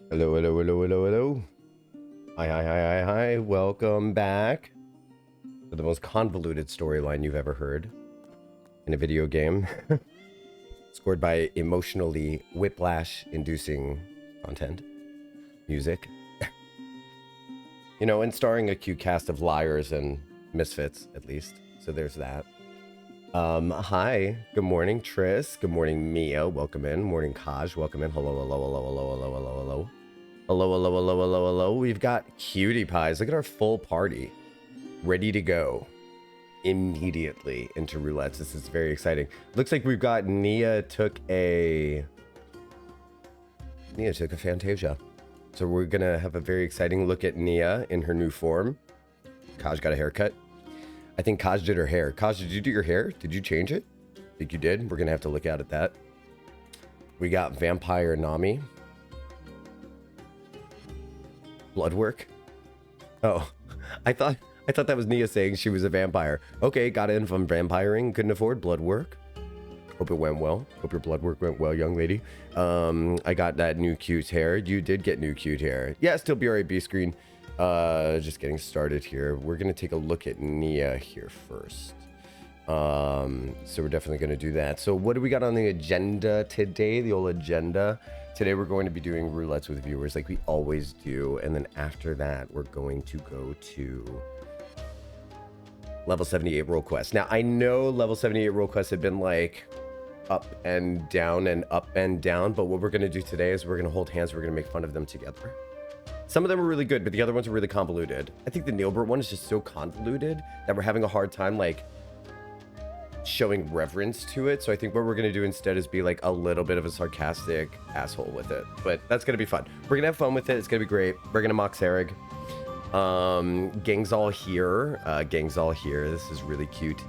Hello, hello, hello, hello, hello. Hi, hi, hi, hi, hi. Welcome back to the most convoluted storyline you've ever heard in a video game. Scored by emotionally whiplash-inducing content, music. You know, and starring a cute cast of liars and misfits, at least. So there's that. Hi. Good morning, Tris. Good morning, Mia. Welcome in. Morning, Kaj. Welcome in. Hello, hello, hello, hello, hello, hello, hello. Hello, hello, hello, hello, hello. We've got cutie pies. Look at our full party. Ready to go immediately into roulettes. This is very exciting. Looks like we've got Nia took a Fantasia. So we're going to have a very exciting look at Nia in her new form. Kaj got a haircut. I think Kaj did her hair. Kaj, did you do your hair? Did you change it? I think you did. We're going to have to look at that. We got Vampire Nami. Blood work. Oh, I thought that was Nia saying she was a vampire. Okay, got in from vampiring, couldn't afford blood work. Hope it went well. Hope your blood work went well, young lady. I got that new cute hair. You did get new cute hair. Yeah, still BRAB screen. Just getting started here. We're gonna take a look at Nia here first. So we're definitely gonna do that. So what do we got on the agenda today? The old agenda. Today we're going to be doing roulettes with viewers like we always do, and then after that we're going to go to level 78 role quests. Now I know level 78 role quests have been like up and down, but what we're going to do today is we're going to hold hands, we're going to make fun of them together. Some of them are really good, but the other ones are really convoluted. I think the Nailbert one is just so convoluted that we're having a hard time like showing reverence to it. So I think what we're gonna do instead is be like a little bit of a sarcastic asshole with it, but that's gonna be fun. We're gonna have fun with it. It's gonna be great. We're gonna mock Sarag. Gang's all here. Gang's all here. This is really cute.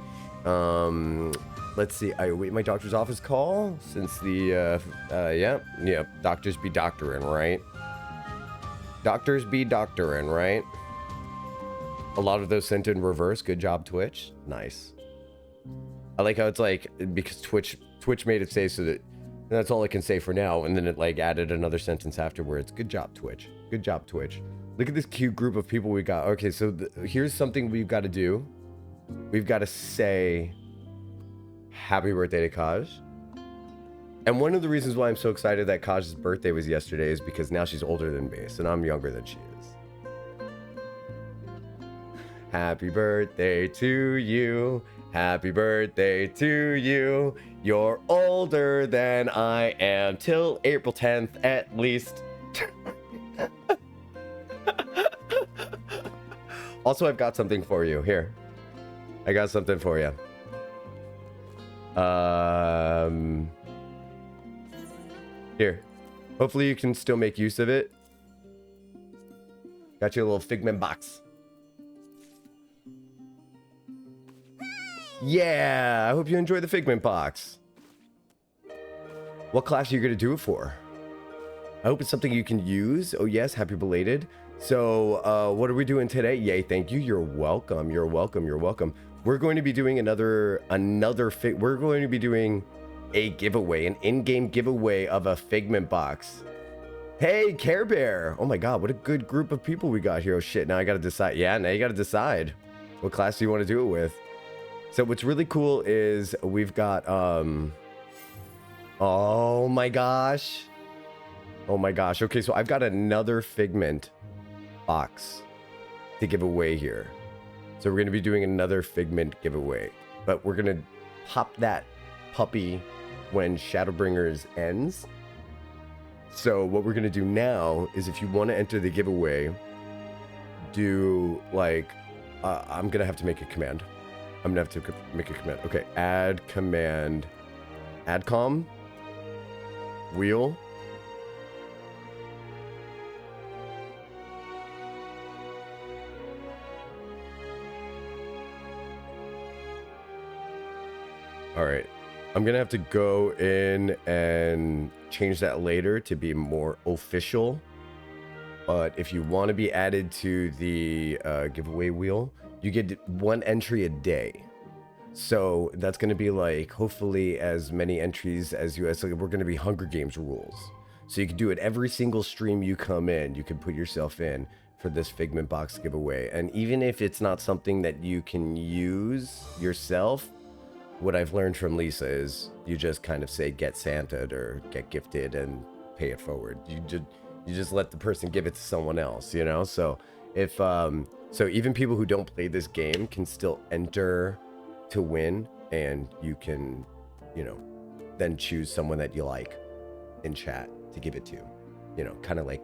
Let's see. I await my doctor's office call since the yeah, doctors be doctoring, right? Doctors be doctoring, right? A lot of those sent in reverse. Good job, Twitch. Nice. I like how it's like, because Twitch made it say so that that's all I can say for now, and then it like added another sentence afterwards. Good job, Twitch. Good job, Twitch. Look at this cute group of people we got. Okay, so here's something we've got to do. We've got to say happy birthday to Kaj. And one of the reasons why I'm so excited that Kaj's birthday was yesterday is because now she's older than me, and I'm younger than she is. Happy birthday to you. Happy birthday to you. You're older than I am till April 10th at least. Also, I've got something for you. Here. I got something for you. Here. Hopefully you can still make use of it. Got you a little figment box. Yeah, I hope you enjoy the figment box. What class are you going to do it for? I hope it's something you can use. Oh yes, happy belated. So, what are we doing today? Yay, thank you. You're welcome. You're welcome. You're welcome. We're going to be doing we're going to be doing a giveaway, an in-game giveaway of a figment box. Hey, Care Bear. Oh my god, what a good group of people we got here. Oh shit, now I got to decide. Yeah, now you got to decide what class do you want to do it with. So what's really cool is we've got, oh my gosh. Oh my gosh. Okay, so I've got another figment box to give away here. So we're going to be doing another figment giveaway, but we're going to pop that puppy when Shadowbringers ends. So what we're going to do now is if you want to enter the giveaway, do like, I'm going to have to make a command. I'm gonna have to make a command. Okay, add command, adcom, wheel. All right, I'm gonna have to go in and change that later to be more official. But if you want to be added to the giveaway wheel, you get one entry a day. So that's going to be like hopefully as many entries as you, so we're going to be Hunger Games rules. So you can do it every single stream you come in. You can put yourself in for this Figment box giveaway. And even if it's not something that you can use yourself, what I've learned from Lisa is you just kind of say get Santa'd or get gifted and pay it forward. You just let the person give it to someone else, you know? So if so even people who don't play this game can still enter to win, and you can, you know, then choose someone that you like in chat to give it to, you know, kind of like,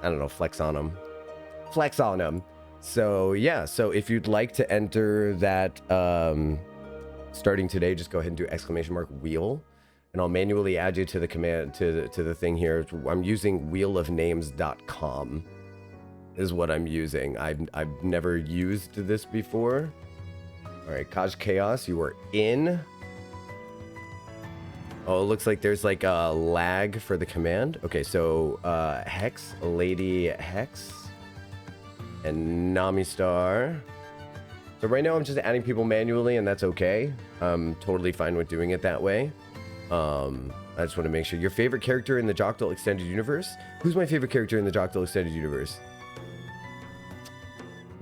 I don't know, flex on them. So yeah, so if you'd like to enter that starting today, just go ahead and do !wheel, and I'll manually add you to the command to the thing here. I'm using wheelofnames.com is what I'm using. I've never used this before. All right, Kaj Chaos, you are in. Oh, it looks like there's like a lag for the command. Okay, so Hex, Lady Hex, and Nami Star. So right now I'm just adding people manually, and that's okay. I'm totally fine with doing it that way. I just want to make sure. Your favorite character in the Jocktal Extended Universe? Who's my favorite character in the Jocktal Extended Universe?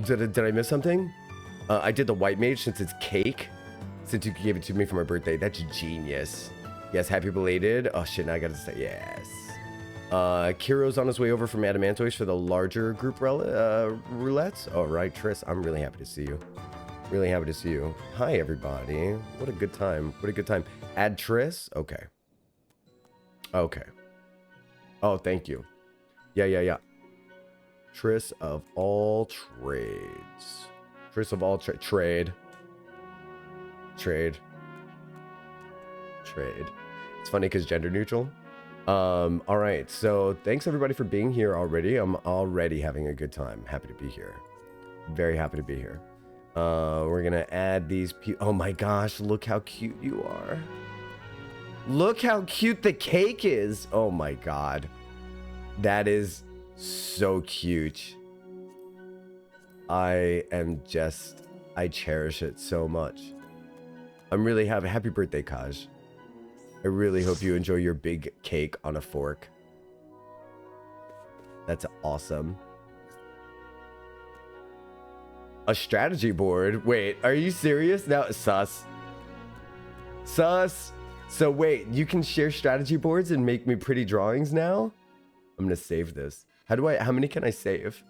Did I miss something? I did the White Mage since it's cake. Since you gave it to me for my birthday. That's genius. Yes, happy belated. Oh shit, now I gotta say yes. Kiro's on his way over from Adamantoise for the larger group roulettes. All right, Triss, I'm really happy to see you. Really happy to see you. Hi, everybody. What a good time. What a good time. Add Triss? Okay. Okay. Oh, thank you. Yeah. Triss of all trades. Triss of all trade. It's funny because gender neutral. All right, so thanks everybody for being here already. I'm already having a good time. Happy to be here. Very happy to be here. We're gonna add these oh my gosh, look how cute you are. Look how cute the cake is. Oh my god. That is so cute. I cherish it so much. I'm really happy birthday, Kaj. I really hope you enjoy your big cake on a fork. That's awesome. A strategy board? Wait, are you serious? Now, sus. So wait, you can share strategy boards and make me pretty drawings now? I'm gonna save this. How many can I save?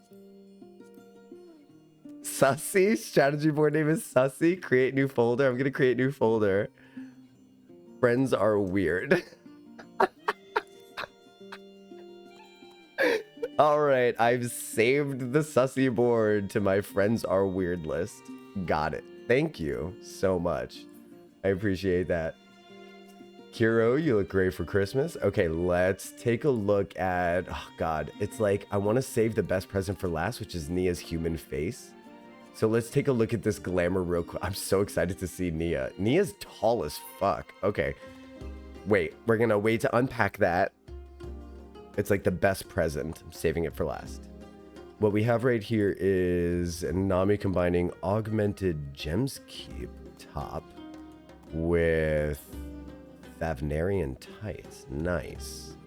Sussy? Strategy board name is Sussy? Create new folder? I'm gonna create new folder. Friends are weird. All right, I've saved the Sussy board to my friends are weird list. Got it. Thank you so much. I appreciate that. Kiro, you look great for Christmas. Okay, let's take a look at, oh God, it's like, I want to save the best present for last, which is Nia's human face. So let's take a look at this glamour real quick. I'm so excited to see Nia. Nia's tall as fuck. Okay. Wait, we're going to wait to unpack that. It's like the best present. I'm saving it for last. What we have right here is Nami combining augmented Gems Keep top with Thavnarian tights. Nice.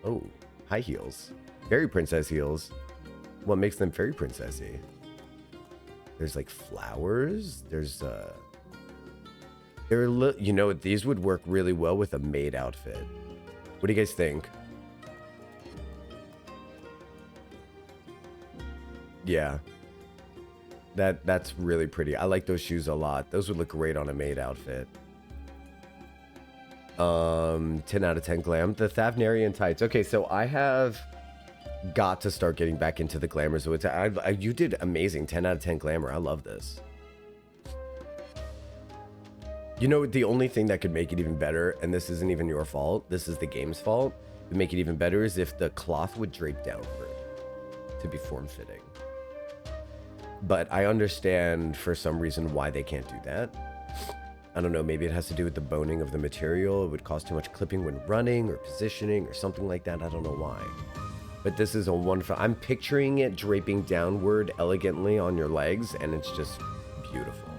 Oh, high heels. Fairy princess heels. What makes them fairy princessy? There's like flowers. There's you know, these would work really well with a maid outfit. What do you guys think? Yeah. That's really pretty. I like those shoes a lot. Those would look great on a maid outfit. 10 out of 10 glam. The Thavnarian tights. Okay, so I have got to start getting back into the glamour. So you did amazing. 10 out of 10 glamour. I love this. You know, the only thing that could make it even better, and this isn't even your fault, this is the game's fault, to make it even better is if the cloth would drape downward to be form-fitting. But I understand for some reason why they can't do that. I don't know, maybe it has to do with the boning of the material. It would cause too much clipping when running or positioning or something like that. I don't know why. But this is a wonderful... I'm picturing it draping downward elegantly on your legs, and it's just beautiful.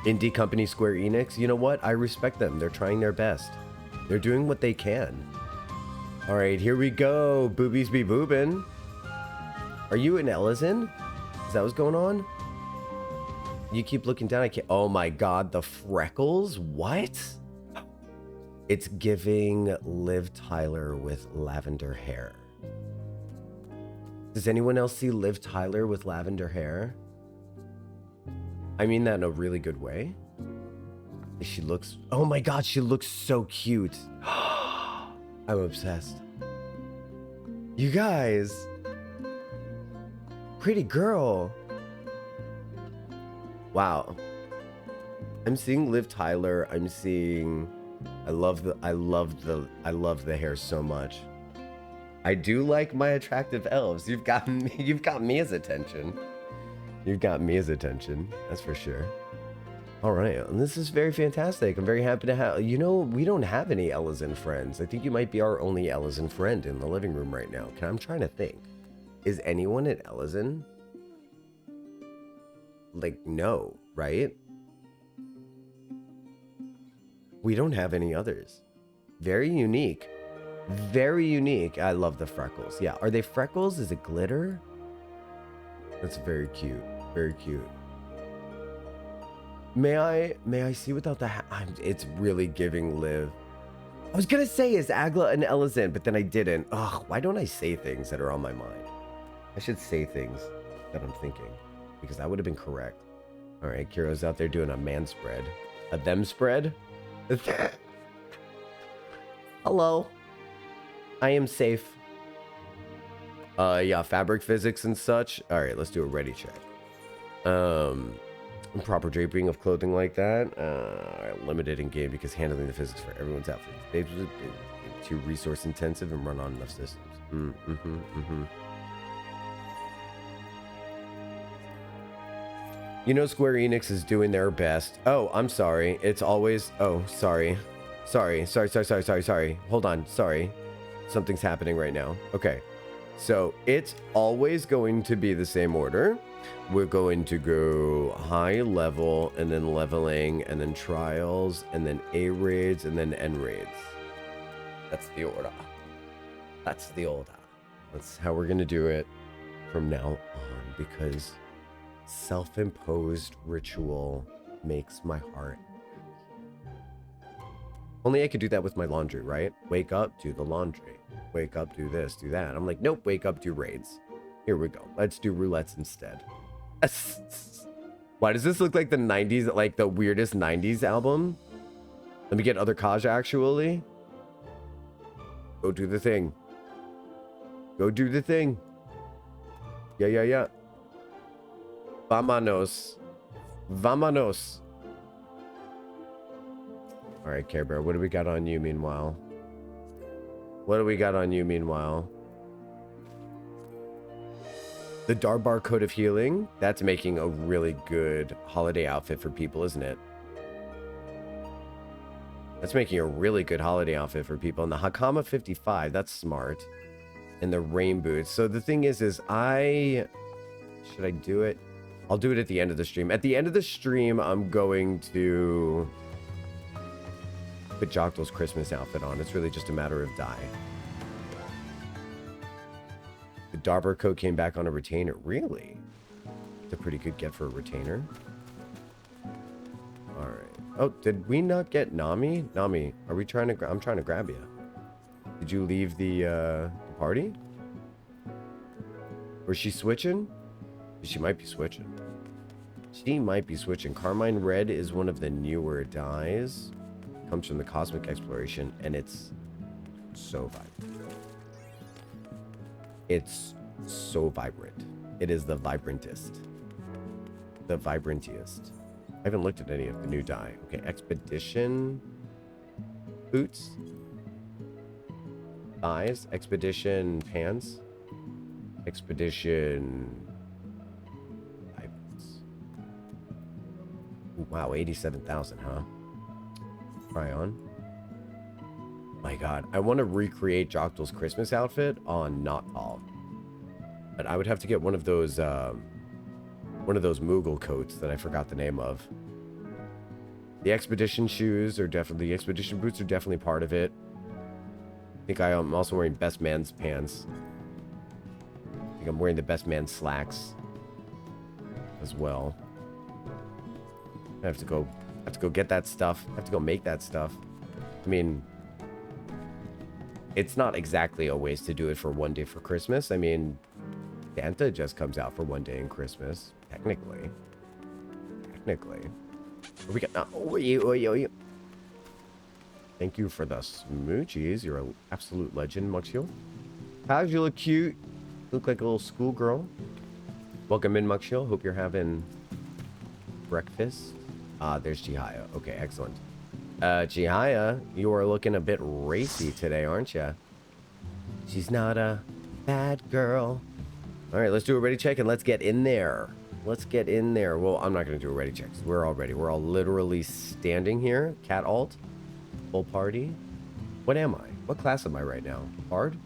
Indie company Square Enix, you know what? I respect them. They're trying their best. They're doing what they can. All right, here we go. Boobies be boobin'. Are you an Ellison? Is that what's going on? You keep looking down. I can't. Oh my God, the freckles. What? It's giving Liv Tyler with lavender hair. Does anyone else see Liv Tyler with lavender hair? I mean that in a really good way. She looks, oh my God, she looks so cute. I'm obsessed. You guys. Pretty girl. Wow. I'm seeing Liv Tyler. I'm seeing, I love the hair so much. I do like my attractive elves. You've got me as attention. You've got me as attention. That's for sure. All right, and this is very fantastic. I'm very happy to have, you know, we don't have any Ellison friends. I think you might be our only Ellison friend in the living room right now. I'm trying to think. Is anyone at Ellison? Like, no, right? We don't have any others. Very unique. Very unique. I love the freckles. Yeah, are they freckles? Is it glitter? That's very cute. Very cute. May I see without the hat? It's really giving Liv. I was gonna say, is Agla an Ellison, but then I didn't. Ugh, why don't I say things that are on my mind? I should say things that I'm thinking, because that would have been correct. All right, Kiro's out there doing a man spread. A them spread? Hello. I am safe. Yeah, fabric physics and such. All right, let's do a ready check. Proper draping of clothing like that. All right, limited in game because handling the physics for everyone's outfit. It's too resource intensive and run on enough systems. You know, Square Enix is doing their best. Oh, I'm sorry. It's always, oh, sorry. Sorry. Hold on, sorry. Something's happening right now. Okay. So it's always going to be the same order. We're going to go high level and then leveling and then trials and then A raids and then N raids. That's the order. That's the order. That's how we're going to do it from now on, because self-imposed ritual makes my heart happy. Only I could do that with my laundry, right? Wake up, do the laundry. Wake up, do this, do that. I'm like, nope, wake up, do raids. Here we go. Let's do roulettes instead. Why does this look like the 90s, like the weirdest 90s album? Let me get other Kaj actually. Go do the thing. Go do the thing. Yeah. Vámonos. Vámonos. All right, Care Bear, what do we got on you meanwhile? What do we got on you meanwhile? The Darbar Coat of Healing. That's making a really good holiday outfit for people, isn't it? That's making a really good holiday outfit for people. And the Hakama 55, that's smart. And the rain boots. So the thing is should I do it? I'll do it at the end of the stream. At the end of the stream, I'm going to put Jocktal's Christmas outfit on. It's really just a matter of dye. The Darbar coat came back on a retainer. Really? It's a pretty good get for a retainer. All right. Oh, did we not get Nami? Nami, are we trying to... I'm trying to grab you. Did you leave the party? Was she switching? She might be switching. She might be switching. Carmine Red is one of the newer dyes. Comes from the Cosmic Exploration, and it's so vibrant. It's so vibrant. It is the vibrantest. The vibrantiest. I haven't looked at any of the new dye. Okay, Expedition boots. Thighs. Expedition pants. Expedition... Ooh, wow, 87,000, huh? Try on. My God, I want to recreate Jocktal's Christmas outfit on Jocktal, but I would have to get one of those Moogle coats that I forgot the name of. The expedition shoes are definitely, the expedition boots are definitely part of it. I think I'm also wearing best man's pants. I think I'm wearing the best man's slacks as well. I have to go get that stuff. I have to go make that stuff. I mean, it's not exactly a waste to do it for one day for Christmas. I mean, Santa just comes out for one day in Christmas, technically. What we got now? Oh, you. Thank you for the smoochies. You're an absolute legend, Muxio. How's you look cute? Look like a little schoolgirl. Welcome in, Muxio. Hope you're having breakfast. There's Chihaya. Okay, excellent. Chihaya, you are looking a bit racy today, aren't you? She's not a bad girl. All right, let's do a ready check and let's get in there. Let's get in there. Well, I'm not going to do a ready check. We're all ready. We're all literally standing here. Cat alt. Full party. What am I? What class am I right now? Bard?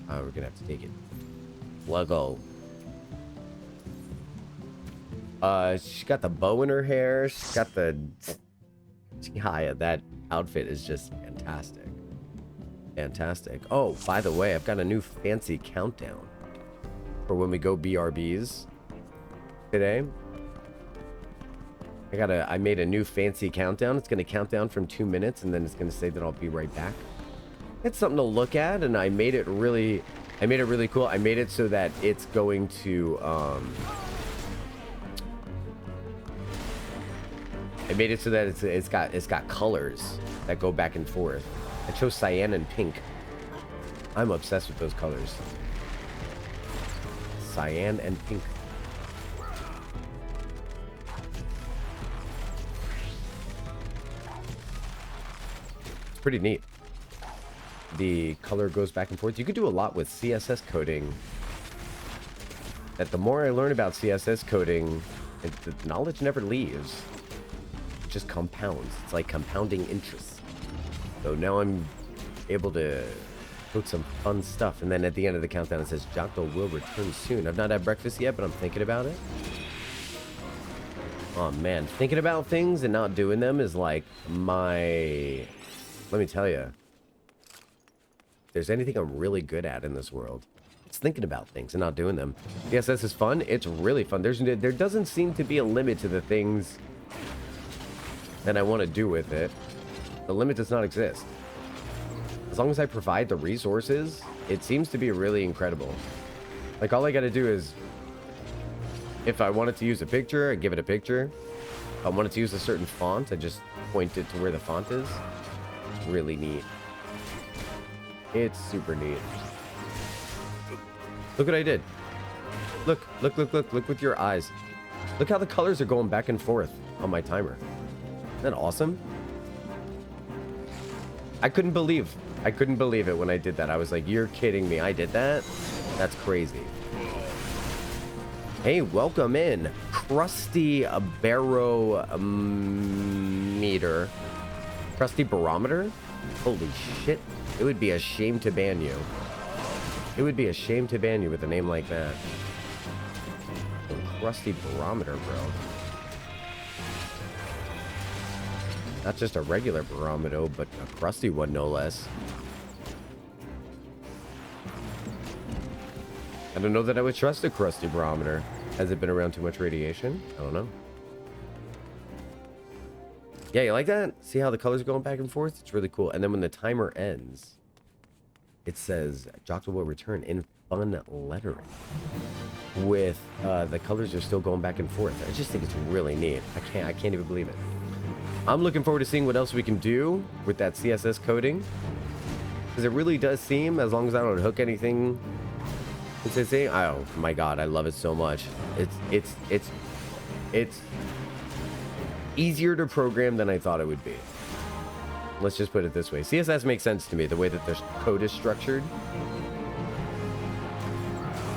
We're going to have to take it. Lego. She got the bow in her hair. She's got the... Chihaya, that outfit is just fantastic. Fantastic. Oh, by the way, I've got a new fancy countdown for when we go BRBs today. I made a new fancy countdown. It's going to count down from 2 minutes, and then it's going to say that I'll be right back. It's something to look at, and I made it really cool. I made it so that it's going to, I made it so that it's got colors that go back and forth. I chose cyan and pink. I'm obsessed with those colors. Cyan and pink. It's pretty neat. The color goes back and forth. You could do a lot with CSS coding. That the more I learn about CSS coding, the knowledge never leaves. It just compounds. It's like compounding interest. So now I'm able to put some fun stuff. And then at the end of the countdown, it says, Jocktal will return soon. I've not had breakfast yet, but I'm thinking about it. Oh, man. Thinking about things and not doing them is like my... Let me tell you. If there's anything I'm really good at in this world, it's thinking about things and not doing them. CSS is fun. It's really fun. There doesn't seem to be a limit to the things that I want to do with it. The limit does not exist. As long as I provide the resources, it seems to be really incredible. Like, all I gotta do is, if I wanted to use a picture, I give it a picture. If I wanted to use a certain font, I just point it to where the font is. It's really neat. It's super neat. Look what I did. Look with your eyes. Look how the colors are going back and forth on my timer. Isn't that awesome? I couldn't believe it when I did that. I was like, you're kidding me. I did that? That's crazy. Hey, welcome in. Crusty barometer. Crusty barometer? Holy shit. It would be a shame to ban you. It would be a shame to ban you with a name like that. Crusty barometer, bro. Not just a regular barometer, but a crusty one, no less. I don't know that I would trust a crusty barometer. Has it been around too much radiation? I don't know. Yeah, you like that? See how the colors are going back and forth? It's really cool. And then when the timer ends, it says, Jocktal will return in fun lettering. With the colors are still going back and forth. I just think it's really neat. I can't even believe it. I'm looking forward to seeing what else we can do with that CSS coding. Because it really does seem, as long as I don't hook anything, oh my god, I love it so much. It's easier to program than I thought it would be. Let's just put it this way. CSS makes sense to me, the way that their code is structured.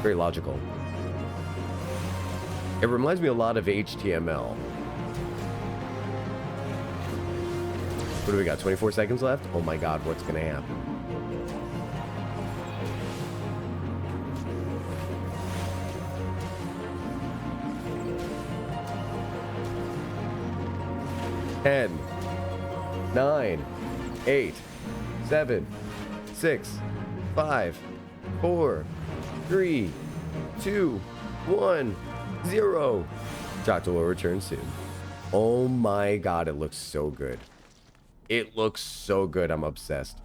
Very logical. It reminds me a lot of HTML. What do we got? 24 seconds left? Oh my god, what's gonna happen? Ten, 9, 8, 7, 6, 5, 4, 3, 2, 1, 0. Jocktal will return soon. Oh my god, it looks so good. It looks so good. I'm obsessed.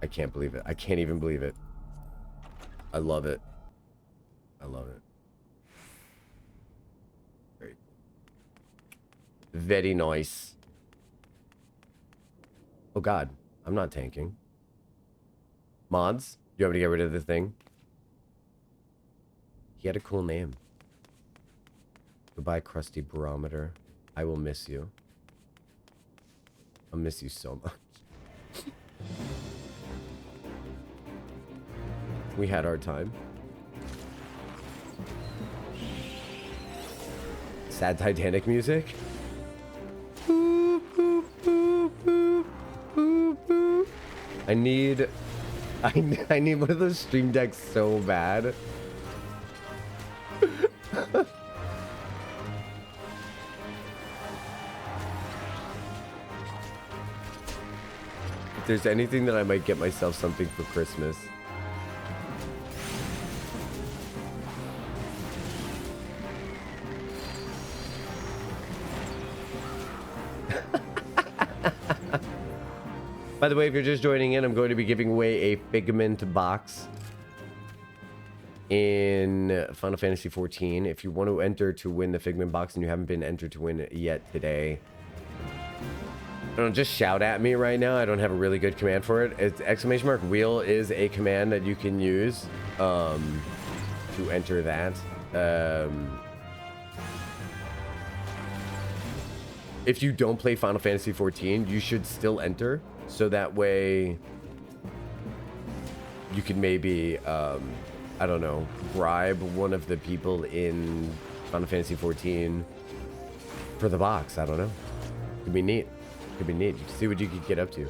I can't believe it. I can't even believe it. I love it. I love it. Very cool. Very nice. Oh god, I'm not tanking. Mods, you want me to get rid of the thing? He had a cool name. Goodbye, crusty barometer. I will miss you. I'll miss you so much. We had our time. Sad Titanic music. Boop, boop, boop, boop, boop, boop. I need one of those stream decks so bad. If there's anything that I might get myself something for Christmas. By the way, if you're just joining in, I'm going to be giving away a Figment box in Final Fantasy XIV. If you want to enter to win the Figment box and you haven't been entered to win it yet today, don't just shout at me right now. I don't have a really good command for it. It's ! Wheel is a command that you can use to enter that. If you don't play Final Fantasy XIV, you should still enter. So that way you can maybe, I don't know, bribe one of the people in Final Fantasy XIV for the box. I don't know. Could be neat. Could be neat. You can see what you could get up to.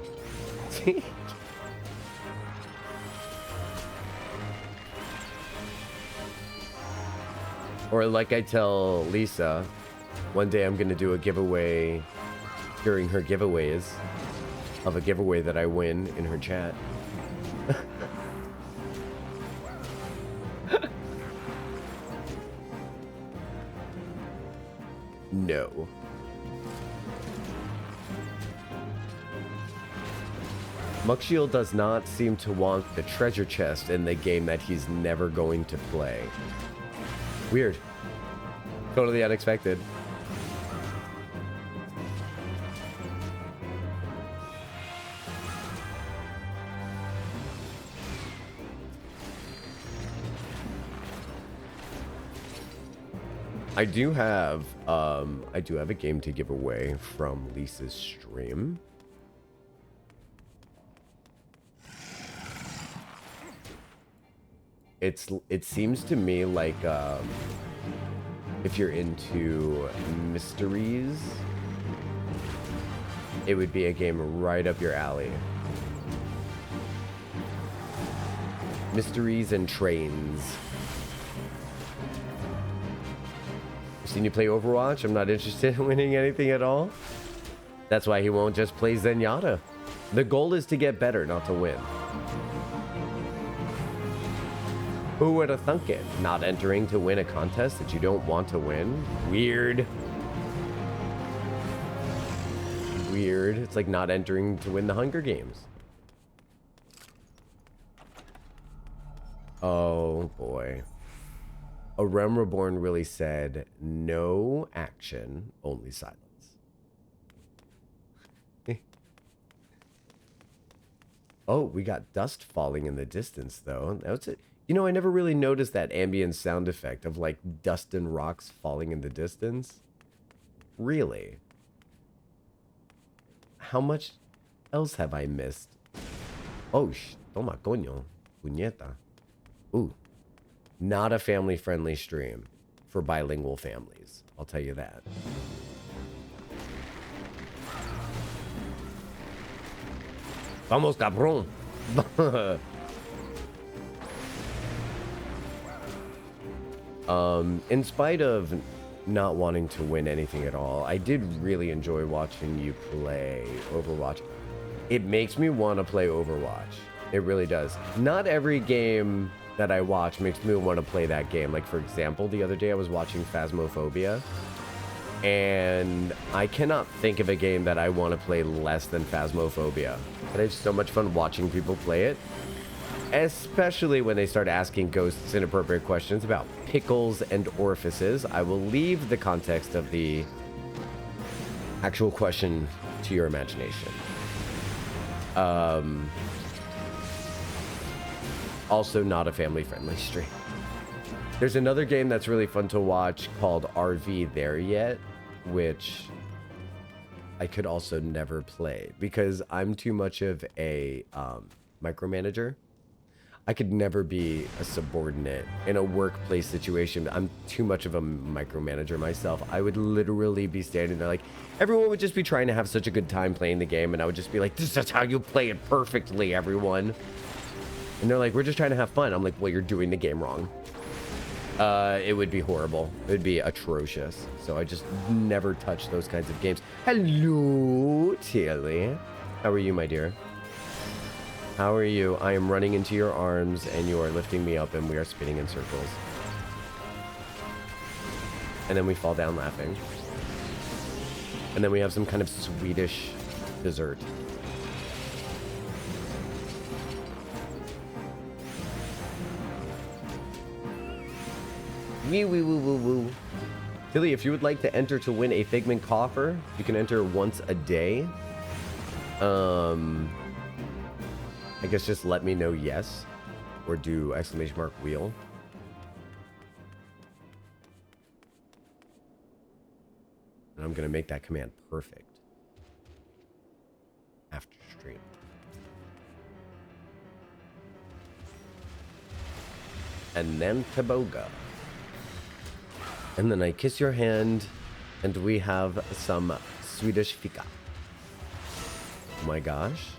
Or like I tell Lisa, one day I'm going to do a giveaway during her giveaways of a giveaway that I win in her chat. No. Muckshield does not seem to want the treasure chest in the game that he's never going to play. Weird. Totally unexpected. I do have a game to give away from Lisa's stream. It seems to me like if you're into mysteries, it would be a game right up your alley. Mysteries and trains. Seen you play Overwatch? I'm not interested in winning anything at all. That's why he won't just play Zenyatta. The goal is to get better, not to win. Who would have thunk it? Not entering to win a contest that you don't want to win? Weird. Weird. It's like not entering to win the Hunger Games. Oh boy. A Realm Reborn really said, no action, only silence. Oh, we got dust falling in the distance, though. That's it. You know, I never really noticed that ambient sound effect of, like, dust and rocks falling in the distance. Really? How much else have I missed? Oh, toma coño. Puñeta. Ooh. Not a family-friendly stream for bilingual families. I'll tell you that. Vamos, cabrón. In spite of not wanting to win anything at all. I did really enjoy watching you play Overwatch. It makes me want to play Overwatch. It really does. Not every game that I watch makes me want to play that game. Like, for example, the other day I was watching Phasmophobia, and I cannot think of a game that I want to play less than Phasmophobia. But I have so much fun watching people play it, especially when they start asking ghosts inappropriate questions about pickles and orifices. I will leave the context of the actual question to your imagination. Also not a family-friendly stream. There's another game that's really fun to watch called RV There Yet, which I could also never play because I'm too much of a micromanager. I could never be a subordinate in a workplace situation. I'm too much of a micromanager myself. I would literally be standing there like, everyone would just be trying to have such a good time playing the game, and I would just be like, this is how you play it perfectly, everyone. And they're like, we're just trying to have fun. I'm like, well, you're doing the game wrong. It would be horrible. It would be atrocious. So I just never touch those kinds of games. Hello, Tilly. How are you, my dear? How are you? I am running into your arms, and you are lifting me up, and we are spinning in circles. And then we fall down laughing. And then we have some kind of Swedish dessert. Wee wee woo woo woo. Tilly, if you would like to enter to win a Figment coffer, you can enter once a day. I guess just let me know yes, or do exclamation mark wheel. And I'm gonna make that command perfect after stream. And then Taboga. And then I kiss your hand, and we have some Swedish fika. Oh my gosh.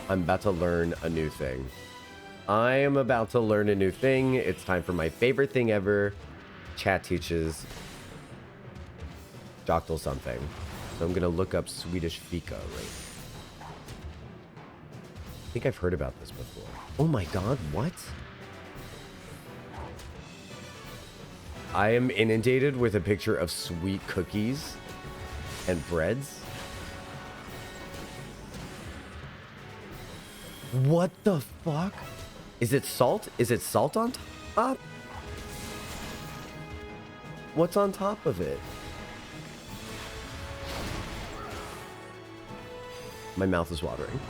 I'm about to learn a new thing. I am about to learn a new thing. It's time for my favorite thing ever. Chat teaches Jocktal something. So I'm going to look up Swedish fika right. I think I've heard about this before. Oh my god, what? I am inundated with a picture of sweet cookies and breads. What the fuck? Is it salt? Is it salt on top? What's on top of it? My mouth is watering.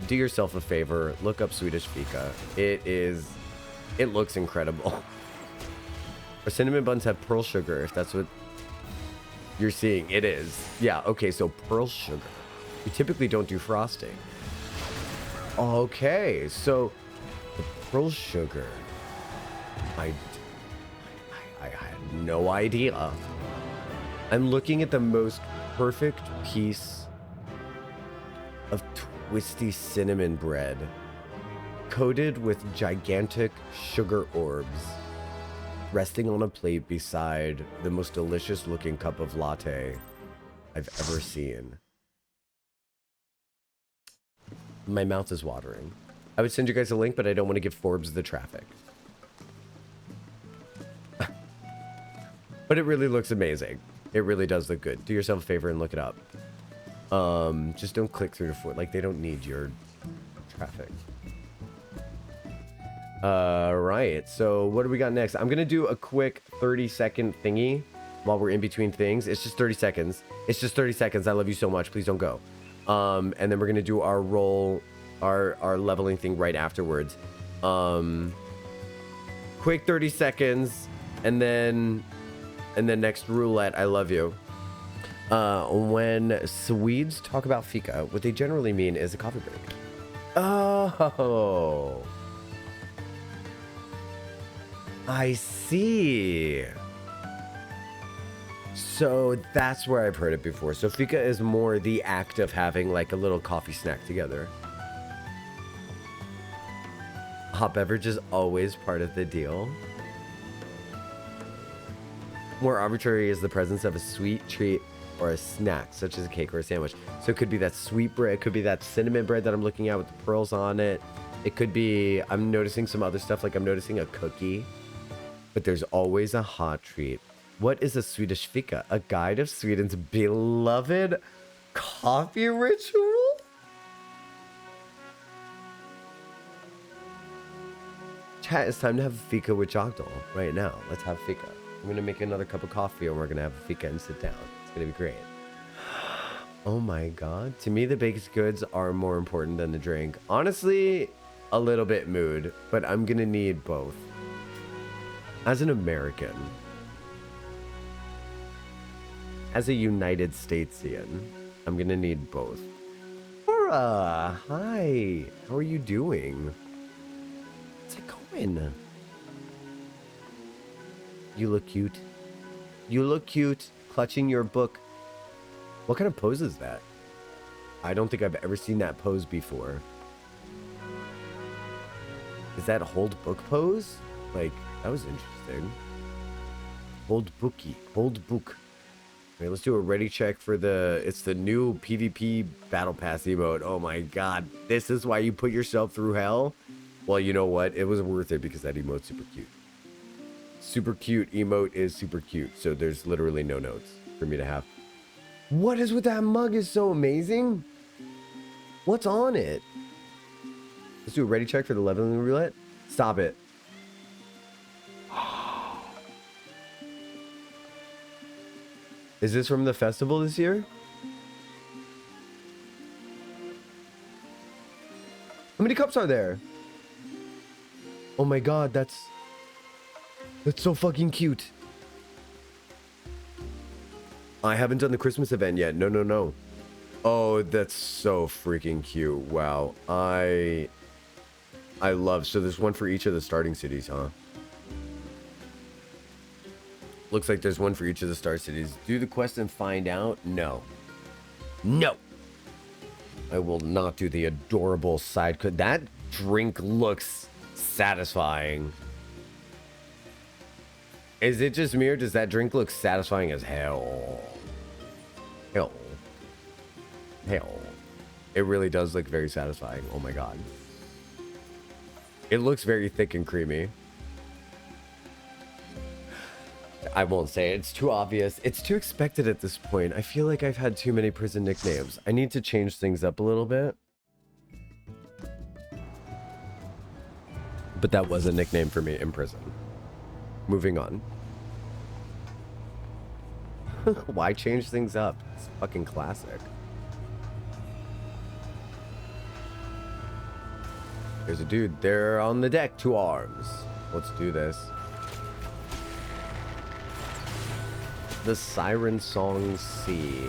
Do yourself a favor. Look up Swedish fika. It looks incredible. Our cinnamon buns have pearl sugar, if that's what you're seeing. It is. Yeah, okay, so pearl sugar. We typically don't do frosting. Okay, so the pearl sugar. I had no idea. I'm looking at the most perfect piece of twisty cinnamon bread, coated with gigantic sugar orbs, resting on a plate beside the most delicious looking cup of latte I've ever seen. My mouth is watering. I would send you guys a link, but I don't want to give Forbes the traffic. But it really looks amazing. It really does look good. Do yourself a favor and look it up. Just don't click through the foot. Like, they don't need your traffic. Right. So what do we got next? I'm going to do a quick 30-second thingy while we're in between things. It's just 30 seconds. It's just 30 seconds. I love you so much. Please don't go. And then we're going to do our roll, our leveling thing right afterwards. Quick 30 seconds. And then next roulette. I love you. When Swedes talk about fika, what they generally mean is a coffee break. Oh, I see. So that's where I've heard it before. So fika is more the act of having like a little coffee snack together. Hot beverage is always part of the deal. More arbitrary is the presence of a sweet treat or a snack, such as a cake or a sandwich. So it could be that sweet bread, it could be that cinnamon bread that I'm looking at with the pearls on it. It could be, I'm noticing some other stuff, like I'm noticing a cookie, but there's always a hot treat. What is a Swedish fika? A guide of Sweden's beloved coffee ritual? Chat, it's time to have a fika with Jocktal right now. Let's have fika. I'm gonna make another cup of coffee and we're gonna have a fika and sit down. It's gonna be great. Oh my god. To me, the baked goods are more important than the drink. Honestly, a little bit mood, but I'm gonna need both. As an American, as a United Statesian, I'm gonna need both. Laura, hi. How are you doing? What's it going? You look cute. You look cute, clutching your book. What kind of pose is that? I don't think I've ever seen that pose before. Is that hold book pose? Like, that was interesting. Hold bookie, hold book. Okay, let's do a ready check for the, it's the new PvP Battle Pass emote. Oh my god, this is why you put yourself through hell? Well, you know what? It was worth it because that emote's super cute. Super cute emote is super cute, so there's literally no notes for me to have. What is with that mug is so amazing? What's on it? Let's do a ready check for the leveling roulette. Stop it. Is this from the festival this year? How many cups are there? Oh my god, that's so fucking cute. I haven't done the Christmas event yet. No. Oh, that's so freaking cute. Wow. I love, so there's one for each of the starting cities, huh? Looks like there's one for each of the star cities. Do the quest and find out? No. No. I will not do the adorable side quest. That drink looks satisfying. Is it just me or does that drink look satisfying as hell? Hell. It really does look very satisfying. Oh my god. It looks very thick and creamy. I won't say it. It's too obvious. It's too expected at this point. I feel like I've had too many prison nicknames. I need to change things up a little bit. But that was a nickname for me in prison. Moving on. Why change things up? It's fucking classic. There's a dude there on the deck, 2 arms. Let's do this. The Siren Song C.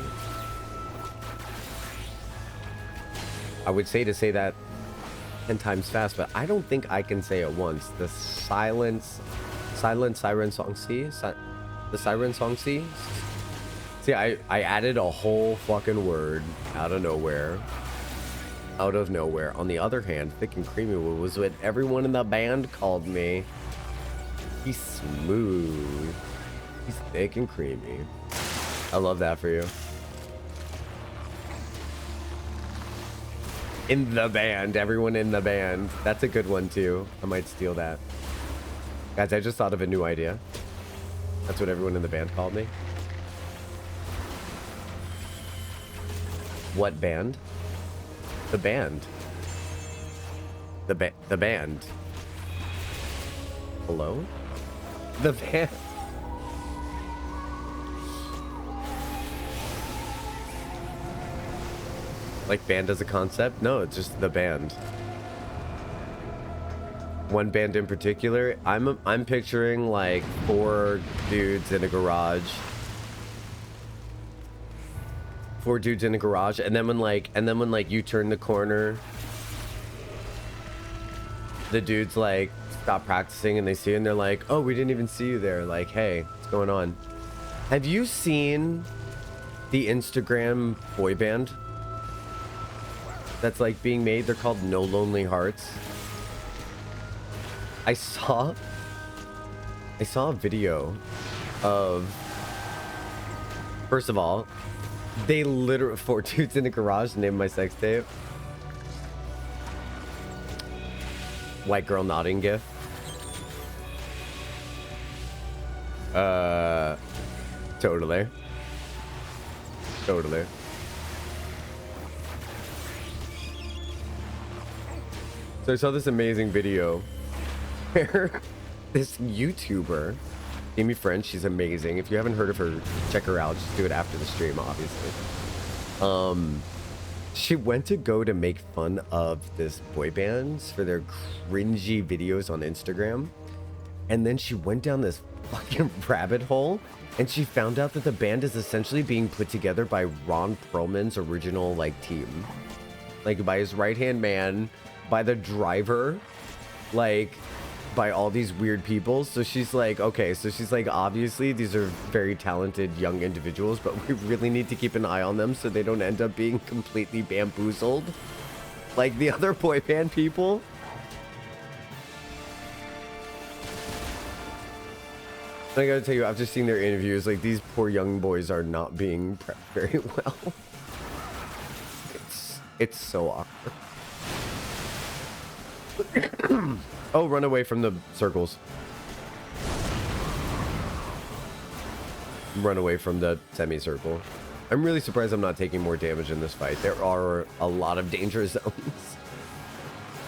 I would say to say that 10 times fast, but I don't think I can say it once. The Silent Siren Song C? The Siren Song C? See, I added a whole fucking word out of nowhere. Out of nowhere. On the other hand, thick and creamy was what everyone in the band called me. He's smooth. He's thick and creamy. I love that for you. In the band. Everyone in the band. That's a good one too. I might steal that. Guys, I just thought of a new idea. That's what everyone in the band called me. What band? The band. The band. Hello? The band. Like band as a concept? No, it's just the band. One band in particular. I'm picturing like 4 dudes in a garage. 4 dudes in a garage, and then when like you turn the corner, the dudes like stop practicing and they see you and they're like, oh, we didn't even see you there. Like, hey, what's going on? Have you seen the Instagram boy band that's like being made? They're called No Lonely Hearts. I saw a video of First of all, they literally 4 dudes in the garage named my sex tape. White girl nodding gif. Totally. Totally. So I saw this amazing video where this YouTuber, Amy French, she's amazing. If you haven't heard of her, check her out. Just do it after the stream, obviously. She went to go to make fun of this boy bands for their cringy videos on Instagram. And then she went down this fucking rabbit hole and she found out that the band is essentially being put together by Ron Perlman's original like team. Like by his right-hand man, by the driver, like by all these weird people. So she's like, okay, so she's like, obviously these are very talented young individuals, but we really need to keep an eye on them so they don't end up being completely bamboozled like the other boy band people. I gotta tell you, after seeing their interviews, like these poor young boys are not being prepped very well. It's so awkward. Oh, run away from the circles. Run away from the semicircle. I'm really surprised I'm not taking more damage in this fight. There are a lot of danger zones.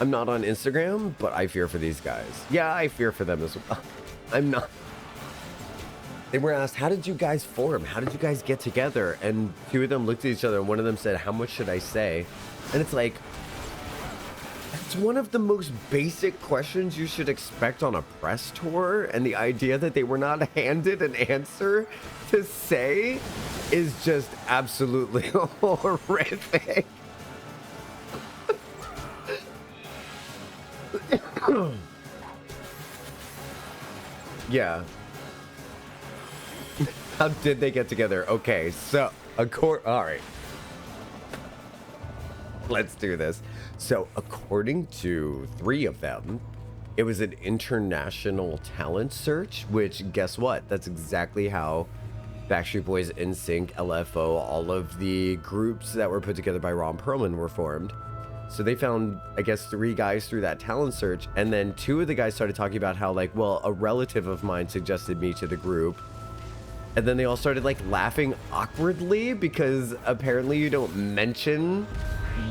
I'm not on Instagram, but I fear for these guys. Yeah, I fear for them as well. I'm not. They were asked, how did you guys form? How did you guys get together? And two of them looked at each other and one of them said, how much should I say? And it's like, it's one of the most basic questions you should expect on a press tour. And the idea that they were not handed an answer to say is just absolutely horrific. Yeah. How did they get together? Okay, so all right. Let's do this. So according to 3 of them, it was an international talent search, which guess what? That's exactly how Backstreet Boys, NSYNC, LFO, all of the groups that were put together by Ron Perlman were formed. So they found, I guess, 3 guys through that talent search. And then 2 of the guys started talking about how like, well, a relative of mine suggested me to the group. And then they all started like laughing awkwardly because apparently you don't mention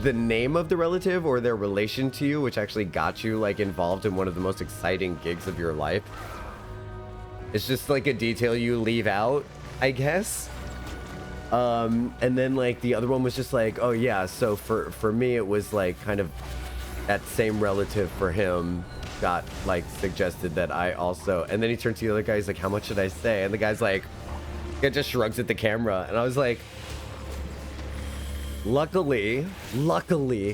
the name of the relative or their relation to you, which actually got you like involved in one of the most exciting gigs of your life. It's just like a detail you leave out, I guess. And then like the other one was just like, oh yeah, so for me it was like kind of that same relative for him got like suggested that I also, and then he turned to the other guy, he's like, how much should I say? And the guy's like, it just shrugs at the camera, and I was like, luckily,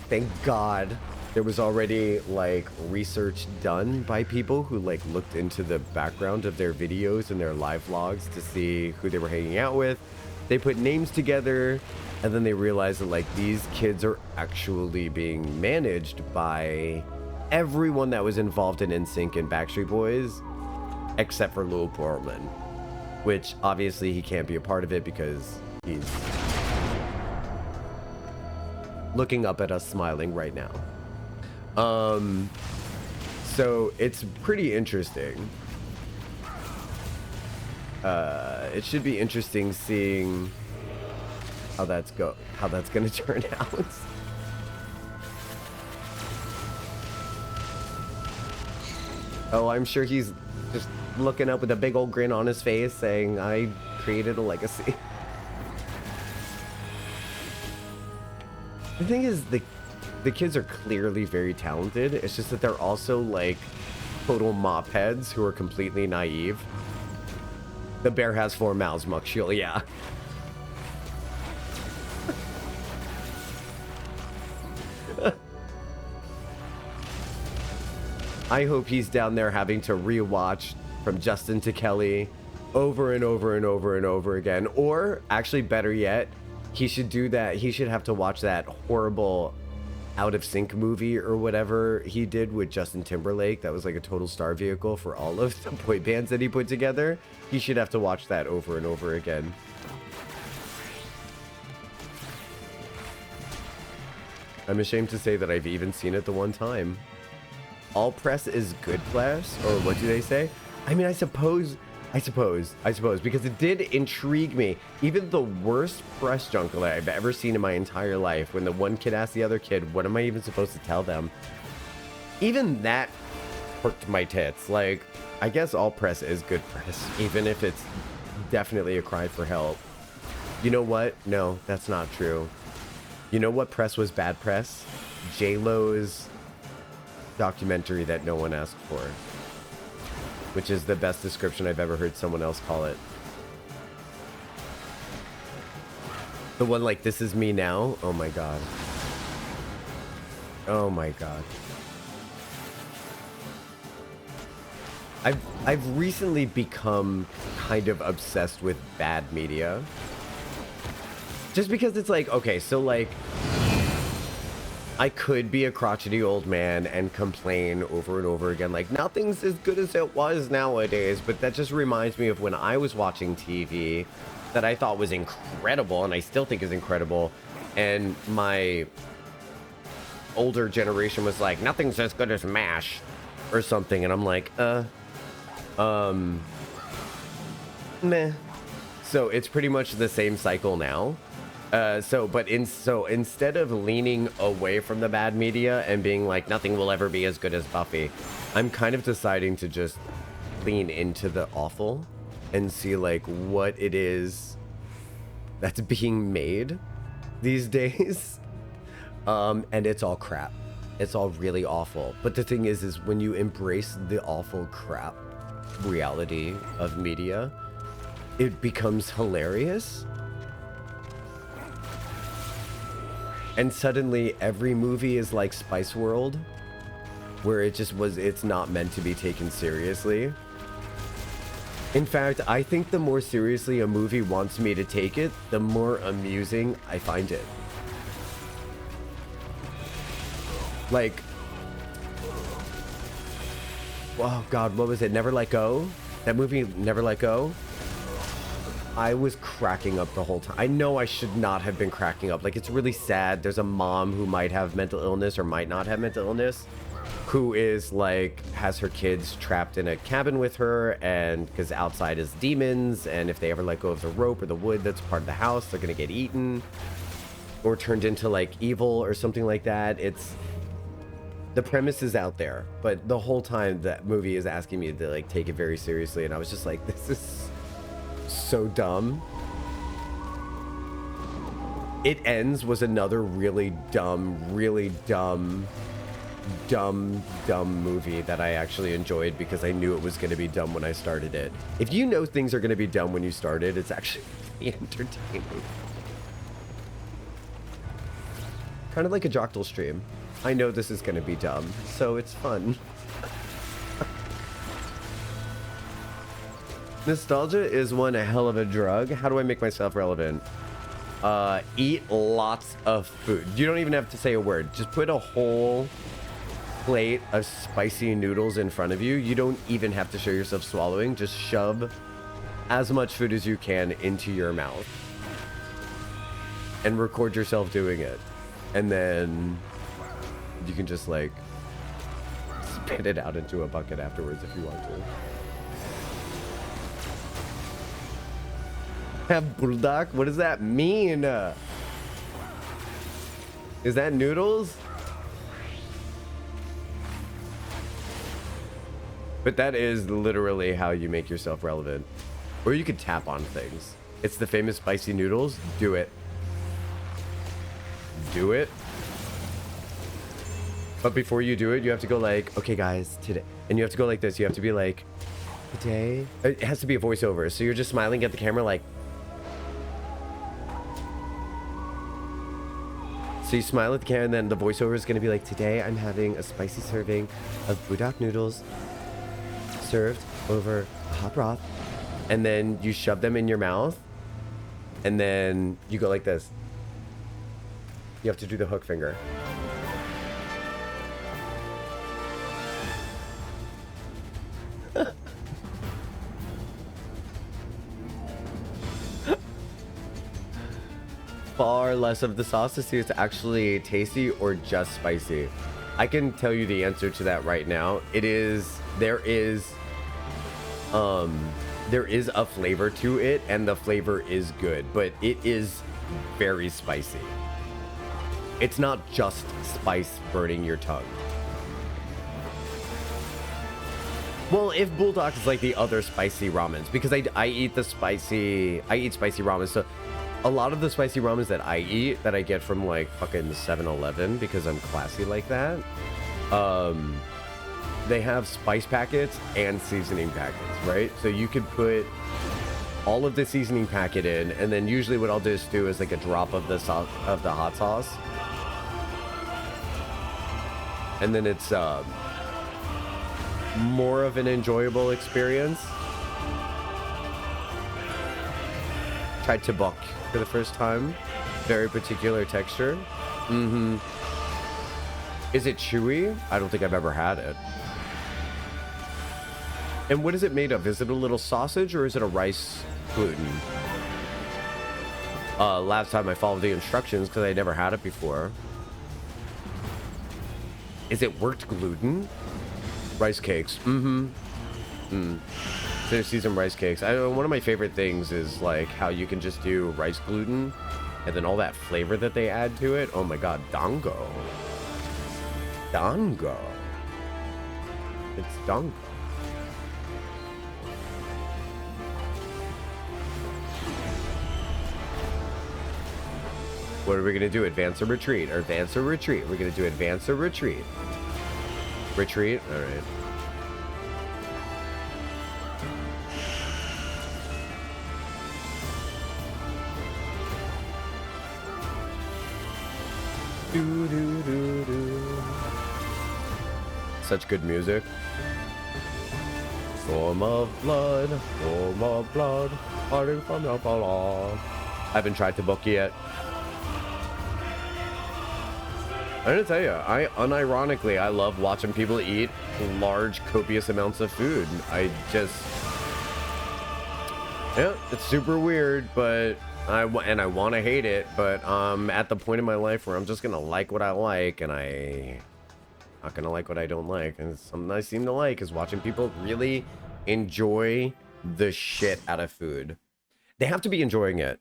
thank God, there was already like research done by people who like looked into the background of their videos and their live vlogs to see who they were hanging out with. They put names together, and then they realized that like these kids are actually being managed by everyone that was involved in NSYNC and Backstreet Boys, except for Lil Portman, which obviously he can't be a part of it because he's looking up at us smiling right now. So it's pretty interesting. It should be interesting seeing how that's gonna turn out. Oh, I'm sure he's just looking up with a big old grin on his face saying, I created a legacy. The thing is, the kids are clearly very talented. It's just that they're also like total mop heads who are completely naive. The bear has 4 mouths, Muckshiel, yeah. I hope he's down there having to rewatch From Justin to Kelly over and over and over and over again. Or, actually better yet, he should do that. He should have to watch that horrible Out of Sync movie or whatever he did with Justin Timberlake. That was like a total star vehicle for all of the boy bands that he put together. He should have to watch that over and over again. I'm ashamed to say that I've even seen it the one time. All press is good press, or what do they say? I mean, I suppose, because it did intrigue me. Even the worst press junk that I've ever seen in my entire life, when the one kid asked the other kid, what am I even supposed to tell them? Even that perked my tits. Like, I guess all press is good press, even if it's definitely a cry for help. You know what? No, that's not true. You know what press was bad press? J-Lo's documentary that no one asked for, which is the best description I've ever heard someone else call it. The one like, this is me now? Oh my god. Oh my god. I've recently become kind of obsessed with bad media. Just because it's like, okay, so like, I could be a crotchety old man and complain over and over again, like, nothing's as good as it was nowadays, but that just reminds me of when I was watching TV that I thought was incredible, and I still think is incredible, and my older generation was like, nothing's as good as MASH, or something, and I'm like, meh. So it's pretty much the same cycle now. So instead of leaning away from the bad media and being like, nothing will ever be as good as Buffy, I'm kind of deciding to just lean into the awful and see like what it is that's being made these days. And it's all crap. It's all really awful. But the thing is when you embrace the awful crap reality of media, it becomes hilarious. And suddenly every movie is like Spice World, where it's not meant to be taken seriously. In fact, I think the more seriously a movie wants me to take it, the more amusing I find it. Like, oh god, what was it? Never Let Go? That movie, Never Let Go? I was cracking up the whole time. I know I should not have been cracking up. Like, it's really sad. There's a mom who might have mental illness or might not have mental illness, who is like, has her kids trapped in a cabin with her, and because outside is demons, and if they ever let go of the rope or the wood that's part of the house, they're gonna get eaten or turned into like evil or something like that. It's, the premise is out there, but the whole time that movie is asking me to like take it very seriously, and I was just like, this is so dumb. It Ends was another really dumb movie that I actually enjoyed because I knew it was going to be dumb when I started it. If you know things are going to be dumb when you start it, it's actually really entertaining. Kind of like a Jocktal stream. I know this is going to be dumb, so it's fun. Nostalgia is one hell of a drug. How do I make myself relevant? Eat lots of food. You don't even have to say a word. Just put a whole plate of spicy noodles in front of you. You don't even have to show yourself swallowing. Just shove as much food as you can into your mouth. And record yourself doing it. And then you can just like spit it out into a bucket afterwards if you want to. Have bulldog? What does that mean? Is that noodles? But that is literally how you make yourself relevant. Or you could tap on things. It's the famous spicy noodles. Do it. Do it. But before you do it, you have to go like, okay guys, today. And you have to go like this. You have to be like, today. It has to be a voiceover. So you're just smiling at the camera like, so you smile at the camera, and then the voiceover is going to be like, today I'm having a spicy serving of budak noodles served over hot broth. And then you shove them in your mouth, and then you go like this. You have to do the hook finger. far less of the sauce to see if it's actually tasty or just spicy. I can tell you the answer to that right now. There is a flavor to it, and the flavor is good, but it is very spicy. It's not just spice burning your tongue. Well, if Bulldog is like the other spicy ramens, because I eat spicy ramen, so a lot of the spicy ramens that I eat, that I get from like fucking 7-Eleven, because I'm classy like that, they have spice packets and seasoning packets, right? So you could put all of the seasoning packet in, and then usually what I'll just do is like a drop of the sauce, of the hot sauce, and then it's more of an enjoyable experience. Tried tteokbokki for the first time. Very particular texture. Is it chewy? I don't think I've ever had it. And what is it made of? Is it a little sausage or is it a rice gluten? Last time I followed the instructions because I never had it before. Is it worked gluten? Rice cakes. So seasoned rice cakes. One of my favorite things is like how you can just do rice gluten and then all that flavor that they add to it. Oh my god, dango. Dango. It's dango. What are we gonna do? Advance or retreat? Or advance or retreat? We're gonna do advance or retreat. Retreat? Alright. Such good music. Storm of blood, parting from your blood. I haven't tried tteokbokki yet. I'm gonna tell you, unironically, I love watching people eat large, copious amounts of food. Yeah, it's super weird, but I want to hate it, but at the point in my life where I'm just gonna like what I like, and I'm not gonna like what I don't like. And something I seem to like is watching people really enjoy the shit out of food. They have to be enjoying it.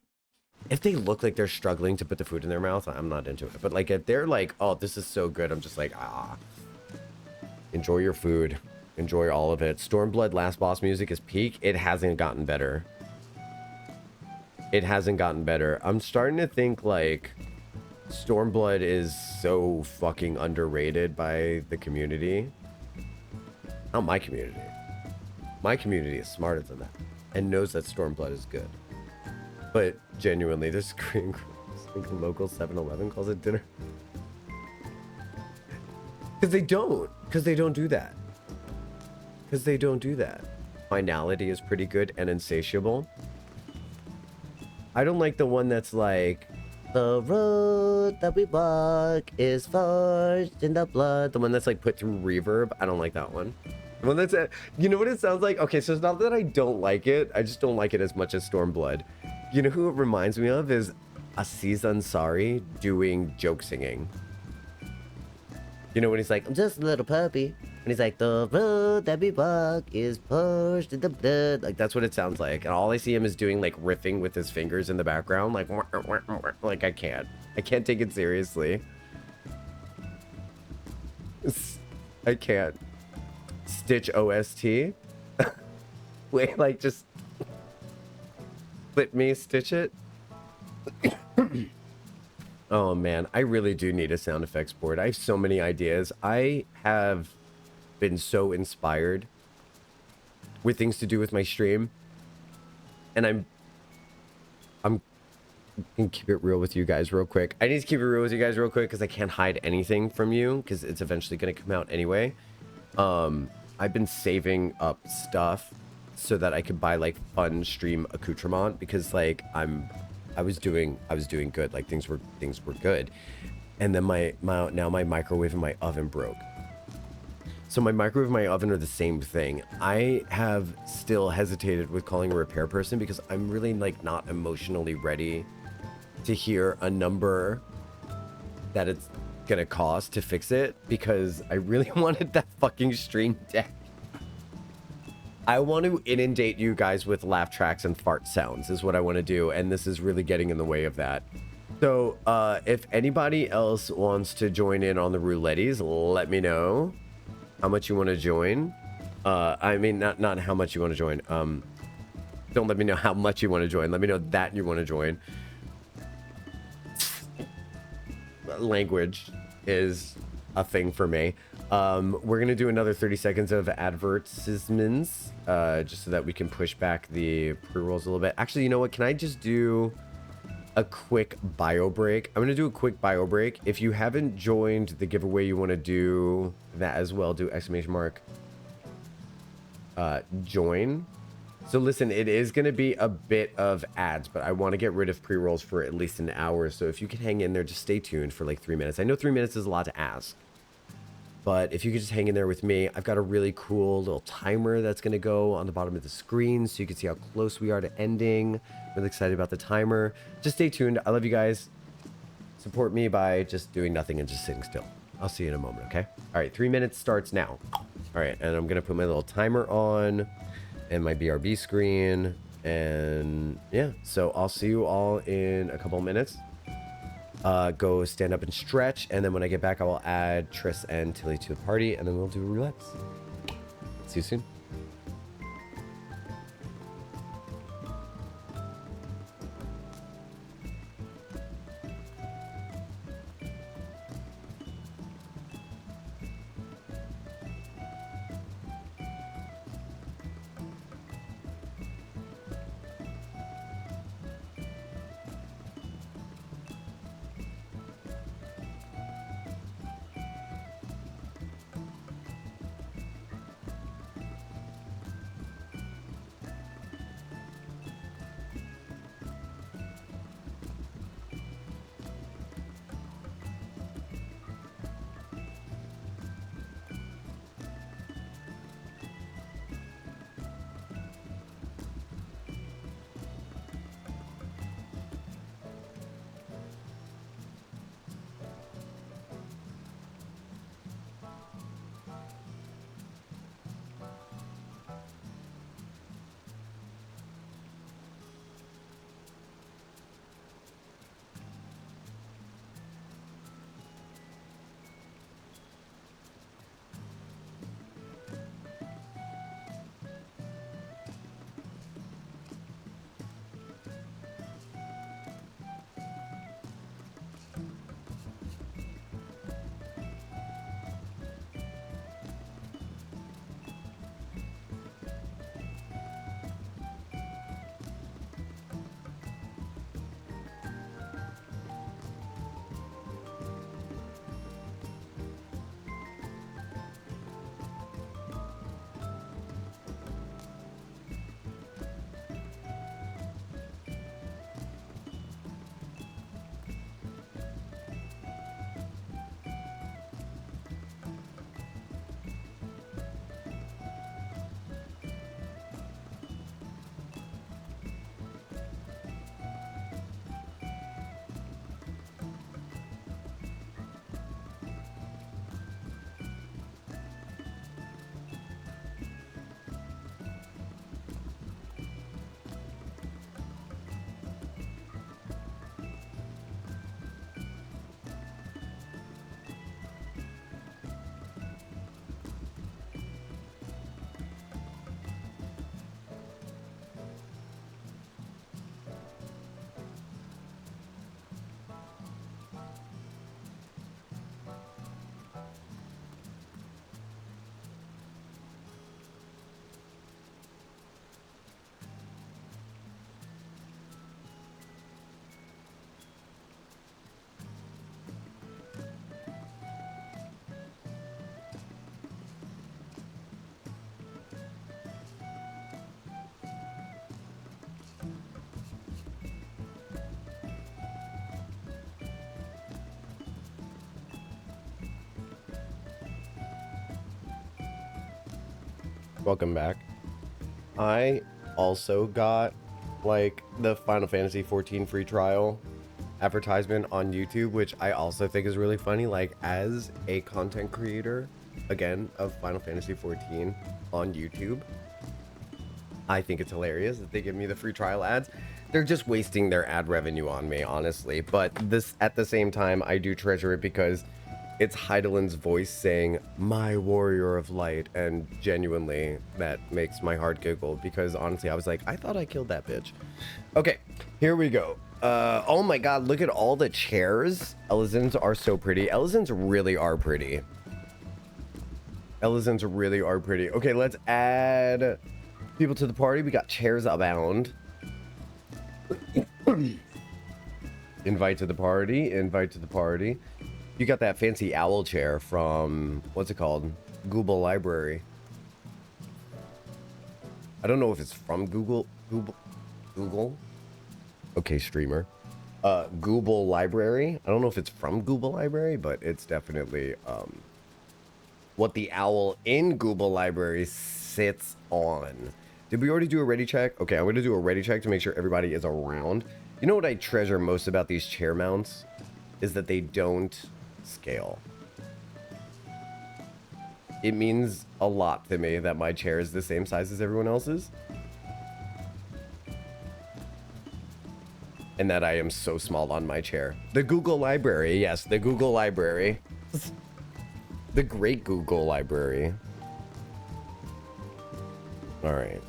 If they look like they're struggling to put the food in their mouth, I'm not into it. But like if they're like, oh, this is so good, I'm just like, enjoy your food. Enjoy all of it. Stormblood last boss music is peak. It hasn't gotten better. It hasn't gotten better. I'm starting to think like Stormblood is so fucking underrated by the community. Not my community. My community is smarter than that and knows that Stormblood is good. But genuinely, this Korean local 7-Eleven calls it dinner. Because they don't do that. Because they don't do that. Finality is pretty good and insatiable. I don't like the one that's like, the road that we walk is forged in the blood. The one that's like put through reverb. I don't like that one. The one that's, you know what it sounds like? Okay, so it's not that I don't like it. I just don't like it as much as Stormblood. You know who it reminds me of is Aziz Ansari doing joke singing. You know when he's like, I'm just a little puppy. And he's like, the road that we walk is pushed in the blood. Like, that's what it sounds like. And all I see him is doing, like, riffing with his fingers in the background. Like, I can't take it seriously. I can't. Stitch OST? Wait, like, just... Let me stitch it. Oh man, I really do need a sound effects board. I have so many ideas. I have been so inspired with things to do with my stream, and I'm gonna keep it real with you guys real quick. I need to keep it real with you guys real quick because I can't hide anything from you because it's eventually gonna come out anyway. I've been saving up stuff so that I could buy like fun stream accoutrement because like I was doing good, like things were good, and then my microwave and my oven broke. So my microwave and my oven are the same thing. I have still hesitated with calling a repair person because I'm really like not emotionally ready to hear a number that it's gonna cost to fix it, because I really wanted that fucking stream deck. I want to inundate you guys with laugh tracks and fart sounds is what I want to do, and this is really getting in the way of that. So if anybody else wants to join in on the roulettes, let me know how much you want to join. I mean, not how much you want to join. Don't let me know how much you want to join. Let me know that you want to join. Language is a thing for me. We're gonna do another 30 seconds of advertisements, just so that we can push back the pre-rolls a little bit. Actually, you know what? Can I just do a quick bio break? I'm gonna do a quick bio break. If you haven't joined the giveaway, you want to do that as well. Do exclamation mark join. So listen, it is going to be a bit of ads, but I want to get rid of pre-rolls for at least an hour. So if you can hang in there, just stay tuned for like 3 minutes. I know 3 minutes is a lot to ask, but if you could just hang in there with me, I've got a really cool little timer that's going to go on the bottom of the screen so you can see how close we are to ending. Really excited about the timer. Just stay tuned. I love you guys. Support me by just doing nothing and just sitting still. I'll see you in a moment, okay? All right, 3 minutes starts now. All right, and I'm going to put my little timer on and my BRB screen, and yeah, so I'll see you all in a couple of minutes. Go stand up and stretch, and then when I get back, I will add Triss and Tilly to the party, and then we'll do roulettes. See you soon. Welcome back. I also got like the Final Fantasy 14 free trial advertisement on YouTube, which I also think is really funny. Like, as a content creator, again, of Final Fantasy XIV on YouTube, I think it's hilarious that they give me the free trial ads. They're just wasting their ad revenue on me, honestly. But this, at the same time, I do treasure it because it's Heidelin's voice saying, "My warrior of light," and genuinely, that makes my heart giggle because honestly, I was like, I thought I killed that bitch. Okay, here we go. Oh my god, look at all the chairs. Elizans are so pretty. Elizans really are pretty. Elizans really are pretty. Okay, let's add people to the party. We got chairs abound. Invite to the party. Invite to the party. You got that fancy owl chair from, what's it called? Google Library. I don't know if it's from Google. Okay, streamer. Google Library. I don't know if it's from Google Library, but it's definitely what the owl in Google Library sits on. Did we already do a ready check? Okay, I'm going to do a ready check to make sure everybody is around. You know what I treasure most about these chair mounts? Is that they don't scale. It means a lot to me that my chair is the same size as everyone else's. And that I am so small on my chair. The Google Library, yes, the Google Library. The great Google Library. All right.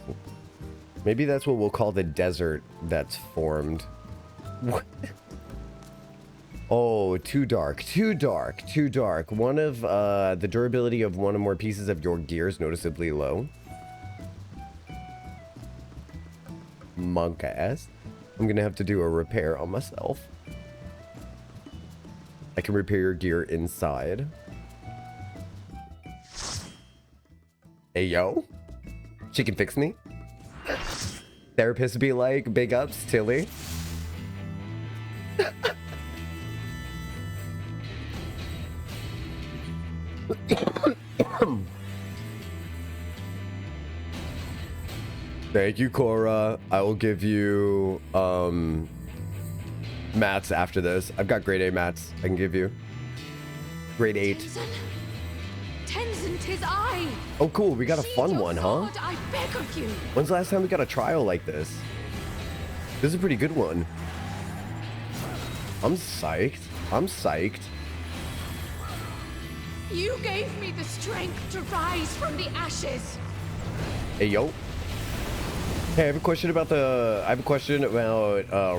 Maybe that's what we'll call the desert that's formed. What? Oh, too dark, too dark, too dark. One of the durability of one or more pieces of your gear is noticeably low. Monk ass. I'm gonna have to do a repair on myself. I can repair your gear inside. Hey, yo. She can fix me. Therapists be like, big ups, Tilly. Thank you, Cora. I will give you mats after this. I've got grade A mats I can give you. Grade 8. Tenzin, 'tis I. Oh, cool. We got a fun one, huh? I beg of you. When's the last time we got a trial like this? This is a pretty good one. I'm psyched. I'm psyched. You gave me the strength to rise from the ashes. Hey, yo. Hey, I have a question about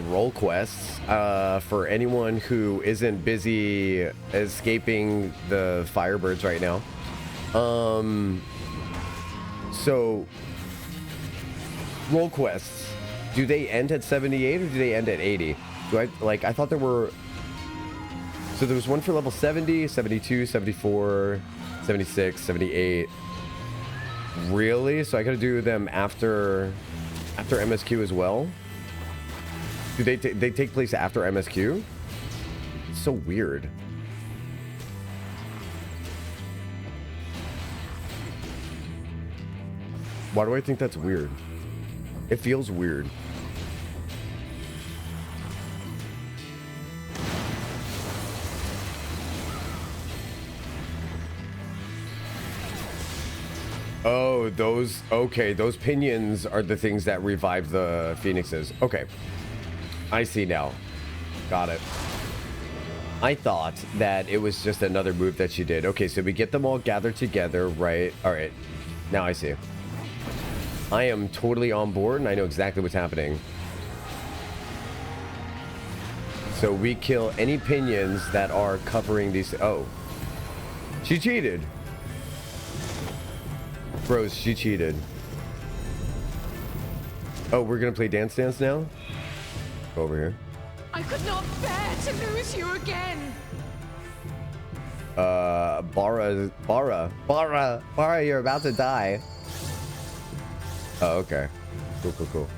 role quests. For anyone who isn't busy escaping the Firebirds right now. So role quests, do they end at 78 or do they end at 80? I thought there were, so there was one for level 70, 72, 74, 76, 78. Really? So I gotta do them after MSQ as well? Do they take place after MSQ? It's so weird. Why do I think that's weird? It feels weird. Oh, those, okay, those pinions are the things that revive the phoenixes. Okay, I see now. Got it. I thought that it was just another move that she did. Okay, so we get them all gathered together, right? All right, now I see. I am totally on board and I know exactly what's happening. So we kill any pinions that are covering these. Oh, she cheated. Bros, she cheated. Oh, we're gonna play Dance Dance now? Go over here. I could not bear to lose you again. Bara, you're about to die. Oh, okay. Cool.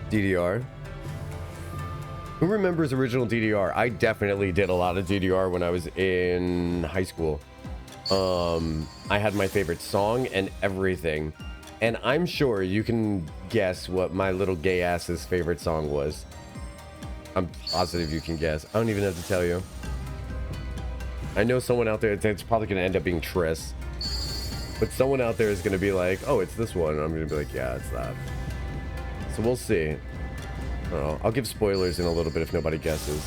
DDR. Who remembers original DDR? I definitely did a lot of DDR when I was in high school. I had my favorite song and everything. And I'm sure you can guess what my little gay ass's favorite song was. I'm positive you can guess. I don't even have to tell you. I know someone out there, it's probably going to end up being Triss. But someone out there is going to be like, oh, it's this one. And I'm going to be like, yeah, it's that. So we'll see. I don't know. I'll give spoilers in a little bit if nobody guesses.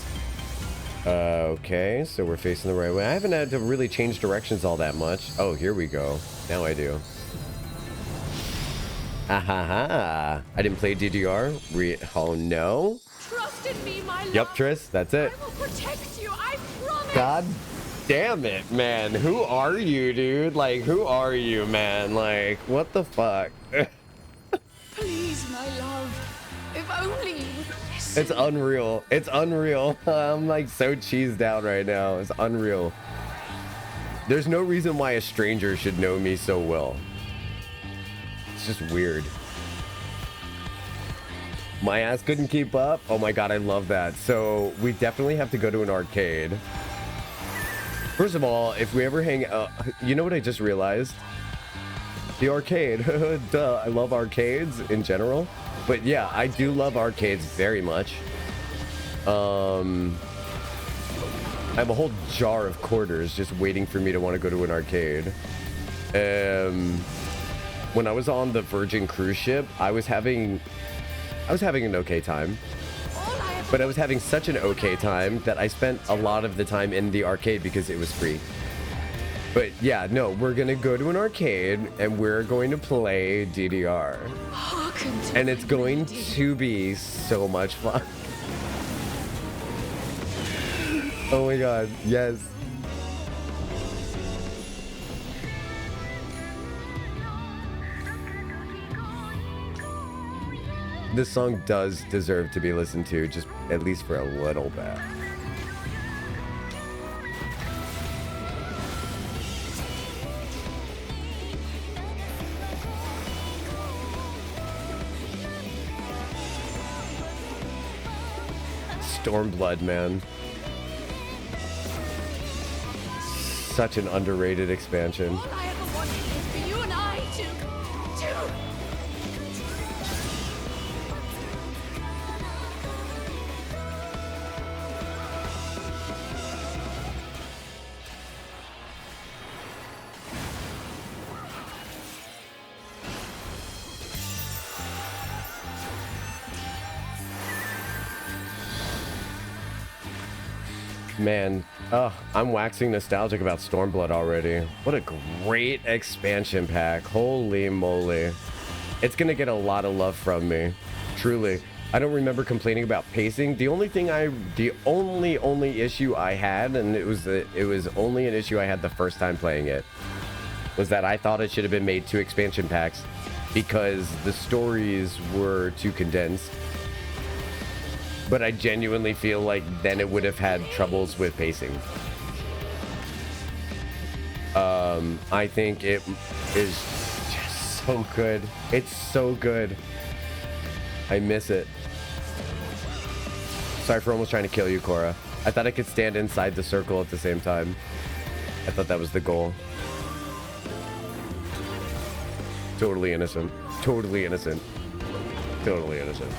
Okay, so we're facing the right way. I haven't had to really change directions all that much. Oh, here we go. Now I do. Ahaha. I didn't play DDR. Oh, no. Trust in me, my love. Yep, Triss, that's it. I will protect you, I promise. God damn it, man. Who are you, dude? Like, who are you, man? Like, what the fuck? Please, my love. If only you would listen. It's unreal. It's unreal. I'm like so cheesed out right now. It's unreal. There's no reason why a stranger should know me so well. It's just weird. My ass couldn't keep up. Oh my god, I love that. So we definitely have to go to an arcade. First of all, if we ever hang out, you know what I just realized? The arcade. Duh, I love arcades in general. But yeah, I do love arcades very much. I have a whole jar of quarters just waiting for me to want to go to an arcade. When I was on the Virgin cruise ship, I was having an okay time. But I was having such an okay time that I spent a lot of the time in the arcade because it was free. But yeah, no, we're gonna go to an arcade and we're going to play DDR. And it's going to be so much fun. Oh my god, yes. This song does deserve to be listened to, just at least for a little bit. Stormblood, man. Such an underrated expansion. All I ever wanted was for you and I to... Man, I'm waxing nostalgic about Stormblood already. What a great expansion pack. Holy moly. It's gonna get a lot of love from me. Truly. I don't remember complaining about pacing. The only issue I had, and it was only an issue I had the first time playing it, was that I thought it should have been made 2 expansion packs because the stories were too condensed. But I genuinely feel like then it would have had troubles with pacing. I think it is just so good. It's so good. I miss it. Sorry for almost trying to kill you, Cora. I thought I could stand inside the circle at the same time. I thought that was the goal. Totally innocent. Totally innocent. Totally innocent.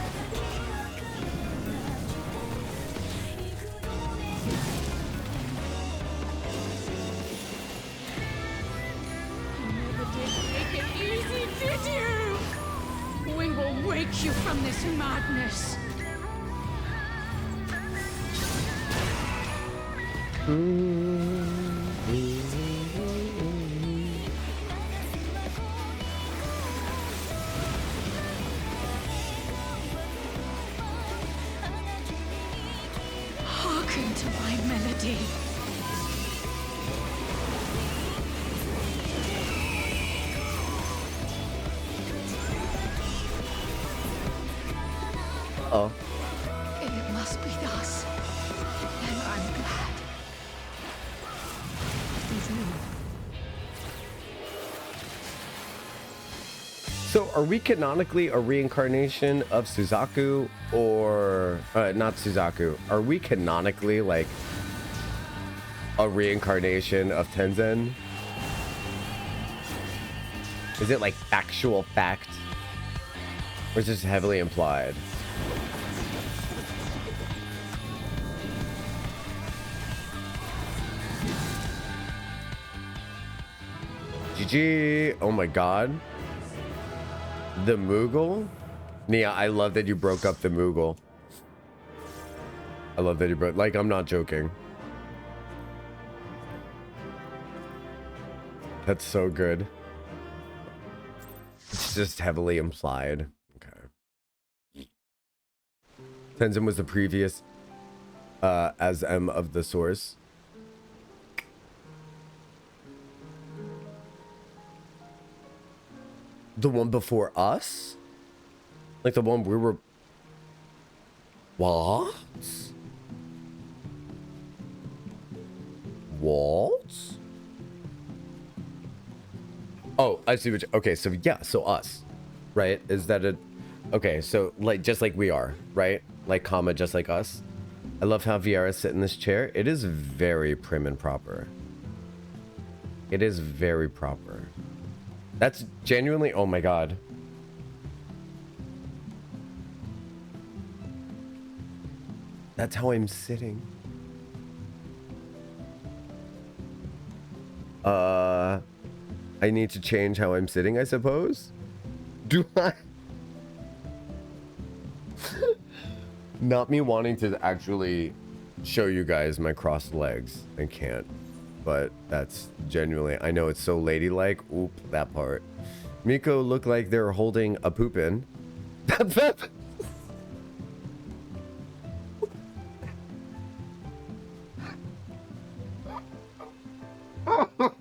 You from this madness. Hearken to my melody. Oh. It must be thus. And I'm glad. So are we canonically a reincarnation of Suzaku or not Suzaku? Are we canonically like a reincarnation of Tenzen? Is it like actual fact? Or is this heavily implied? GG. Oh my god. The Moogle? Nia, I love that you broke up the Moogle. I love that you broke... Like, I'm not joking. That's so good. It's just heavily implied. Okay. Tenzin was the previous as M of the source. The one before us? Like the one we were... What? What? Oh, I see what you... Okay, so yeah, so us. Right? Is that a... Okay, so like just like we are, right? Like comma just like us. I love how Viera sit in this chair. It is very prim and proper. It is very proper. That's genuinely... Oh my god. That's how I'm sitting. I need to change how I'm sitting, I suppose. Do I? Not me wanting to actually show you guys my crossed legs. I can't. But that's genuinely... I know it's so ladylike. Oop, that part. Miko looked like they're holding a poopin'.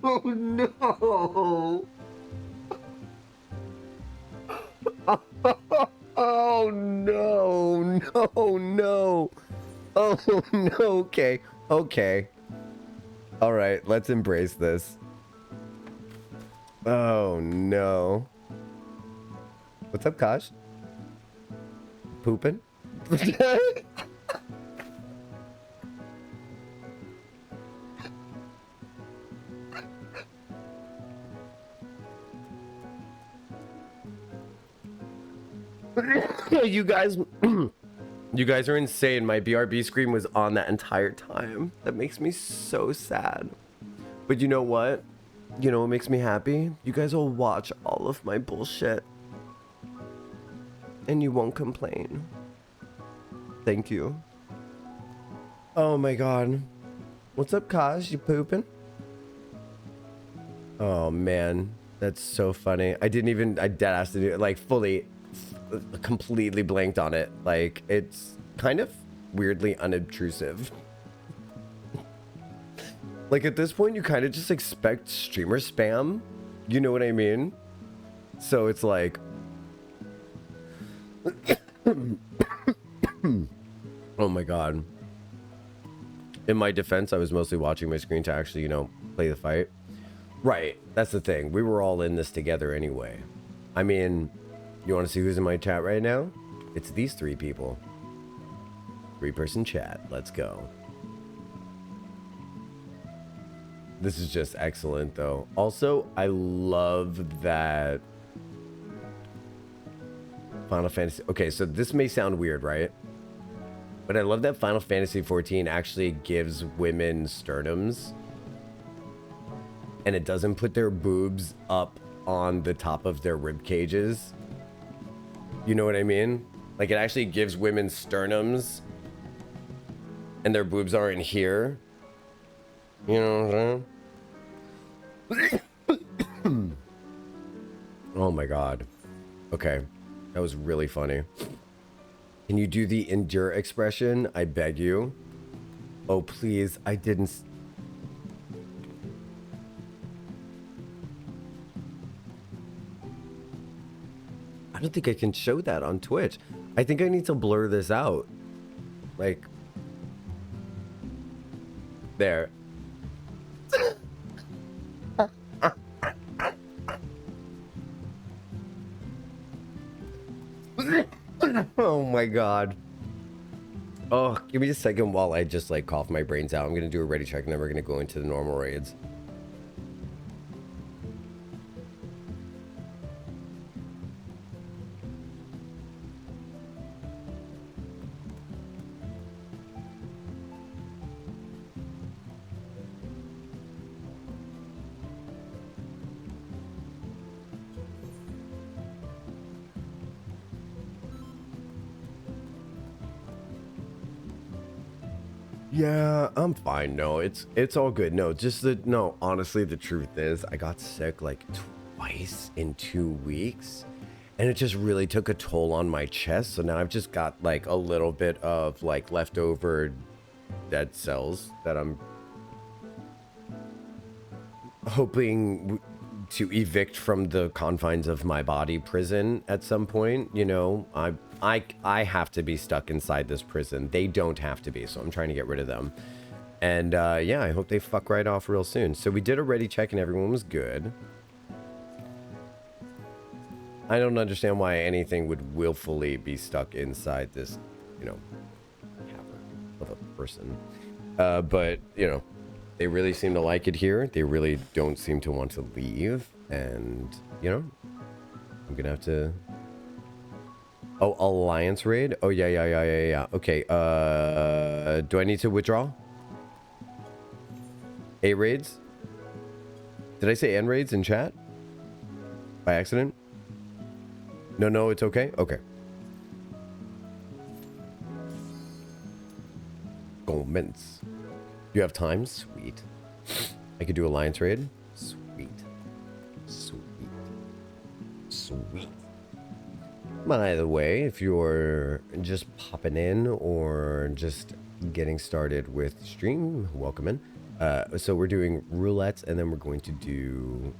Oh no! Oh no! No! No! Oh no! Okay. Okay. All right. Let's embrace this. Oh no! What's up, Kosh? Pooping? You guys, you guys are insane. My BRB screen was on that entire time. That makes me so sad. But you know what? You know what makes me happy? You guys will watch all of my bullshit. And you won't complain. Thank you. Oh my god. What's up, Kaj? You pooping? Oh man. That's so funny. I dead ass to do it. Like fully... completely blanked on it. Like it's kind of weirdly unobtrusive. Like at this point you kind of just expect streamer spam, you know what I mean? So it's like oh my god. In my defense, I was mostly watching my screen to actually, you know, play the fight. Right, that's the thing. We were all in this together anyway. I mean, you want to see who's in my chat right now? It's these three people. 3-person chat. Let's go. This is just excellent, though. Also, I love that Final Fantasy... Okay, so this may sound weird, right? But I love that Final Fantasy XIV actually gives women sternums. And it doesn't put their boobs up on the top of their rib cages. You know what I mean? Like it actually gives women sternums and their boobs aren't here. You know what I'm saying? Oh my god. Okay. That was really funny. Can you do the endure expression? I beg you. Oh please, I didn't... I don't think I can show that on Twitch. I think I need to blur this out. Like... There. Oh my god. Oh, give me a second while I just like cough my brains out. I'm gonna do a ready check and then we're gonna go into the normal raids. Yeah, I'm fine. No, it's all good. No, just that. No, honestly, the truth is, I got sick like twice in 2 weeks, and it just really took a toll on my chest. So now I've just got like a little bit of like leftover dead cells that I'm hoping to evict from the confines of my body prison at some point. You know, I have to be stuck inside this prison. They don't have to be, so I'm trying to get rid of them. And yeah, I hope they fuck right off real soon. So we did a ready check and everyone was good. I don't understand why anything would willfully be stuck inside this, you know, cavern of a person. But, you know, they really seem to like it here. They really don't seem to want to leave. And, you know, I'm going to have to... Oh, Alliance raid? Oh, yeah. Okay, do I need to withdraw? A raids? Did I say N raids in chat? By accident? No, it's okay? Okay. Comments. You have time? Sweet. I could do Alliance raid? Sweet. By the way, if you're just popping in or just getting started with stream, welcome in. So we're doing roulettes, and then we're going to do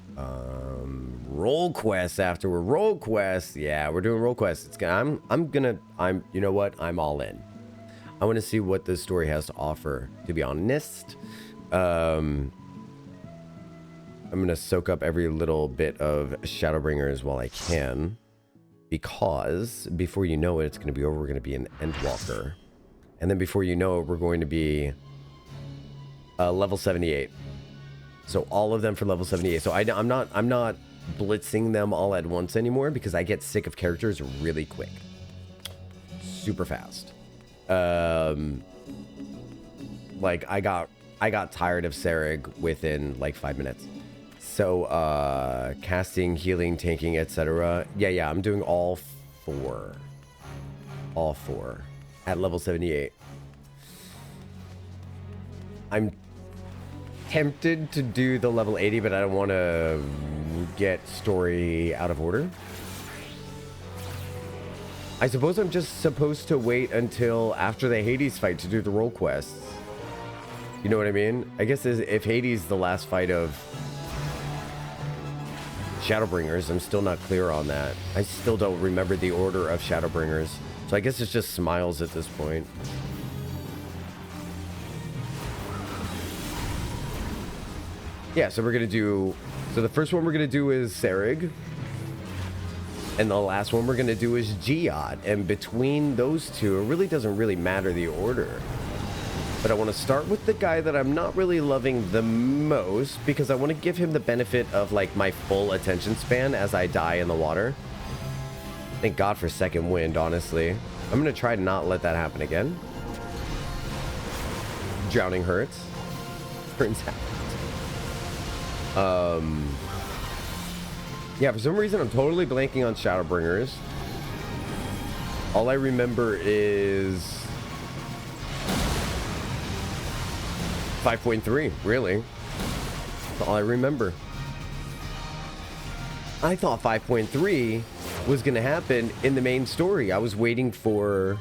role quests afterward. Role quests, yeah, we're doing role quests. It's gonna, you know what? I'm all in. I want to see what this story has to offer. To be honest, I'm gonna soak up every little bit of Shadowbringers while I can. Because before you know it, it's going to be over. We're going to be an Endwalker. And then before you know it, we're going to be level 78. So all of them for level 78. So I'm not blitzing them all at once anymore because I get sick of characters really quick. Super fast. Like I got tired of Serig within like 5 minutes. So, casting, healing, tanking, etc. Yeah, I'm doing all four. All four. At level 78. I'm tempted to do the level 80, but I don't want to get story out of order. I suppose I'm just supposed to wait until after the Hades fight to do the role quests. You know what I mean? I guess if Hades is the last fight of Shadowbringers, I'm still not clear on that. I still don't remember the order of Shadowbringers. So I guess it's just smiles at this point. Yeah, so we're going to do... So the first one we're going to do is Serig. And the last one we're going to do is Geod. And between those two, it really doesn't really matter the order. But I want to start with the guy that I'm not really loving the most because I want to give him the benefit of like my full attention span as I die in the water. Thank God for second wind, honestly. I'm going to try to not let that happen again. Drowning hurts. Turns out. Yeah, for some reason I'm totally blanking on Shadowbringers. All I remember is 5.3, really. That's all I remember. I thought 5.3 was going to happen in the main story. I was waiting for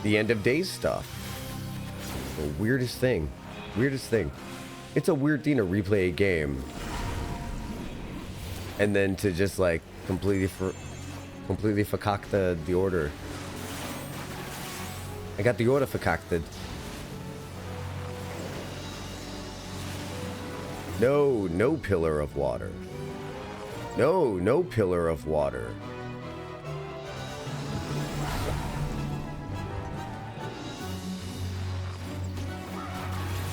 the end of days stuff. The weirdest thing. Weirdest thing. It's a weird thing to replay a game. And then to just like completely fakak the order. I got the order fakakted. No pillar of water. No pillar of water.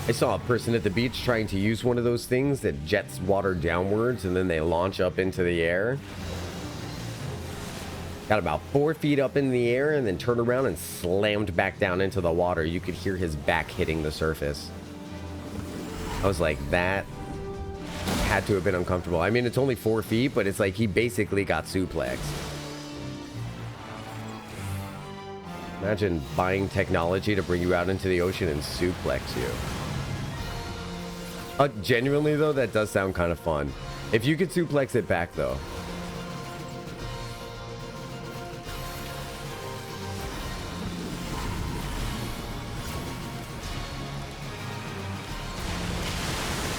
I saw a person at the beach trying to use one of those things that jets water downwards and then they launch up into the air. Got about 4 feet up in the air and then turned around and slammed back down into the water. You could hear his back hitting the surface. I was like, that had to have been uncomfortable. I mean, it's only 4 feet, but it's like he basically got suplexed. Imagine buying technology to bring you out into the ocean and suplex you. Genuinely, though, that does sound kind of fun. If you could suplex it back, though.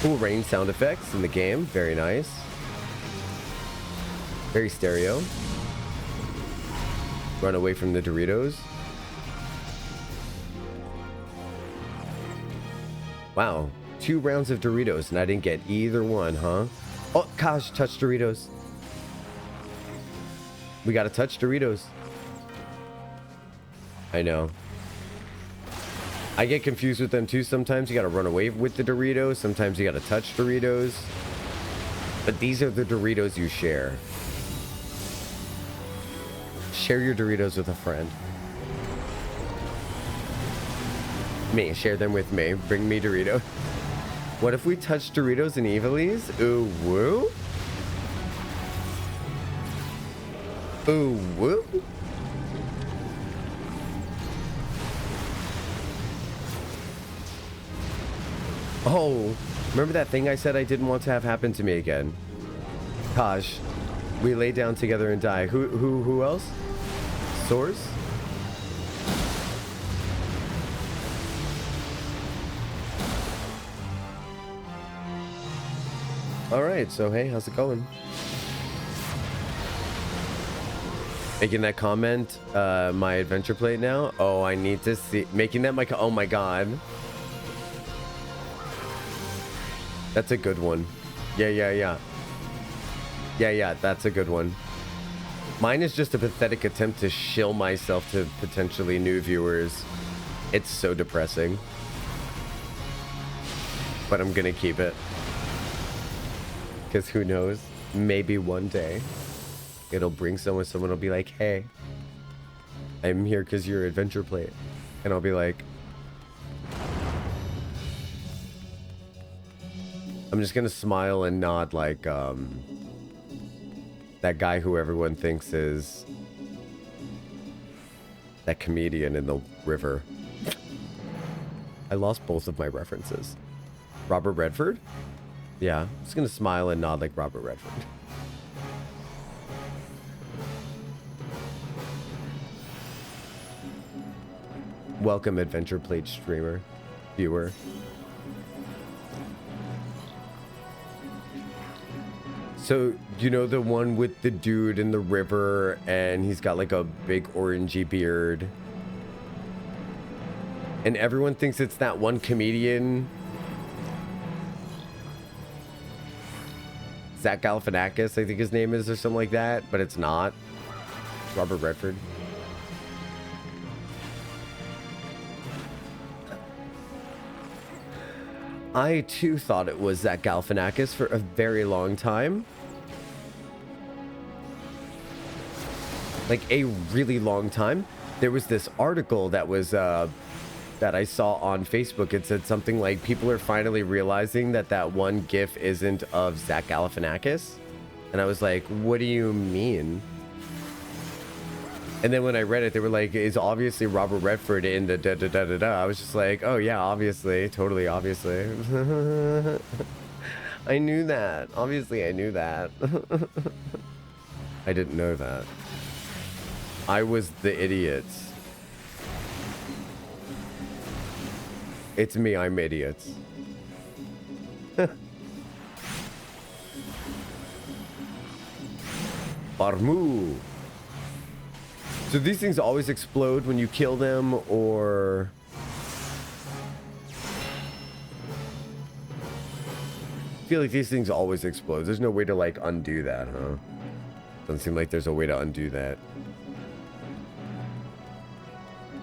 Cool rain sound effects in the game. Very nice. Very stereo. Run away from the Doritos. Wow. 2 rounds of Doritos and I didn't get either one, huh? Oh, gosh, touch Doritos. We gotta touch Doritos. I know. I get confused with them too sometimes. You gotta run away with the Doritos. Sometimes you gotta touch Doritos. But these are the Doritos you share. Share your Doritos with a friend. Me, share them with me. Bring me Doritos. What if we touch Doritos and Evillies? Ooh, woo? Ooh, woo? Oh, remember that thing I said I didn't want to have happen to me again? Taj, we lay down together and die. Who else? Source? All right, so hey, how's it going? Making that comment, my adventure plate now. Oh, I need to see. Making that my. Oh my god. That's a good one. Yeah. That's a good one. Mine is just a pathetic attempt to shill myself to potentially new viewers. It's so depressing. But I'm gonna keep it. Because who knows? Maybe one day it'll bring someone will be like, hey, I'm here because you're adventure plate. And I'll be like, I'm just gonna smile and nod like that guy who everyone thinks is that comedian in the river. I lost both of my references. Robert Redford? Yeah, I'm just gonna smile and nod like Robert Redford. Welcome, adventure plate streamer, viewer. So, you know the one with the dude in the river and he's got like a big orangey beard? And everyone thinks it's that one comedian. Zach Galifianakis, I think his name is, or something like that, but it's not. It's Robert Redford. I too thought it was Zach Galifianakis for a very long time. Like a really long time. There was this article that was that I saw on Facebook. It said something like, people are finally realizing that that one GIF isn't of Zach Galifianakis. And I was like, what do you mean? And then when I read it, they were like, it's obviously Robert Redford in the da-da-da-da-da. I was just like, oh yeah, obviously. Totally obviously. I knew that. Obviously, I knew that. I didn't know that. I was the idiot. It's me, I'm idiots. Barmu. So these things always explode when you kill them, or... I feel like these things always explode. There's no way to, like, undo that, huh? Doesn't seem like there's a way to undo that.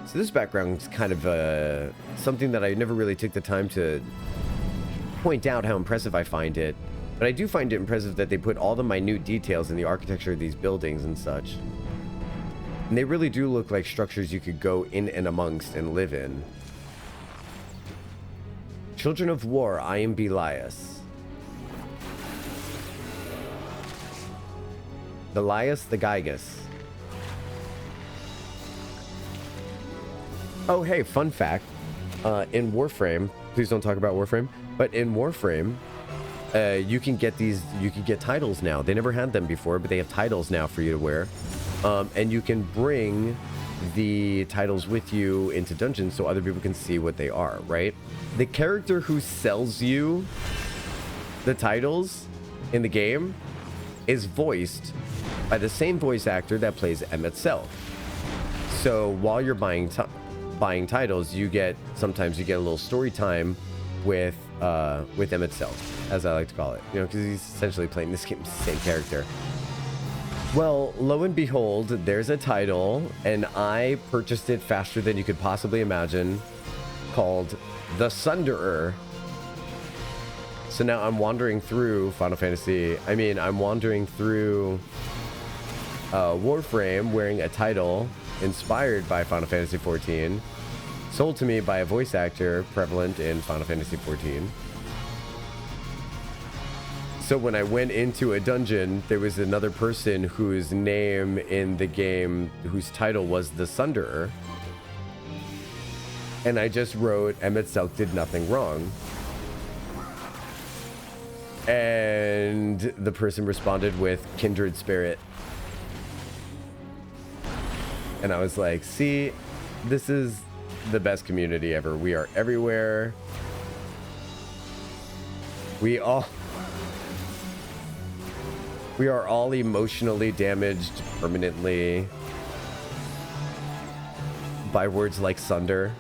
So this background is kind of something that I never really took the time to point out how impressive I find it. But I do find it impressive that they put all the minute details in the architecture of these buildings and such. And they really do look like structures you could go in and amongst and live in. Children of War, I am Belias. Belias the Gygus. Oh, hey, fun fact. In Warframe, please don't talk about Warframe, but in Warframe, you can get titles now. They never had them before, but they have titles now for you to wear. And you can bring the titles with you into dungeons so other people can see what they are, right? The character who sells you the titles in the game is voiced by the same voice actor that plays M itself. So while you're buying titles, sometimes you get a little story time with M itself, as I like to call it, you know, because he's essentially playing this game, same character. Well, lo and behold, there's a title, and I purchased it faster than you could possibly imagine, called The Sunderer. So now I'm wandering through I'm wandering through Warframe wearing a title inspired by Final Fantasy XIV, sold to me by a voice actor prevalent in Final Fantasy XIV. So when I went into a dungeon, there was another person whose name in the game, whose title was The Sunderer. And I just wrote, Emmett Selk did nothing wrong. And the person responded with Kindred Spirit. And I was like, see, this is the best community ever. We are everywhere. We are all emotionally damaged permanently by words like sunder.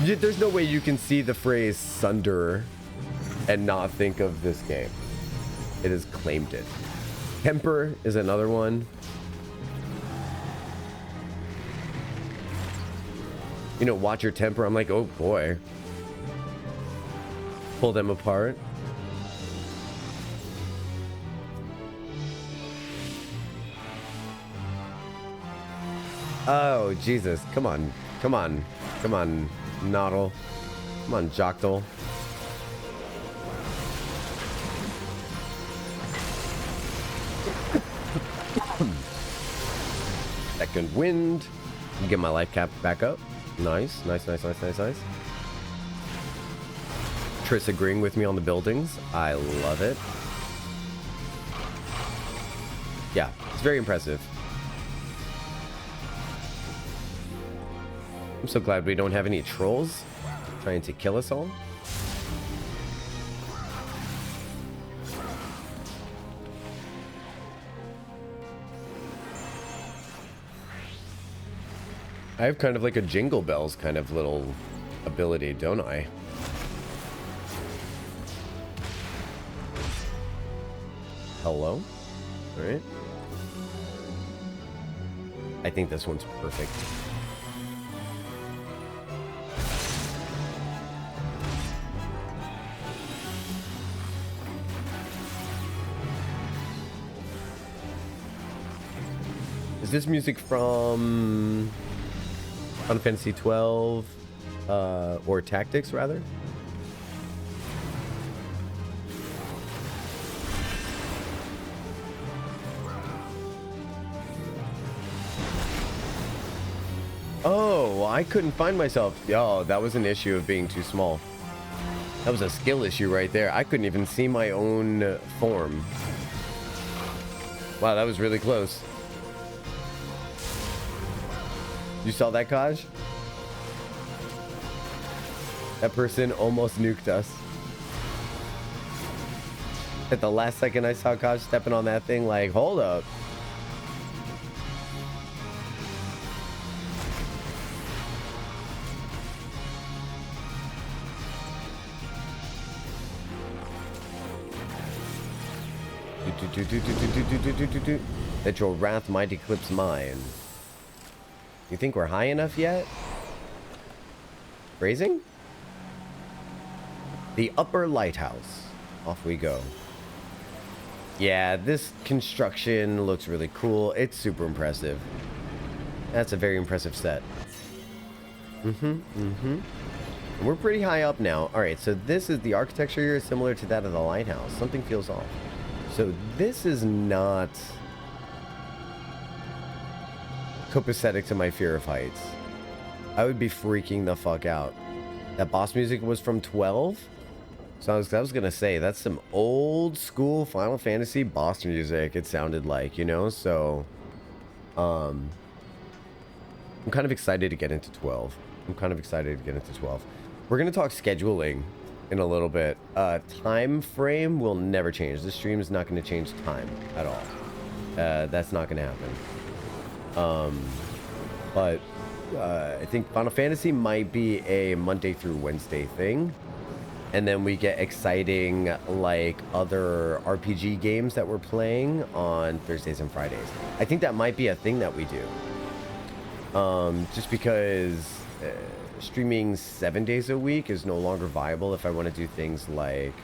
There's no way you can see the phrase sunder and not think of this game. It has claimed it. Temper is another one. You know, watch your temper. I'm like, oh boy. Pull them apart. Oh, Jesus. Come on. Come on. Come on, Noddle. Come on, Jocktal. Second wind. Get my life cap back up. Nice, nice, nice, nice, nice, nice. Triss agreeing with me on the buildings. I love it. Yeah, it's very impressive. I'm so glad we don't have any trolls trying to kill us all. I have kind of like a Jingle Bells kind of little ability, don't I? Hello? All right. I think this one's perfect. Is this music from Final Fantasy XII or Tactics rather? Oh, I couldn't find myself. Oh, that was an issue of being too small. That was a skill issue right there. I couldn't even see my own form. Wow, that was really close. You saw that, Kaj? That person almost nuked us. At the last second I saw Kaj stepping on that thing, like, hold up. That your wrath might eclipse mine. You think we're high enough yet? Raising? The Upper Lighthouse. Off we go. Yeah, this construction looks really cool. It's super impressive. That's a very impressive set. And we're pretty high up now. Alright, so this is the architecture here is similar to that of the lighthouse. Something feels off. So this is not copacetic to my fear of heights. I would be freaking the fuck out. That boss music was from 12? So I was gonna say, that's some old school Final Fantasy boss music, it sounded like, you know? So, I'm kind of excited to get into 12. We're gonna talk scheduling in a little bit. Time frame will never change. This stream is not gonna change time at all. That's not gonna happen. But I think Final Fantasy might be a Monday through Wednesday thing. And then we get exciting, like, other RPG games that we're playing on Thursdays and Fridays. I think that might be a thing that we do. Just because streaming 7 days a week is no longer viable if I want to do things like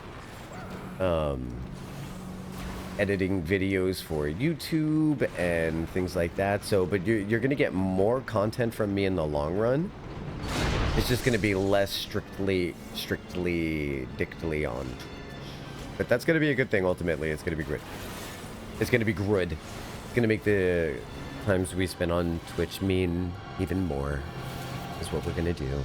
editing videos for YouTube and things like that. So, but you're going to get more content from me in the long run. It's just going to be less strictly dictally on. But that's going to be a good thing ultimately. It's going to be good. It's going to be good. It's going to make the times we spend on Twitch mean even more. Is what we're going to do.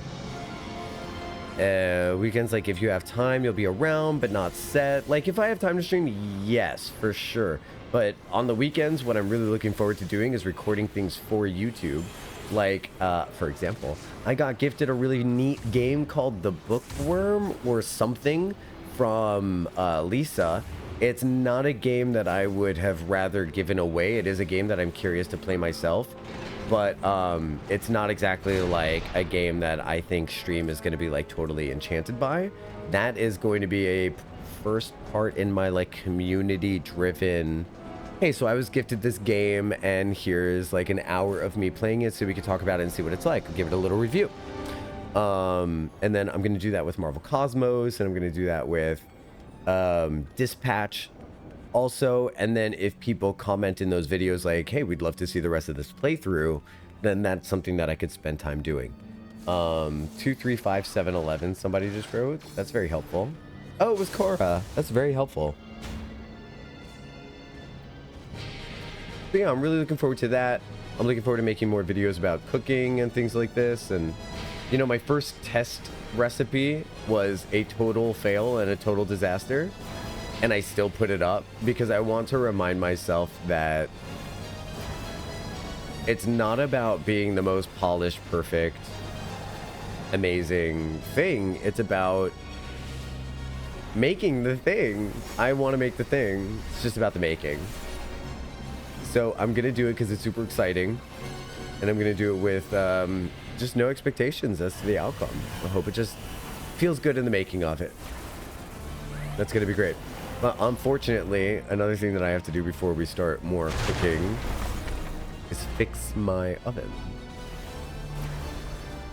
Weekends, like, if you have time, you'll be around, but not set. Like, if I have time to stream, yes, for sure. But on the weekends, what I'm really looking forward to doing is recording things for YouTube. Like, for example, I got gifted a really neat game called The Bookworm or something from Lisa. It's not a game that I would have rather given away. It is a game that I'm curious to play myself. But it's not exactly like a game that I think stream is going to be like totally enchanted by. That is going to be a first part in my like community driven, hey, so I was gifted this game and here's like an hour of me playing it so we can talk about it and see what it's like. I'll give it a little review. And then I'm going to do that with Marvel Cosmos, and I'm going to do that with Dispatch also. And then if people comment in those videos like, hey, we'd love to see the rest of this playthrough, then that's something that I could spend time doing. 235711 somebody just wrote. That's very helpful. Oh, it was Cora. That's very helpful. But yeah, I'm really looking forward to that. I'm looking forward to making more videos about cooking and things like this. And, you know, my first test recipe was a total fail and a total disaster. And I still put it up because I want to remind myself that it's not about being the most polished, perfect, amazing thing. It's about making the thing. I want to make the thing. It's just about the making. So I'm going to do it because it's super exciting. And I'm going to do it with just no expectations as to the outcome. I hope it just feels good in the making of it. That's going to be great. But unfortunately, another thing that I have to do before we start more cooking is fix my oven.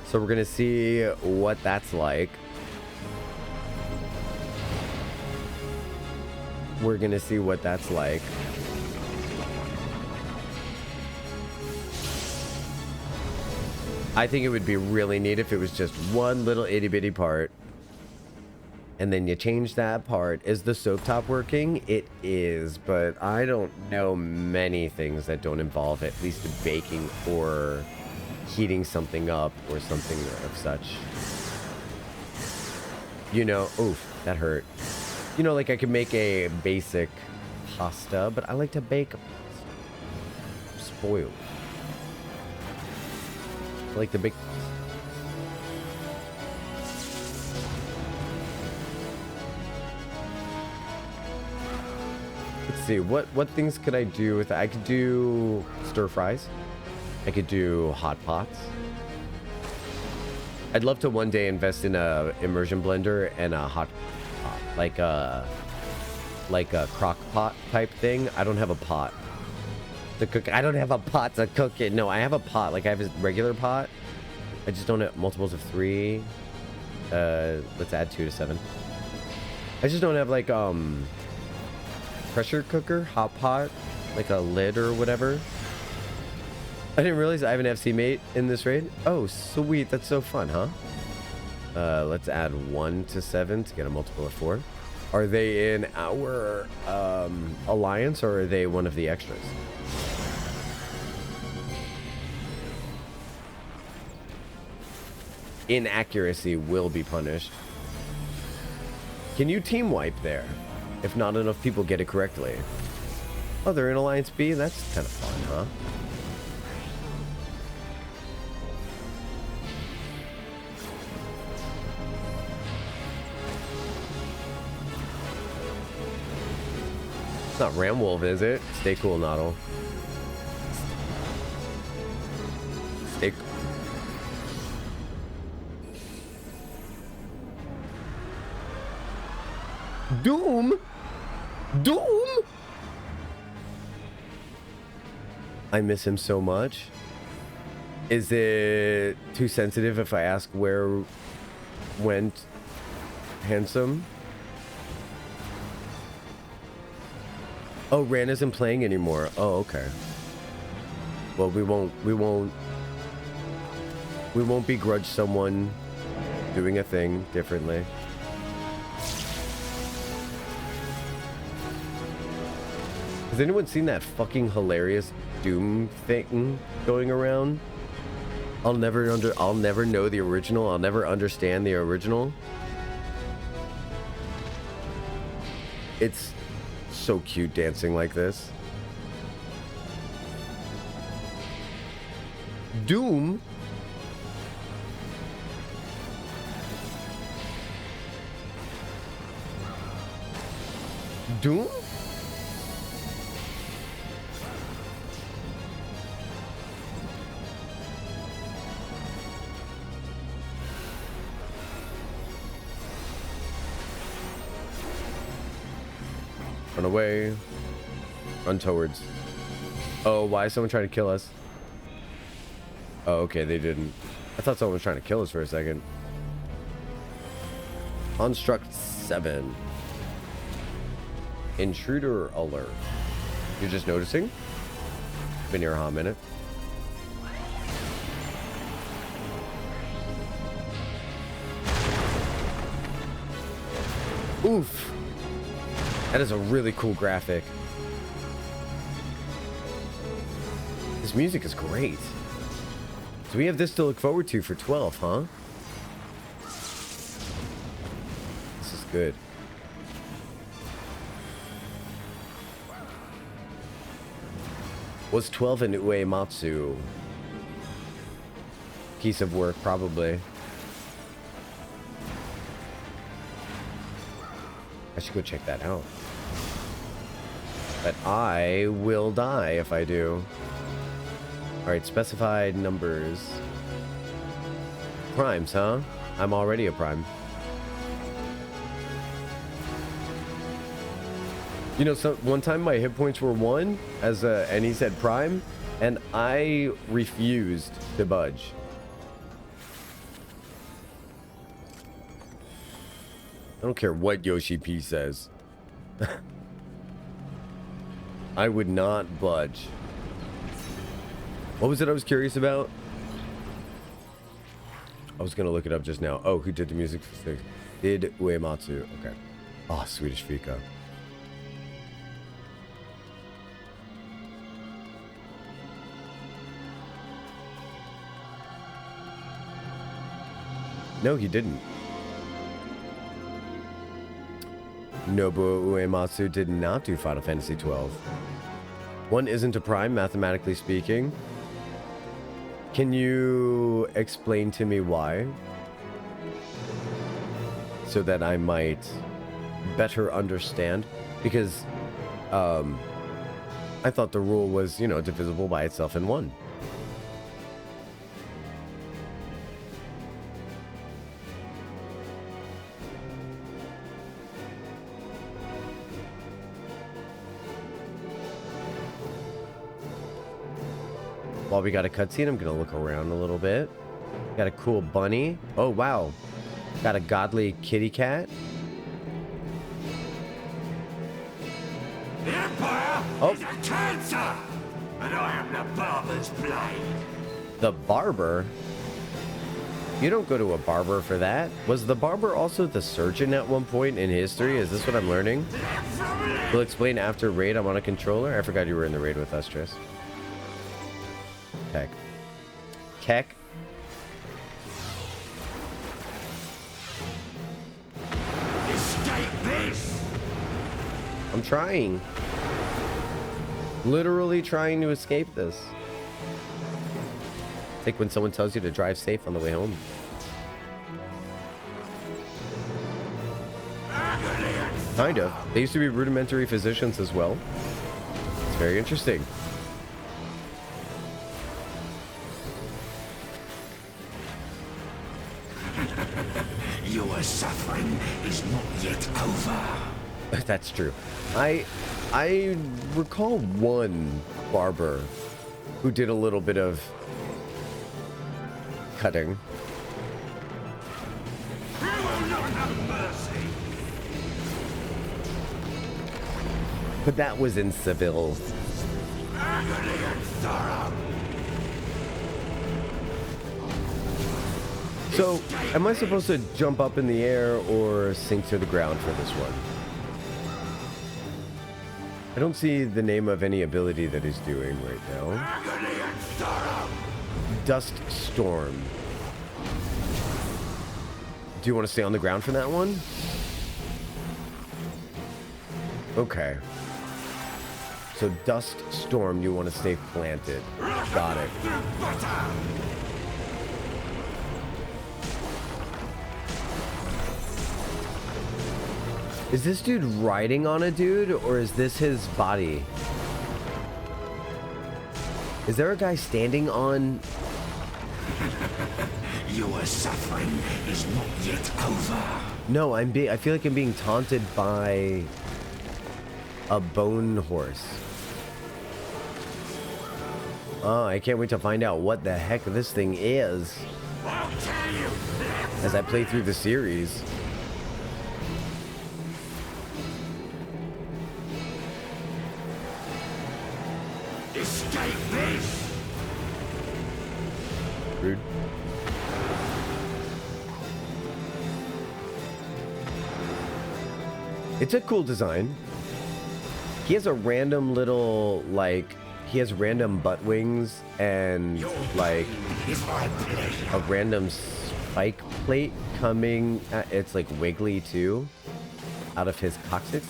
So we're going to see what that's like. We're going to see what that's like. I think it would be really neat if it was just one little itty bitty part. And then you change that part. Is the stovetop working? It is, but I don't know many things that don't involve at least baking or heating something up or something of such. You know, oof, that hurt. You know, like I could make a basic pasta, but I like to bake a pasta. Spoiled. I like to bake. Let's see, what things could I do with that? I could do stir fries. I could do hot pots. I'd love to one day invest in a immersion blender and a hot pot, like a crock pot type thing. I don't have a pot to cook. I don't have a pot to cook it. No, I have a pot. Like I have a regular pot. I just don't have multiples of 3. Let's add 2 to 7. I just don't have like pressure cooker, hot pot, like a lid or whatever. I didn't realize I have an FC mate in this raid. Oh, sweet. That's so fun, huh? Let's add 1 to 7 to get a multiple of 4. Are they in our alliance or are they one of the extras? inaccuracy will be punished. Can you team wipe there if not enough people get it correctly? Oh, they're in Alliance B? That's kind of fun, huh? It's not Ramwolf, is it? Stay cool, Noddle. Stay cool. Doom? Doom? I miss him so much. Is it too sensitive if I ask where went Handsome? Oh, Ran isn't playing anymore. Oh, okay. Well, we won't begrudge someone doing a thing differently. Has anyone seen that fucking hilarious Doom thing going around? I'll never know the original. I'll never understand the original. It's so cute dancing like this. Doom? Doom? Run away. Run towards. Oh, why is someone trying to kill us? Oh, okay, they didn't. I thought someone was trying to kill us for a second. Construct 7. Intruder alert. You're just noticing? Been here a hot minute. Oof. That is a really cool graphic. This music is great. So we have this to look forward to for 12, huh? This is good. Was 12 an Uematsu? Piece of work, probably. I should go check that out. But I will die if I do. Alright, specified numbers. Primes, huh? I'm already a prime. You know, so one time my hit points were 1 and he said prime, and I refused to budge. I don't care what Yoshi P says. I would not budge. What was it I was curious about? I was gonna look it up just now. Oh, who did the music for 6? Did Uematsu. Okay. Oh, Swedish Fika. No, he didn't. Nobuo Uematsu did not do Final Fantasy XII. One isn't a prime, mathematically speaking. Can you explain to me why? So that I might better understand. Because I thought the rule was, you know, divisible by itself in 1. While we got a cutscene, I'm gonna look around a little bit. Got a cool bunny. Oh wow, got a godly kitty cat. The Empire is a cancer, and I am the barber's blade. The barber? You don't go to a barber for that. Was the barber also the surgeon at one point in history? Is this what I'm learning? We'll explain after raid. I'm on a controller. I forgot you were in the raid with us, Tris. Keck. trying. Literally trying to escape this. It's like when someone tells you to drive safe on the way home. Kind of. They used to be rudimentary physicians as well. It's very interesting. Your suffering is not yet over. That's true. I recall one barber who did a little bit of cutting. You will not have mercy. But that was in Seville. Agony and sorrow. So, am I supposed to jump up in the air or sink to the ground for this one? I don't see the name of any ability that he's doing right now. Agony and sorrow. Dust Storm. Do you want to stay on the ground for that one? Okay. So Dust Storm, you want to stay planted. Got it. Is this dude riding on a dude, or is this his body? Is there a guy standing on... Your suffering is not yet over. No, I feel like I'm being taunted by a bone horse. Oh, I can't wait to find out what the heck this thing is I'll tell you. as I play through the series. Escape this. Rude. It's a cool design. He has a random little, like, he has random butt wings and, like, Is my pleasure. a random spike plate coming at, it's like wiggly too, out of his coccyx,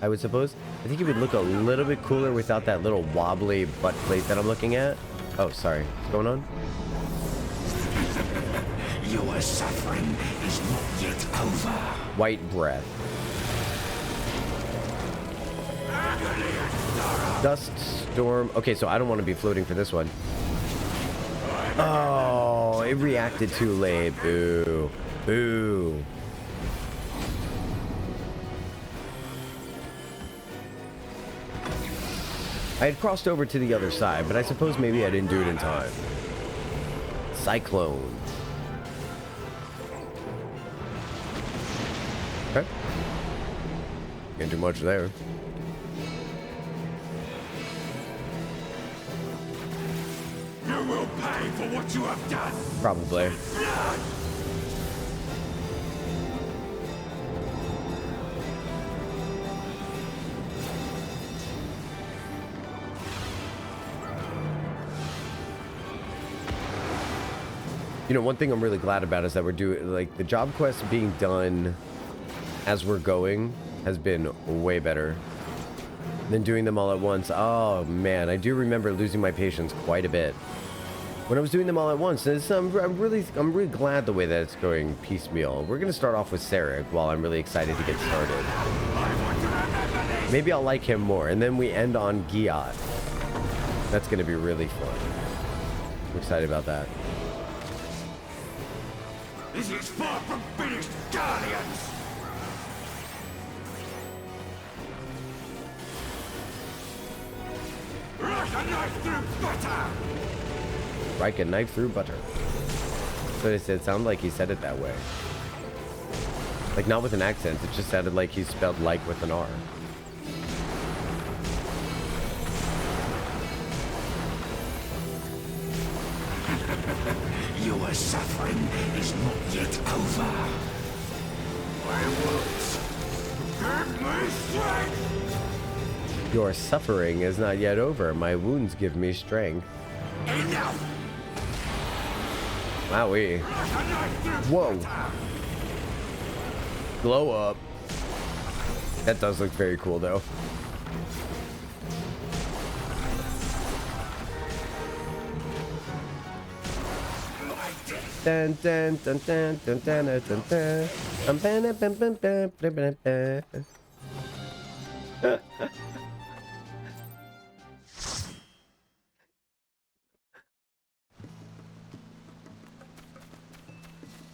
I would suppose. I think it would look a little bit cooler without that little wobbly butt plate that I'm looking at. Oh, sorry. What's going on? Your suffering is not yet over. White breath. Dust Storm. Okay, so I don't want to be floating for this one. Oh, it reacted too late. Boo. Boo. I had crossed over to the other side, but I suppose maybe I didn't do it in time. Cyclone. Okay. Can't do much there. You will pay for what you have done. Probably. Blood. You know, one thing I'm really glad about is that we're doing, like, the job quests being done as we're going has been way better than doing them all at once. Oh, man, I do remember losing my patience quite a bit when I was doing them all at once. And I'm really glad the way that it's going piecemeal. We're going to start off with Sarek while I'm really excited to get started. Maybe I'll like him more. And then we end on Giat. That's going to be really fun. I'm excited about that. This is far from finished, Guardians! Like a knife through butter! Like a knife through butter. But it sounded like he said it that way. Like, not with an accent. It just sounded like he spelled like with an R. Your suffering is not yet over. My wounds give me strength. Your suffering is not yet over. My wounds give me strength. Enough. Wowee. Like a knife through Whoa. butter. Glow up. That does look very cool, though. Dun, dun, dun, dun, dun, dun, dun, dun, dun.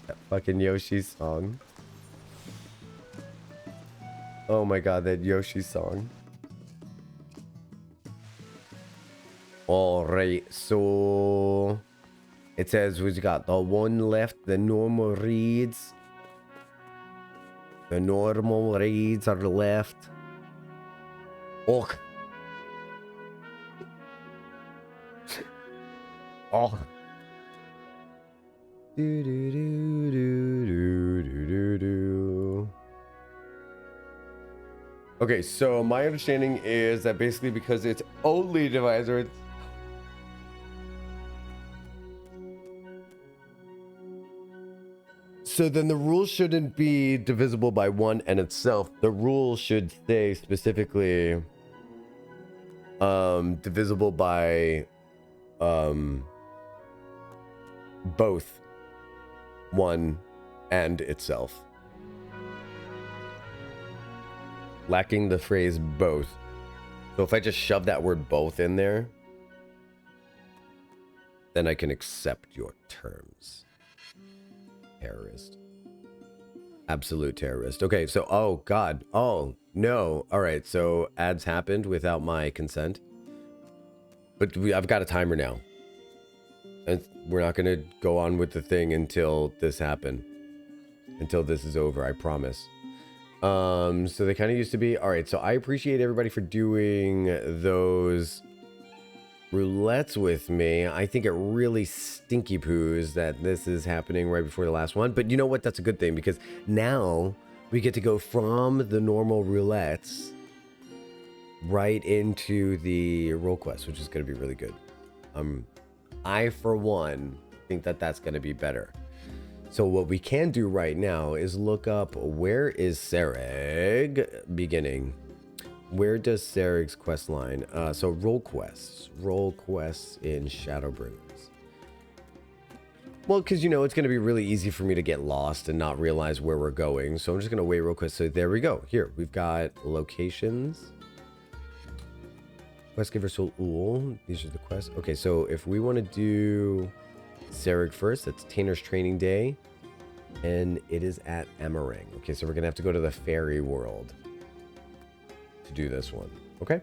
That fucking Yoshi song. Oh my god, that Yoshi song. Alright, so it says we've got the one left, the normal raids. The normal raids are left. Oh. Oh. Do do do do do do do do. Okay, so my understanding is that basically because it's only divisor, it's so then the rule shouldn't be divisible by 1 and itself. The rule should say specifically divisible by both 1 and itself. Lacking the phrase both. So if I just shove that word both in there, then I can accept your terms. Terrorist. Absolute terrorist. Okay, so, oh god. Oh, no. Alright, so ads happened without my consent. But I've got a timer now. And we're not going to go on with the thing until this happened. Until this is over, I promise. So they kind of used to be. Alright, so I appreciate everybody for doing those roulettes with me. I think it really stinky poos that this is happening right before the last one. But you know what? That's a good thing because now we get to go from the normal roulettes right into the role quest, which is going to be really good. I, for one, think that that's going to be better. So what we can do right now is look up where is Sereg beginning. Where does Sereg's quest line? So role quests in Shadowbringers. Well, because you know it's going to be really easy for me to get lost and not realize where we're going. So I'm just going to wait real quick. So there we go. Here we've got locations. Quest giver Soul Ool. These are the quests. Okay, so if we want to do Sereg first, that's Tanner's training day, and it is at Emmering. Okay, so we're gonna have to go to the fairy world to do this one. Okay,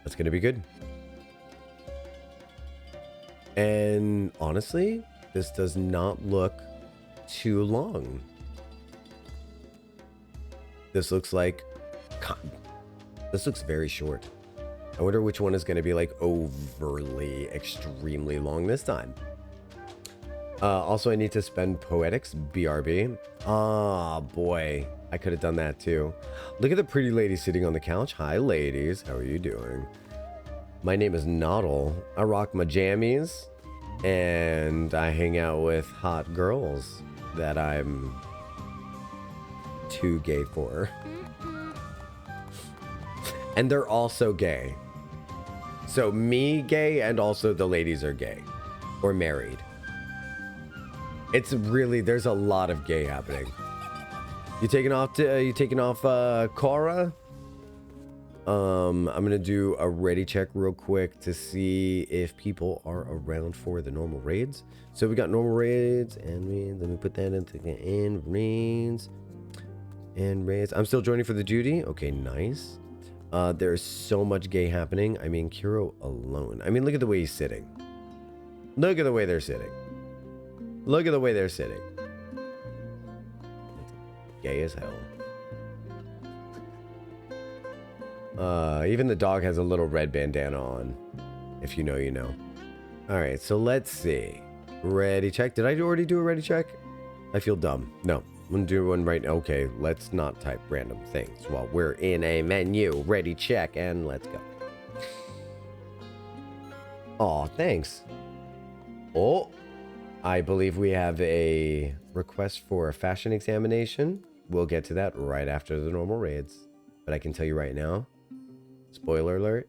that's gonna be good. And honestly, this does not look too long. This looks like this looks very short. I wonder which one is going to be like overly, extremely long this time. Also, I need to spend Poetics, BRB. Ah, boy. I could have done that too. Look at the pretty lady sitting on the couch. Hi, ladies. How are you doing? My name is Noddle. I rock my jammies. And I hang out with hot girls that I'm too gay for. And they're also gay. So me gay and also the ladies are gay or married. It's really, there's a lot of gay happening. You taking off Cora? I'm gonna do a ready check real quick to see if people are around for the normal raids. So we got normal raids and raids. Let me put that into the end raids and raids. I'm still joining for the duty. Okay, nice. There's so much gay happening. I mean, Kiro alone. I mean, look at the way he's sitting. Look at the way they're sitting. Look at the way they're sitting. Gay as hell. Even the dog has a little red bandana on. If you know, you know. Alright, so let's see. Ready check. Did I already do a ready check? I feel dumb. No. I'm gonna do one right now. Okay, let's not type random things while we're in a menu. Ready, check, and let's go. Aw, thanks. Oh, I believe we have a request for a fashion examination. we'll get to that right after the normal raids. But I can tell you right now, spoiler alert,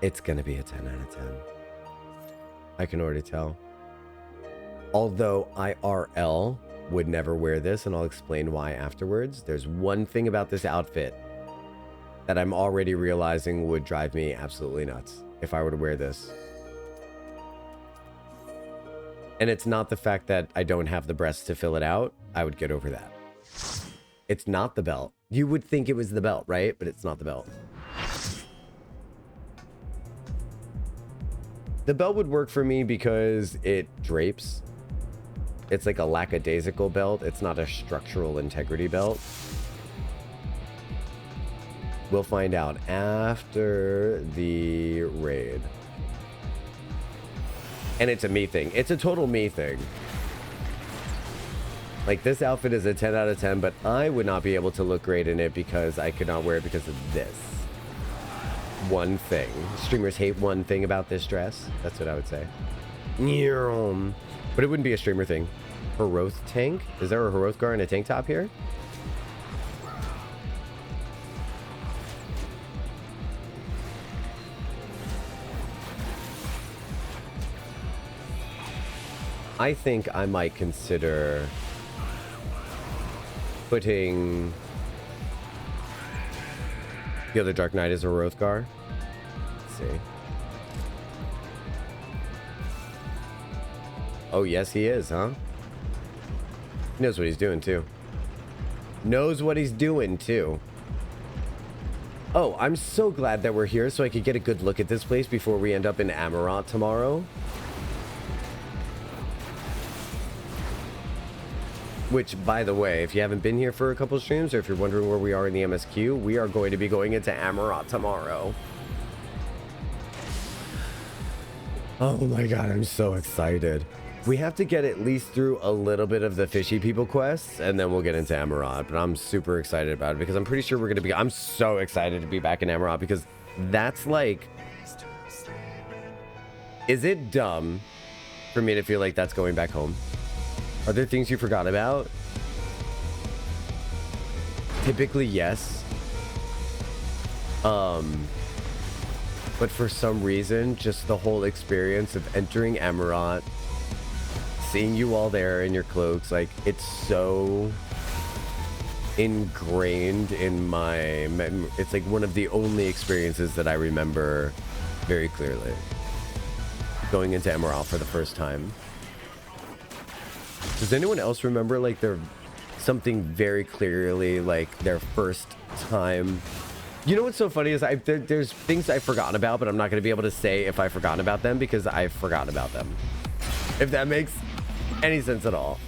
it's gonna be a 10 out of 10. I can already tell. Although IRL would never wear this, and I'll explain why afterwards. There's one thing about this outfit that I'm already realizing would drive me absolutely nuts if I were to wear this. And it's not the fact that I don't have the breasts to fill it out. I would get over that. It's not the belt. You would think it was the belt, right? But it's not the belt. The belt would work for me because it drapes. It's like a lackadaisical belt. It's not a structural integrity belt. We'll find out after the raid. And it's a me thing. It's a total me thing. Like, this outfit is a 10 out of 10, but I would not be able to look great in it because I could not wear it because of this one thing. Streamers hate one thing about this dress. That's what I would say. But it wouldn't be a streamer thing. Heroth tank? Is there a Herothgar in a tank top here? I think I might consider putting the other Dark Knight as a Herothgar. Let's see. Oh, yes, he is, huh? He knows what he's doing, too. Knows what he's doing, too. Oh, I'm so glad that we're here so I could get a good look at this place before we end up in Amarat tomorrow. Which, by the way, if you haven't been here for a couple streams, or if you're wondering where we are in the MSQ, we are going to be going into Amarat tomorrow. Oh my god, I'm so excited. We have to get at least through a little bit of the fishy people quests, and then we'll get into Amarat. But I'm super excited about it because I'm pretty sure we're going to be... I'm so excited to be back in Amarat because that's like... Is it dumb for me to feel like that's going back home? Are there things you forgot about? Typically, yes. But for some reason, just the whole experience of entering Amarat, seeing you all there in your cloaks, like, it's so ingrained in my memory. It's like one of the only experiences that I remember very clearly. Going into Amarat for the first time. Does anyone else remember, like, their something very clearly, like, their first time? You know what's so funny is there's things I've forgotten about, but I'm not going to be able to say if I've forgotten about them because I've forgotten about them. If that makes any sense at all.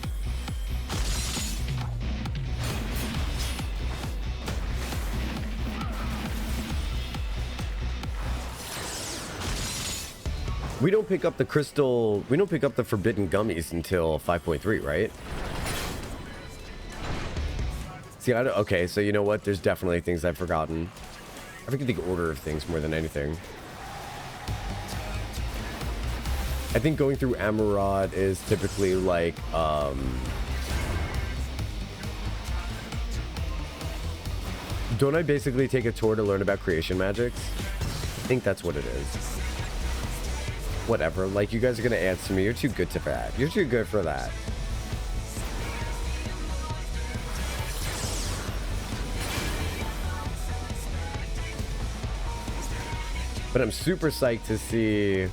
We don't pick up the crystal... We don't pick up the forbidden gummies until 5.3, right? See, okay, so you know what? There's definitely things I've forgotten. I forget the order of things more than anything. I think going through Amarat is typically like, don't I basically take a tour to learn about creation magics? I think that's what it is. Whatever, like, you guys are gonna answer me. You're too good for that. You're too good for that. But I'm super psyched to see...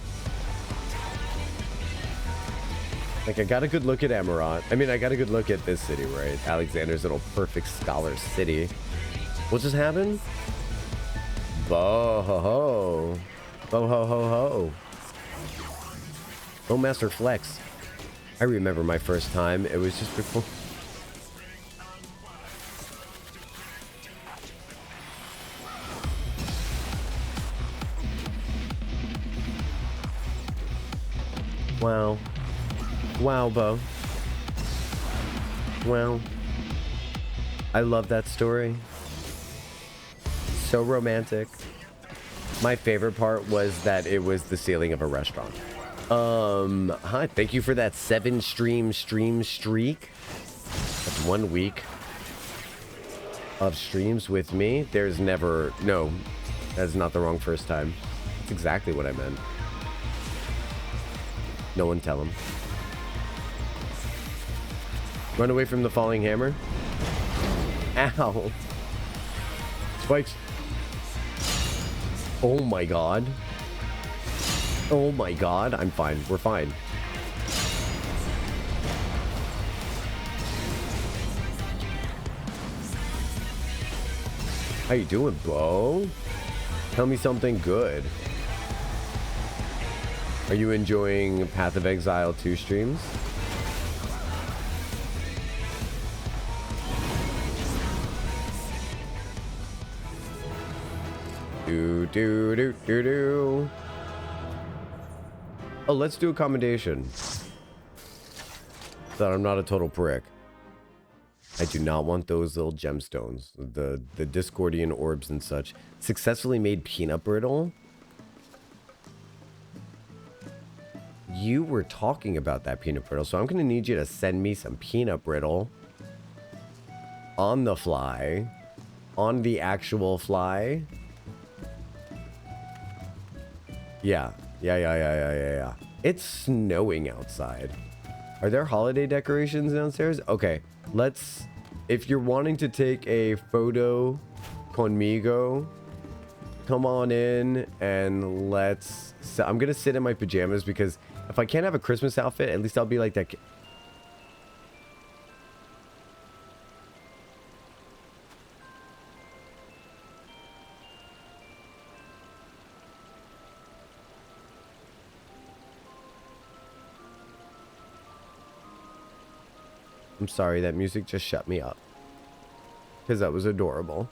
Like, I got a good look at Amarat. I mean, I got a good look at this city, right? Alexander's little perfect scholar city. What just happened? Bo-ho-ho. Bo-ho-ho-ho. Oh, Master Flex. I remember my first time. It was just before... Wow. Wow, Bo. Wow. I love that story. So romantic. My favorite part was that it was the ceiling of a restaurant. Hi, thank you for that 7 stream streak. That's 1 week of streams with me. There's never, no, that's not the wrong first time. That's exactly what I meant. No one tell him. Run away from the falling hammer. Ow. Spikes. Oh my god. Oh my god. I'm fine. We're fine. How you doing, bro? Tell me something good. Are you enjoying Path of Exile 2 streams? Do. Oh, let's do accommodation. That I'm not a total prick. I do not want those little gemstones. The Discordian orbs and such. Successfully made peanut brittle. You were talking about that peanut brittle, so I'm going to need you to send me some peanut brittle on the fly. On the actual fly. Yeah. It's snowing outside. Are there holiday decorations downstairs? Okay, let's... If you're wanting to take a photo conmigo, come on in and let's... So I'm gonna sit in my pajamas because if I can't have a Christmas outfit, at least I'll be like that... I'm sorry, that music just shut me up. Because that was adorable.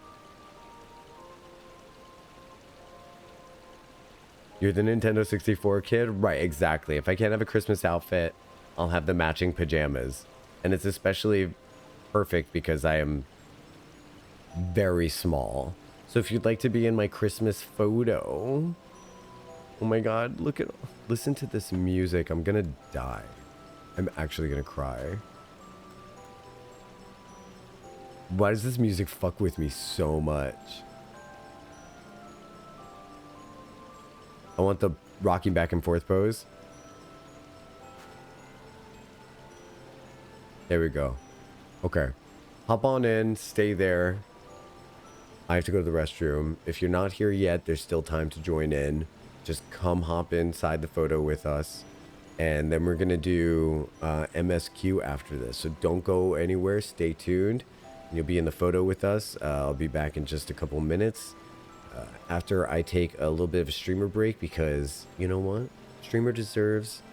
You're the Nintendo 64 kid? Right, exactly. If I can't have a Christmas outfit, I'll have the matching pajamas. And it's especially perfect because I am very small. So if you'd like to be in my Christmas photo... Oh my god, listen to this music. I'm gonna die. I'm actually gonna cry. Why does this music fuck with me so much? I want the rocking back and forth pose. There we go. Okay. Hop on in, stay there. I have to go to the restroom. If you're not here yet, there's still time to join in. Just come hop inside the photo with us. And then we're going to do MSQ after this. So don't go anywhere. Stay tuned. You'll be in the photo with us. I'll be back in just a couple minutes after I take a little bit of a streamer break because, you know what? Streamer deserves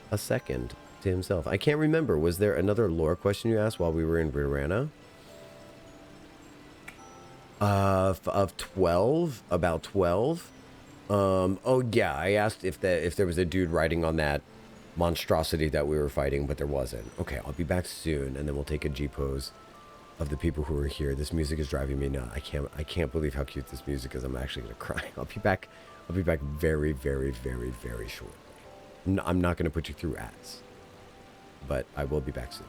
a second to himself. I can't remember. Was there another lore question you asked while we were in Rirana? Of 12? About 12? Oh, yeah. I asked if there was a dude riding on that monstrosity that we were fighting, but there wasn't. Okay, I'll be back soon, and then we'll take a G-pose of the people who are here. This music is driving me nuts. I can't believe how cute this music is. I'm actually gonna cry. I'll be back very, very, very, very shortly. I'm not gonna put you through ads, but I will be back soon.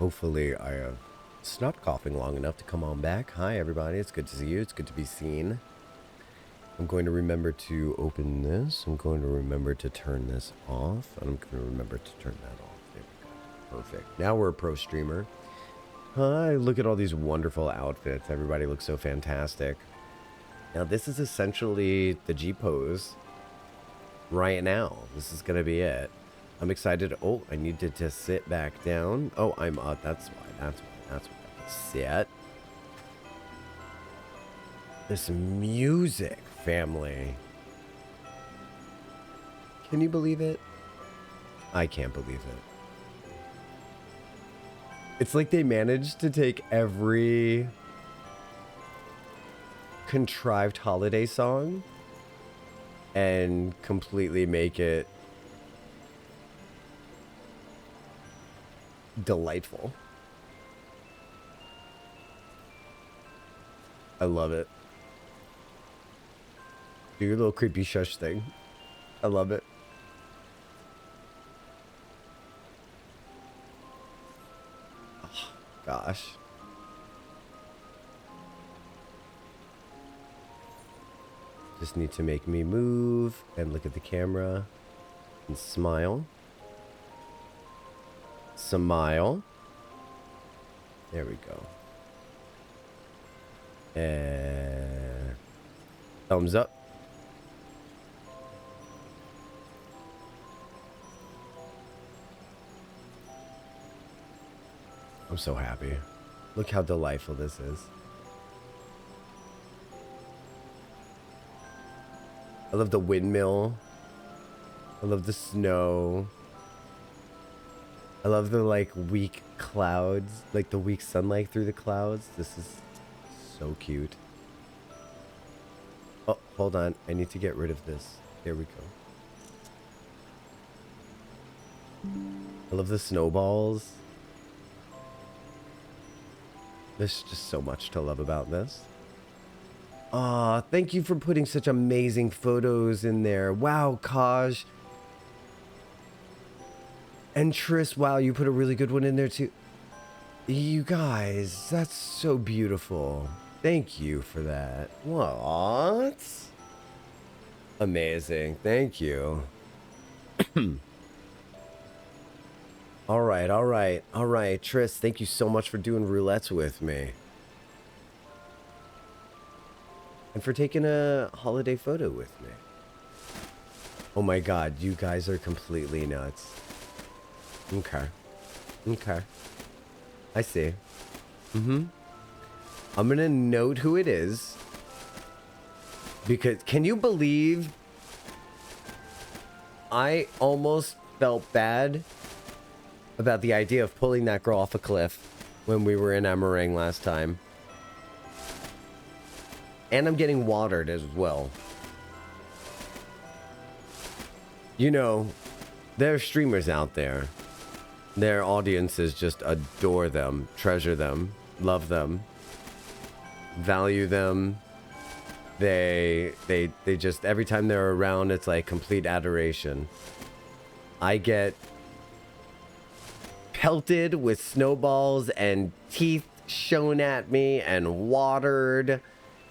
Hopefully I have stopped coughing long enough to come on back. Hi everybody, it's good to see you. It's good to be seen. I'm going to remember to open this. I'm going to remember to turn this off. And I'm going to remember to turn that off. There we go. Perfect. Now we're a pro streamer. Hi, look at all these wonderful outfits. Everybody looks so fantastic. Now this is essentially the G pose right now. This is going to be it. I'm excited. Oh, I needed to sit back down. Oh, I'm up. That's why. That's why I sit. This music, family. Can you believe it? I can't believe it. It's like they managed to take every contrived holiday song and completely make it delightful. I love it. Do your little creepy shush thing. I love it. Oh, gosh. Just need to make me move and look at the camera and smile. Smile. There we go. And thumbs up. I'm so happy. Look how delightful this is. I love the windmill. I love the snow. I love the like weak clouds, like the weak sunlight through the clouds. This is so cute. Oh, hold on. I need to get rid of this. There we go. I love the snowballs. There's just so much to love about this. Aw, thank you for putting such amazing photos in there. Wow, Kaj. And Tris, wow, you put a really good one in there too. You guys, that's so beautiful. Thank you for that. What? Amazing. Thank you. All right, all right, all right. Tris, thank you so much for doing roulettes with me. And for taking a holiday photo with me. Oh my god, you guys are completely nuts. Okay. Okay. I see. Mm-hmm. I'm gonna note who it is. Because, can you believe I almost felt bad about the idea of pulling that girl off a cliff when we were in Emerang last time. And I'm getting watered as well. You know, there are streamers out there. Their audiences just adore them, treasure them, love them, value them. They just, every time they're around, it's like complete adoration. I get pelted with snowballs and teeth shown at me and watered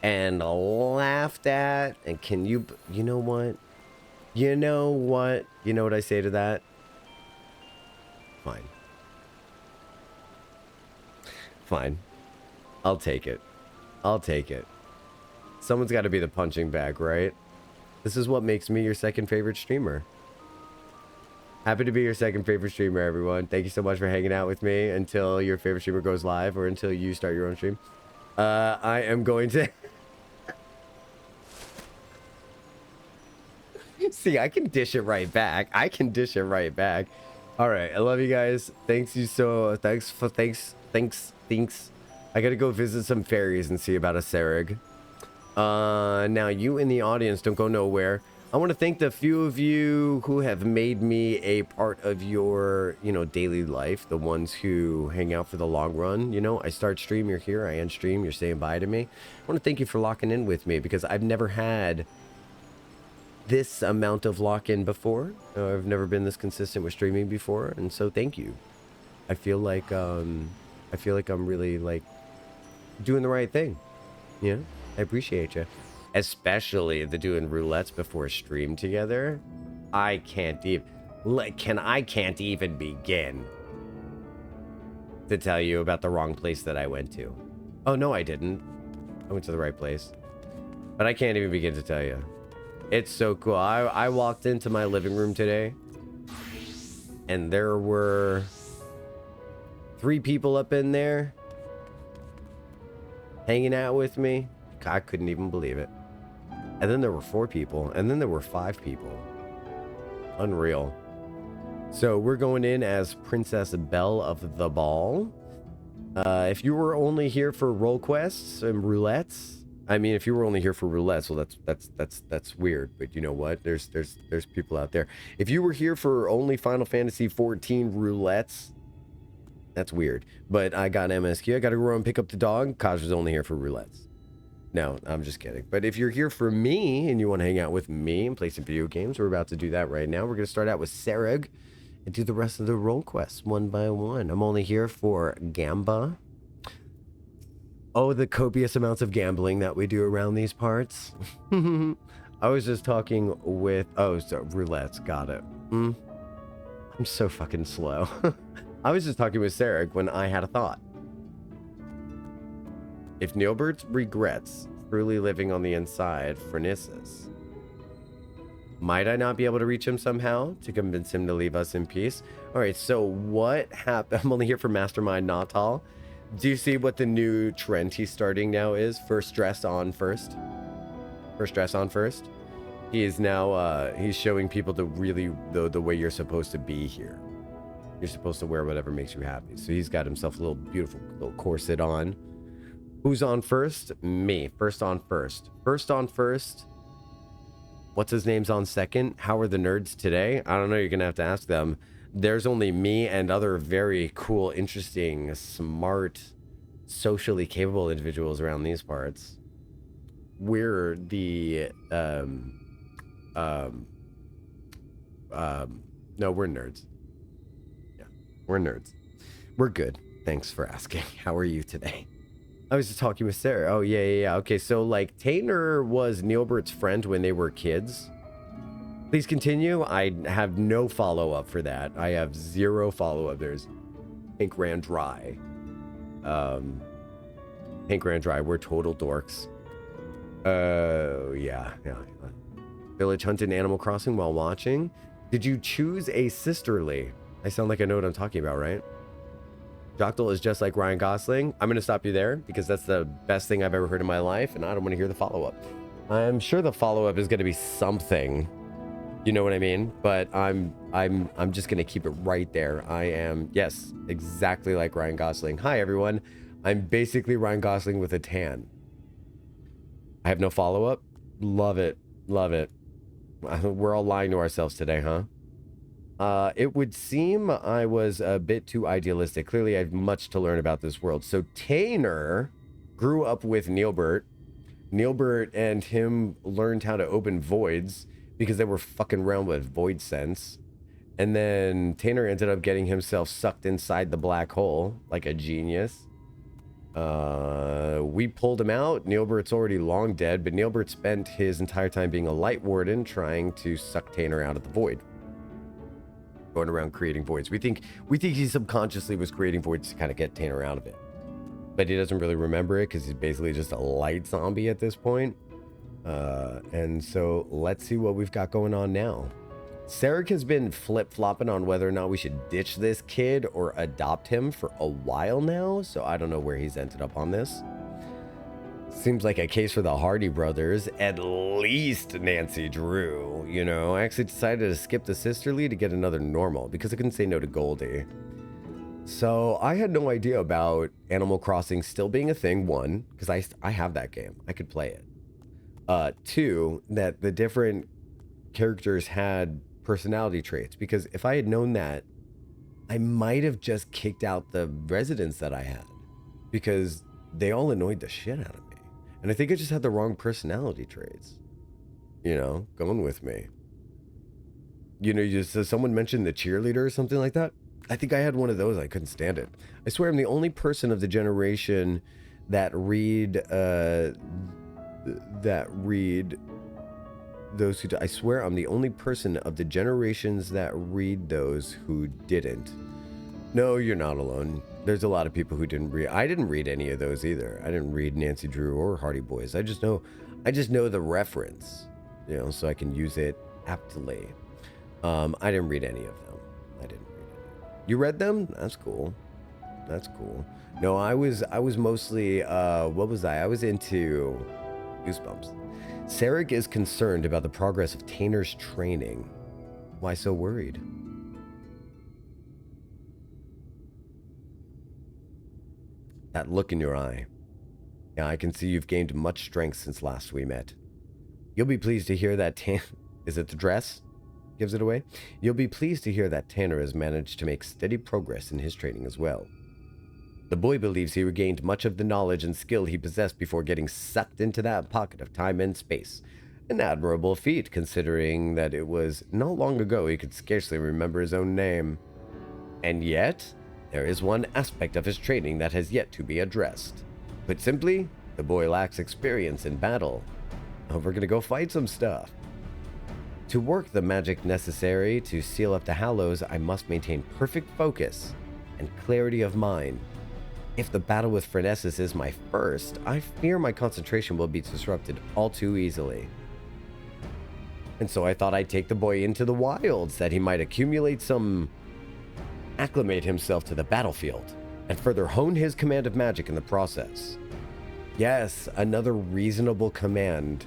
and laughed at. And can you, you know what? You know what? You know what I say to that? Fine. Fine. I'll take it. I'll take it. Someone's got to be the punching bag, right? This is what makes me your second favorite streamer. Happy to be your second favorite streamer, everyone. Thank you so much for hanging out with me until your favorite streamer goes live or until you start your own stream. I am going to... See, I can dish it right back. I can dish it right back. All right, I love you guys. Thanks you so... Thanks. I gotta go visit some fairies and see about a Serig. Now you in the audience don't go nowhere. I want to thank the few of you who have made me a part of your, you know, daily life. The ones who hang out for the long run. You know, I start stream, you're here. I end stream, you're saying bye to me. I want to thank you for locking in with me because I've never had this amount of lock-in before. I've never been this consistent with streaming before. And so thank you. I feel like I'm really like doing the right thing. Yeah, I appreciate you. Especially the doing roulettes before stream together. I can't even I can't even begin to tell you about the wrong place that I went to. Oh no, I didn't. I went to the right place. But I can't even begin to tell you. It's so cool. I walked into my living room today and there were 3 people up in there hanging out with me. I couldn't even believe it. And then there were 4 people, and then there were 5 people. Unreal. So we're going in as Princess Belle of the Ball. If you were only here for role quests and roulettes, I mean, if you were only here for roulettes, well, that's weird. But you know what? There's people out there. If you were here for only Final Fantasy 14 roulettes, that's weird. But I got MSQ. I got to go and pick up the dog. Kaj was only here for roulettes. No, I'm just kidding. But if you're here for me and you want to hang out with me and play some video games, we're about to do that right now. We're going to start out with Sarag and do the rest of the role quests one by one. I'm only here for Gamba. Oh, the copious amounts of gambling that we do around these parts. I was just talking with... Oh, so roulettes. Got it. I'm so fucking slow. I was just talking with Sarag when I had a thought. If Neilbert regrets truly living on the inside for Nissus, might I not be able to reach him somehow to convince him to leave us in peace? All right, so what happened? I'm only here for Mastermind Jocktal. Do you see what the new trend he's starting now is? First dress on first. First dress on first. He is now, he's showing people the way you're supposed to be here. You're supposed to wear whatever makes you happy. So he's got himself a little beautiful little corset on. Who's on first? Me. First on first. First on first. What's his name's on second? How are the nerds today? I don't know. You're going to have to ask them. There's only me and other very cool, interesting, smart, socially capable individuals around these parts. We're the, no, we're nerds. Yeah, we're nerds. We're good. Thanks for asking. How are you today? I was just talking with Sarah. Oh, yeah. Okay, so, like, Tainer was Neilbert's friend when they were kids. Please continue. I have no follow-up for that. I have 0 follow-up. There's Hank ran dry. Hank ran dry. We're total dorks. Yeah. Village hunted Animal Crossing while watching. Did you choose a sisterly? I sound like I know what I'm talking about, right? Jocktal is just like Ryan Gosling. I'm going to stop you there because that's the best thing I've ever heard in my life, and I don't want to hear the follow-up. I'm sure the follow-up is going to be something. You know what I mean? But I'm just going to keep it right there. I am, yes, exactly like Ryan Gosling. Hi, everyone. I'm basically Ryan Gosling with a tan. I have no follow-up. Love it. Love it. We're all lying to ourselves today, huh? It would seem I was a bit too idealistic. Clearly, I have much to learn about this world. So Tainer grew up with Neilbert. Neilbert and him learned how to open voids because they were fucking around with void sense. And then Tainer ended up getting himself sucked inside the black hole like a genius. We pulled him out. Neilbert's already long dead, but Neilbert spent his entire time being a light warden trying to suck Tainer out of the void. Going around creating voids. We think he subconsciously was creating voids to kind of get Tainer out of it. But he doesn't really remember it because he's basically just a light zombie at this point. And so let's see what we've got going on now. Sarek has been flip-flopping on whether or not we should ditch this kid or adopt him for a while now. So I don't know where he's ended up on this. Seems like a case for the Hardy brothers, at least Nancy Drew. You know, I actually decided to skip the sisterly to get another normal because I couldn't say no to Goldie. So I had no idea about Animal Crossing still being a thing. 1, because I have that game. I could play it. 2, that the different characters had personality traits, because if I had known that, I might have just kicked out the residents that I had because they all annoyed the shit out of me. And I think I just had the wrong personality traits. You know, going with me. You know, someone mentioned the cheerleader or something like that. I think I had one of those. I couldn't stand it. I swear I'm the only person of the generation that read those who I swear I'm the only person of the generations that read those who didn't. No, you're not alone. There's a lot of people who didn't read. I didn't read any of those either. I didn't read Nancy Drew or Hardy Boys. I just know the reference, you know, so I can use it aptly. I didn't read any of them. I didn't read any. You read them? That's cool. That's cool. No, I was mostly what was I? I was into Goosebumps. Sarek is concerned about the progress of Tainer's training. Why so worried? That look in your eye. Yeah, I can see you've gained much strength since last we met. You'll be pleased to hear that is it the dress? Gives it away? You'll be pleased to hear that Tanner has managed to make steady progress in his training as well. The boy believes he regained much of the knowledge and skill he possessed before getting sucked into that pocket of time and space. An admirable feat, considering that it was not long ago he could scarcely remember his own name. And yet, there is one aspect of his training that has yet to be addressed. Put simply, the boy lacks experience in battle. Oh, we're gonna go fight some stuff. To work the magic necessary to seal up the Hallows, I must maintain perfect focus and clarity of mind. If the battle with Phronesis is my first, I fear my concentration will be disrupted all too easily. And so I thought I'd take the boy into the wilds, that he might accumulate acclimate himself to the battlefield, and further hone his command of magic in the process. Yes, another reasonable command.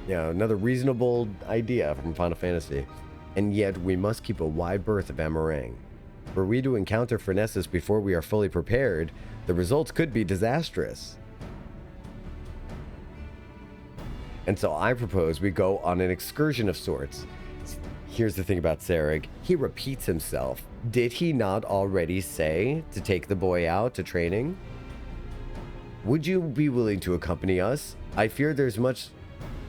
Yeah, another reasonable idea from Final Fantasy. And yet we must keep a wide berth of Amarang. Were we to encounter Phronesis before we are fully prepared, the results could be disastrous. And so I propose we go on an excursion of sorts. Here's the thing about Sarek. He repeats himself. Did he not already say to take the boy out to training? Would you be willing to accompany us? I fear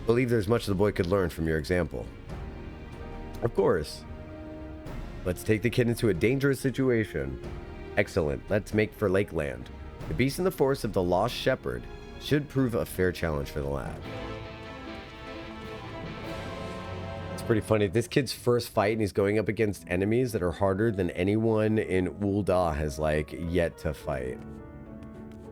believe there's much the boy could learn from your example. Of course. Let's take the kid into a dangerous situation. Excellent. Let's make for Lakeland. The beast in the forest of the Lost Shepherd should prove a fair challenge for the lad. It's pretty funny. This kid's first fight, and he's going up against enemies that are harder than anyone in Ul'dah has, like, yet to fight.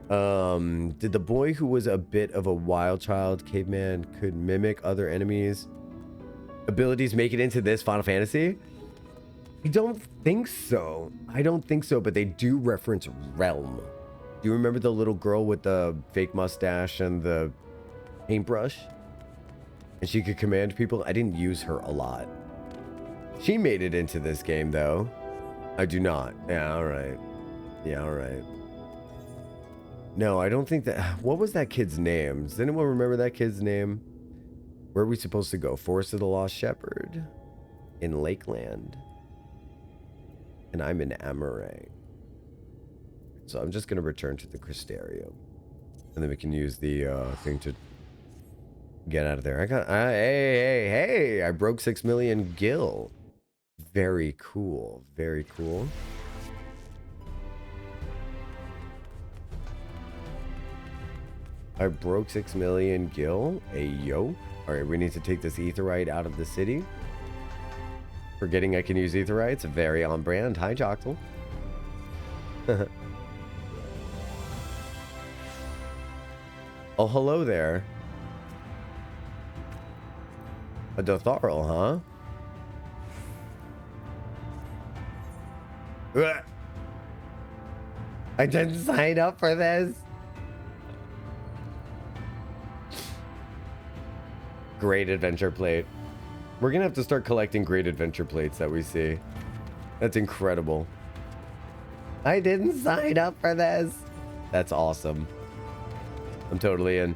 Did the boy who was a bit of a wild child caveman could mimic other enemies' abilities make it into this Final Fantasy? I don't think so. I don't think so, but they do reference Realm. Do you remember the little girl with the fake mustache and the paintbrush? And she could command people? I didn't use her a lot. She made it into this game, though. I do not. Yeah, alright. Yeah, alright. No, I don't think that... What was that kid's name? Does anyone remember that kid's name? Where are we supposed to go? Forest of the Lost Shepherd? In Lakeland? And I'm in Amarang. So I'm just going to return to the Crystarium. And then we can use the thing to get out of there. Hey, I broke 6 million gil. Very cool. Very cool. I broke 6 million gil. Hey, yo. All right, we need to take this aetherite out of the city. Forgetting I can use aetherites. Very on brand. Hi, Jocktal. Oh, hello there. A Dotharl, huh? Ugh. I didn't sign up for this. Great adventure plate. We're gonna have to start collecting great adventure plates that we see. That's incredible. I didn't sign up for this. That's awesome. I'm totally in.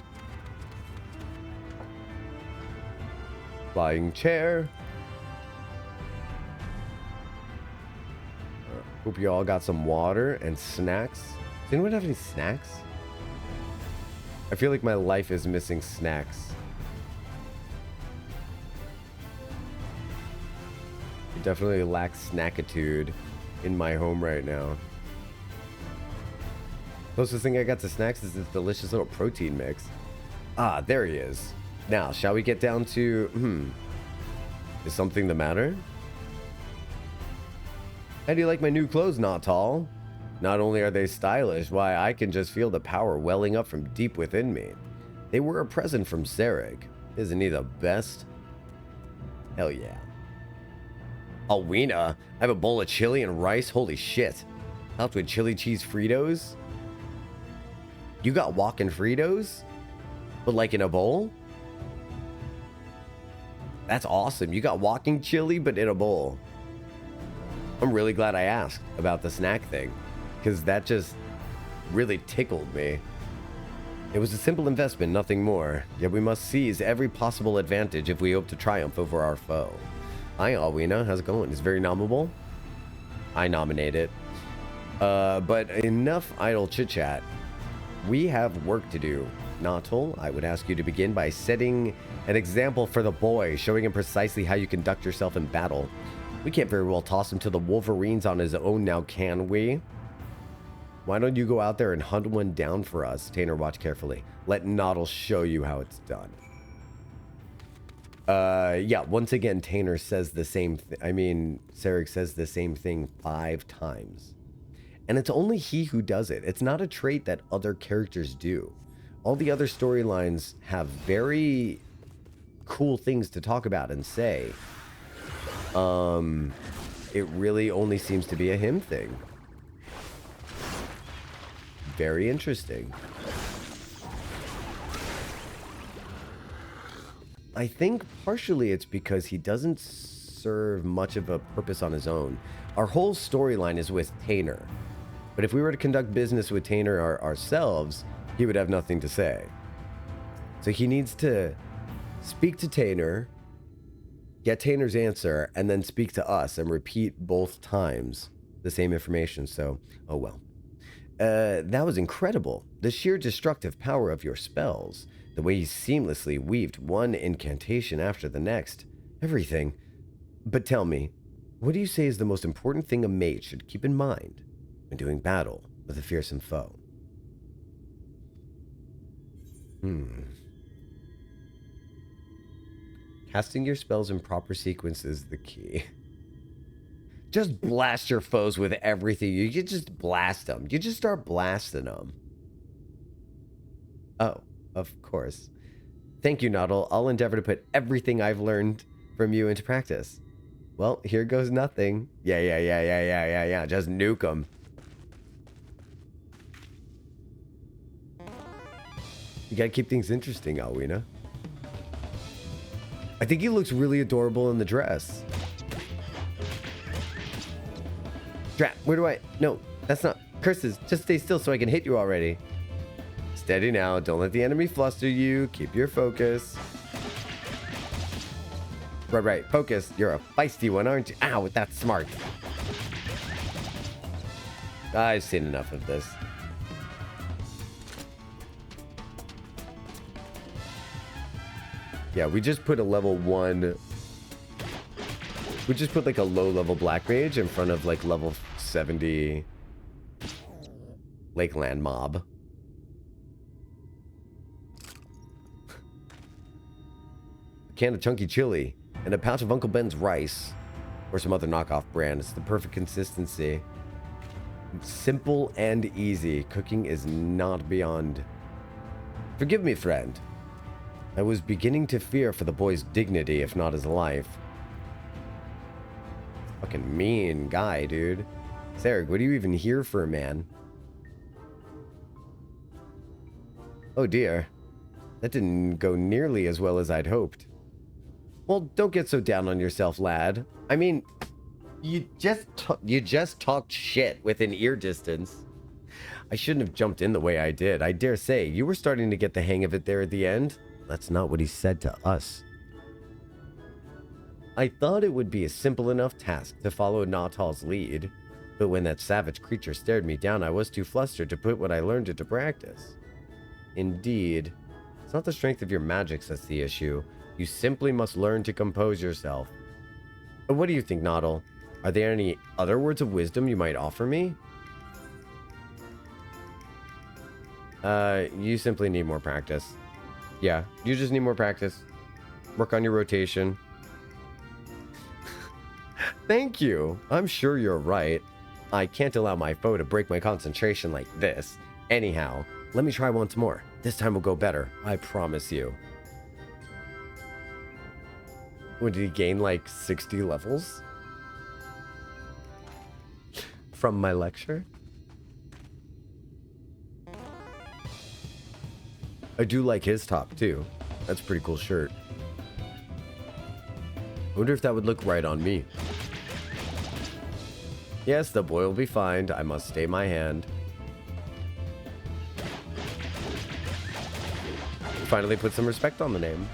Flying chair. Hope you all got some water and snacks. Does anyone have any snacks? I feel like my life is missing snacks. Definitely lacks snackitude. in my home right now. Closest thing I got to snacks is this delicious little protein mix. Ah, there he is. Now, shall we get down to... Is something the matter? How do you like my new clothes, Not Tall? Not only are they stylish, why, I can just feel the power welling up from deep within me. They were a present from Sarek. Isn't he the best? Hell yeah. Alwina, I have a bowl of chili and rice. Holy shit. Topped with chili cheese Fritos? You got walking Fritos? But like in a bowl? That's awesome. You got walking chili, but in a bowl. I'm really glad I asked about the snack thing, because that just really tickled me. It was a simple investment, nothing more. Yet we must seize every possible advantage if we hope to triumph over our foe. Hi, Alwina. How's it going? It's very nominable. I nominate it. But enough idle chit-chat. We have work to do. Nautil, I would ask you to begin by setting an example for the boy, showing him precisely how you conduct yourself in battle. We can't very well toss him to the Wolverines on his own now, can we? Why don't you go out there and hunt one down for us? Tanner, watch carefully. Let Nautil show you how it's done. Yeah, once again, Tanner says the same thing. I mean, Sarek says the same thing 5 times. And it's only he who does it. It's not a trait that other characters do. All the other storylines have very cool things to talk about and say. It really only seems to be a him thing. Very interesting. I think partially it's because he doesn't serve much of a purpose on his own. Our whole storyline is with Tanner. But if we were to conduct business with Tanner ourselves, he would have nothing to say. So he needs to speak to Tanner, get Tanner's answer, and then speak to us and repeat both times the same information. So, oh well. That was incredible. The sheer destructive power of your spells. The way you seamlessly weaved one incantation after the next. Everything. But tell me, what do you say is the most important thing a mage should keep in mind when doing battle with a fearsome foe? Casting your spells in proper sequence is the key. Just blast your foes with everything. You just blast them. You just start blasting them. Oh, of course. Thank you, Nautil. I'll endeavor to put everything I've learned from you into practice. Well, here goes nothing. Yeah. Just nuke them. You gotta keep things interesting, Alwina. I think he looks really adorable in the dress. Drat, where do I... No, that's not... Curses, just stay still so I can hit you already. Steady now, don't let the enemy fluster you. Keep your focus. Right, focus. You're a feisty one, aren't you? Ow, that's smart. I've seen enough of this. Yeah, we just put a level 1... We just put like a low-level black mage in front of like level 70 Lakeland mob. A can of chunky chili and a pouch of Uncle Ben's rice or some other knockoff brand. It's the perfect consistency. Simple and easy. Cooking is not beyond. Forgive me, friend. I was beginning to fear for the boy's dignity, if not his life. Fucking mean guy, dude. Sarek, what are you even here for, man? Oh dear. That didn't go nearly as well as I'd hoped. Well, don't get so down on yourself, lad. I mean, you just talked shit within ear distance. I shouldn't have jumped in the way I did. I dare say, you were starting to get the hang of it there at the end. That's not what he said to us. I thought it would be a simple enough task to follow Nautil's lead, but when that savage creature stared me down, I was too flustered to put what I learned into practice. Indeed, it's not the strength of your magics that's the issue. You simply must learn to compose yourself. But what do you think, Nautil? Are there any other words of wisdom you might offer me? You simply need more practice. Yeah, you just need more practice. Work on your rotation. Thank you. I'm sure you're right. I can't allow my foe to break my concentration like this. Anyhow, let me try once more. This time will go better. I promise you. What, did he gain like 60 levels? From my lecture? I do like his top too. That's a pretty cool shirt. I wonder if that would look right on me. Yes, the boy will be fine. I must stay my hand. Finally put some respect on the name.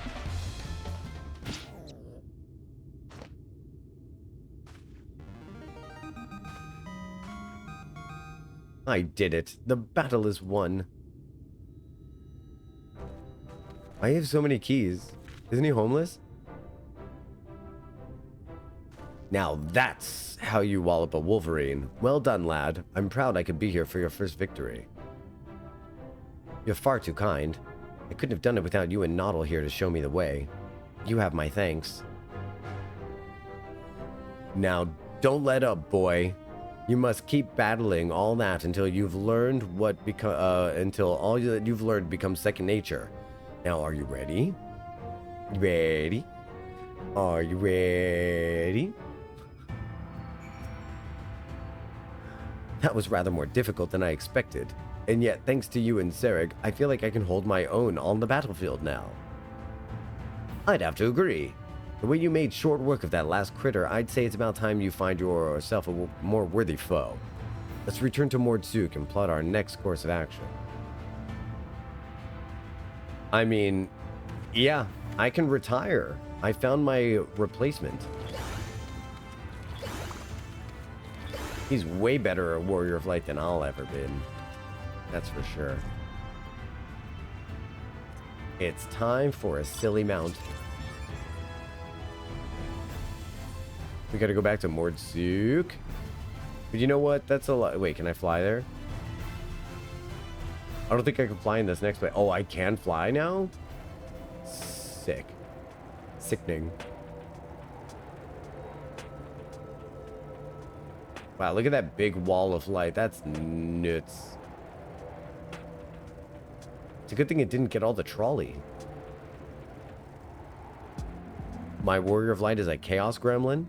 I did it. The battle is won. I have so many keys. Isn't he homeless? Now that's how you wallop a Wolverine. Well done, lad. I'm proud I could be here for your first victory. You're far too kind. I couldn't have done it without you and Noddle here to show me the way. You have my thanks. Now, don't let up, boy. You must keep battling all that until you've learned until all that you've learned becomes second nature. Now, are you ready? Ready? Are you ready? That was rather more difficult than I expected. And yet, thanks to you and Sarek, I feel like I can hold my own on the battlefield now. I'd have to agree. The way you made short work of that last critter, I'd say it's about time you find yourself a more worthy foe. Let's return to Mordzuk and plot our next course of action. I mean, yeah, I can retire. I found my replacement. He's way better a warrior of light than I'll ever been. That's for sure. It's time for a silly mount. We gotta go back to Mordzuk. But you know what? That's a lot. Wait, can I fly there? I don't think I can fly in this next place. Oh, I can fly now? Sick. Sickening. Wow, look at that big wall of light. That's nuts. It's a good thing it didn't get all the trolley. My warrior of light is a chaos gremlin?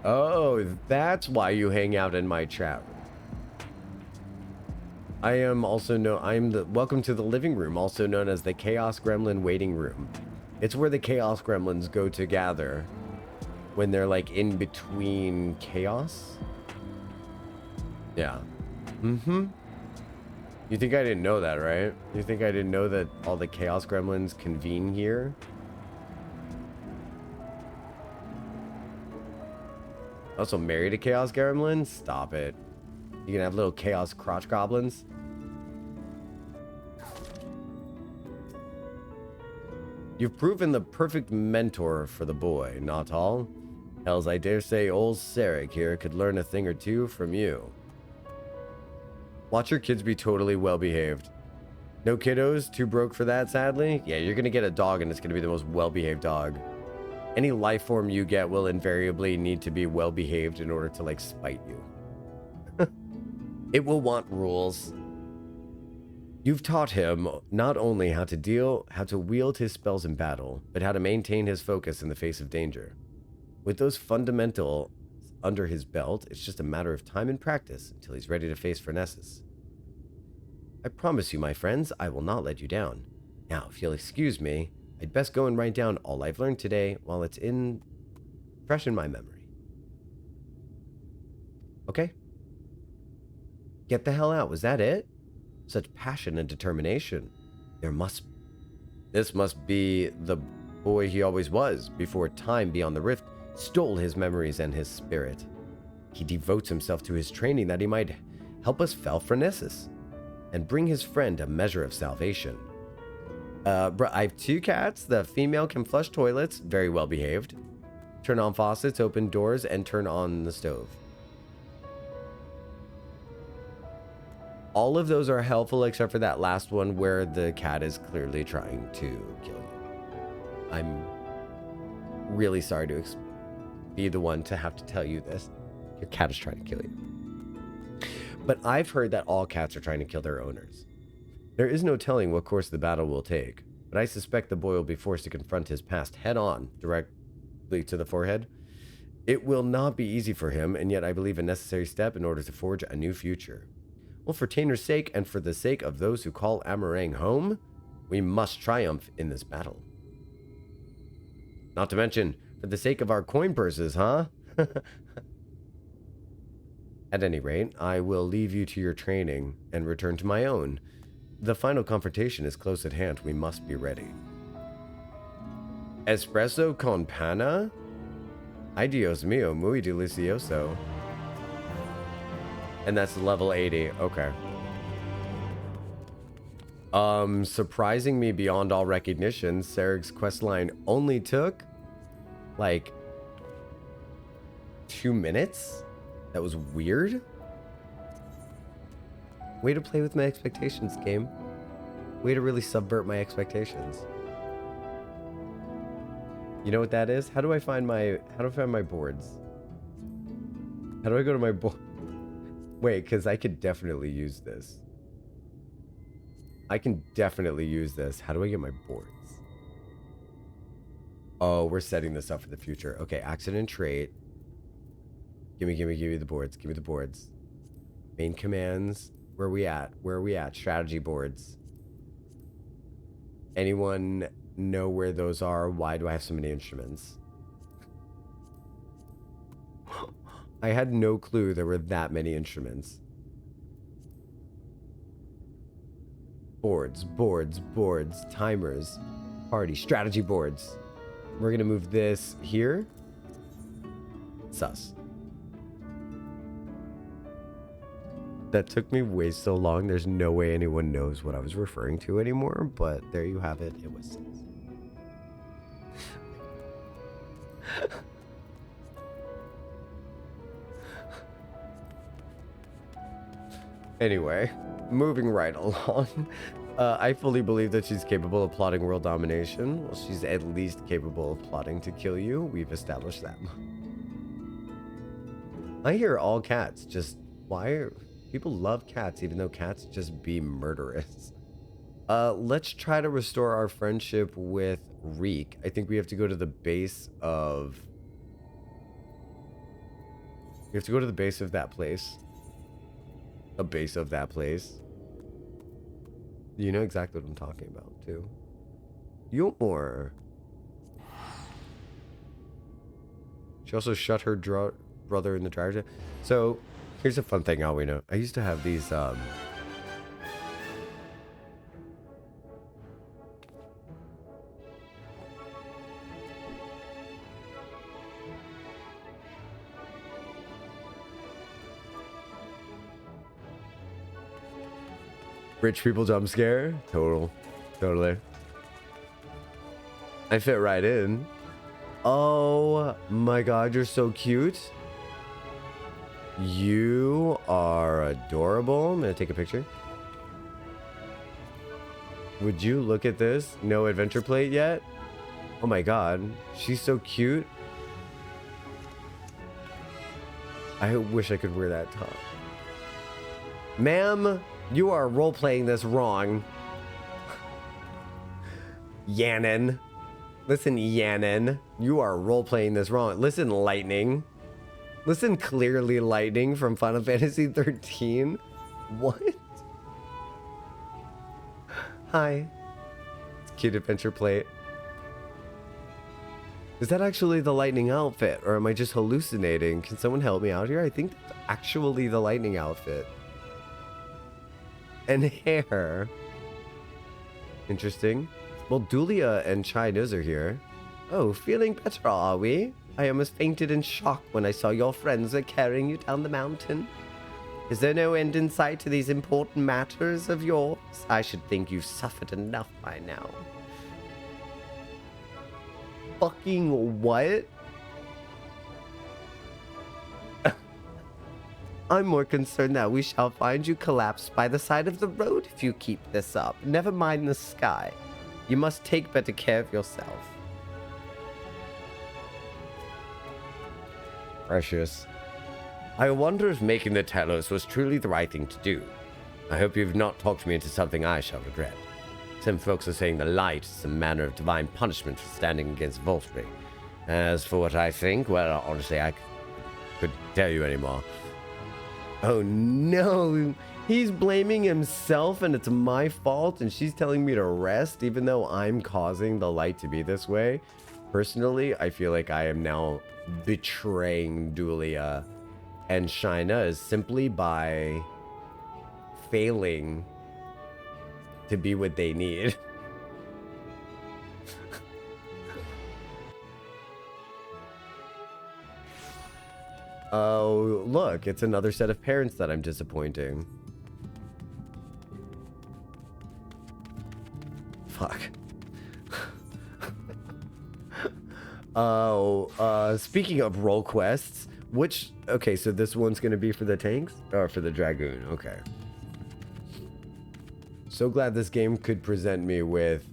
Oh, that's why you hang out in my chat room. I am also welcome to the living room, also known as the Chaos Gremlin Waiting Room. It's where the Chaos Gremlins go to gather when they're like in between chaos. Yeah. Mm-hmm. You think I didn't know that, right? You think I didn't know that all the Chaos Gremlins convene here? Also married a Chaos Gremlin? Stop it. You can have little Chaos Crotch Goblins? You've proven the perfect mentor for the boy, not all. Hells, I dare say old Sarek here could learn a thing or two from you. Watch your kids be totally well-behaved. No kiddos? Too broke for that, sadly? Yeah, you're gonna get a dog and it's gonna be the most well-behaved dog. Any life form you get will invariably need to be well-behaved in order to, like, spite you. It will want rules. You've taught him not only how to wield his spells in battle, but how to maintain his focus in the face of danger. With those fundamentals under his belt, it's just a matter of time and practice until he's ready to face Phronesis. I promise you, my friends, I will not let you down. Now, if you'll excuse me, I'd best go and write down all I've learned today while it's fresh in my memory. Okay? Get the hell out, was that it? Such passion and determination. This must be the boy he always was, before time beyond the rift stole his memories and his spirit. He devotes himself to his training that he might help us fell Phronesis and bring his friend a measure of salvation. Bro, I have 2 cats. The female can flush toilets, very well behaved. Turn on faucets, open doors, and turn on the stove. All of those are helpful except for that last one where the cat is clearly trying to kill you. I'm really sorry to be the one to have to tell you this. Your cat is trying to kill you. But I've heard that all cats are trying to kill their owners. There is no telling what course the battle will take, but I suspect the boy will be forced to confront his past head-on, directly to the forehead. It will not be easy for him, and yet I believe a necessary step in order to forge a new future. Well, for Tainer's sake, and for the sake of those who call Amarang home, we must triumph in this battle. Not to mention, for the sake of our coin purses, huh? At any rate, I will leave you to your training and return to my own. The final confrontation is close at hand. We must be ready. Espresso con panna? Ay Dios mío, muy delicioso. And that's level 80. Okay. Surprising me beyond all recognition, Sarig's questline only took, like, 2 minutes? That was weird. Way to play with my expectations, game. Way to really subvert my expectations. You know what that is? How do I find my boards? How do I go to my board? Wait, because I could definitely use this. I can definitely use this. How do I get my boards? Oh, we're setting this up for the future. Okay, accident trait. Give me the boards. Give me the boards. Main commands. Where are we at? Where are we at? Strategy boards. Anyone know where those are? Why do I have so many instruments? I had no clue there were that many instruments. Boards, boards, boards, timers, party, strategy boards. We're gonna move this here. Sus. That took me way so long. There's no way anyone knows what I was referring to anymore, but there you have it. It was sus. Anyway, moving right along. I fully believe that she's capable of plotting world domination. Well, she's at least capable of plotting to kill you. We've established that. I hear all cats just... Why are... People love cats, even though cats just be murderous. Let's try to restore our friendship with Reek. I think we have to go to the base of... We have to go to the base of that place. A base of that place. You know exactly what I'm talking about, too. Yumor. She also shut her brother in the dryer. So, here's a fun thing how we know. I used to have these, rich people jump scare? Totally. I fit right in. Oh my god, you're so cute. You are adorable. I'm gonna take a picture. Would you look at this? No adventure plate yet? Oh my god, she's so cute. I wish I could wear that top. Ma'am, you are role-playing this wrong. Yannon. Listen, Yannon. You are role-playing this wrong. Listen, Lightning. Listen, clearly Lightning from Final Fantasy 13. What? Hi. It's a cute adventure plate. Is that actually the Lightning outfit? Or am I just hallucinating? Can someone help me out here? I think that's actually the Lightning outfit. And hair. Interesting. Well, Dulia and Chiniz are here. Oh, feeling better, are we? I almost fainted in shock when I saw your friends are carrying you down the mountain. Is there no end in sight to these important matters of yours? I should think you've suffered enough by now. Fucking what? I'm more concerned that we shall find you collapsed by the side of the road if you keep this up. Never mind the sky. You must take better care of yourself. Precious. I wonder if making the Telos was truly the right thing to do. I hope you've not talked me into something I shall regret. Some folks are saying the light is some manner of divine punishment for standing against Voltry. As for what I think, well, honestly, I couldn't tell you anymore. Oh no, he's blaming himself and it's my fault and she's telling me to rest even though I'm causing the light to be this way. Personally, I feel like I am now betraying Dulia and Shina simply by failing to be what they need. Oh, look, it's another set of parents that I'm disappointing. Fuck. Oh, speaking of role quests, okay, so this one's gonna be for the tanks? Or for the Dragoon, okay. So glad this game could present me with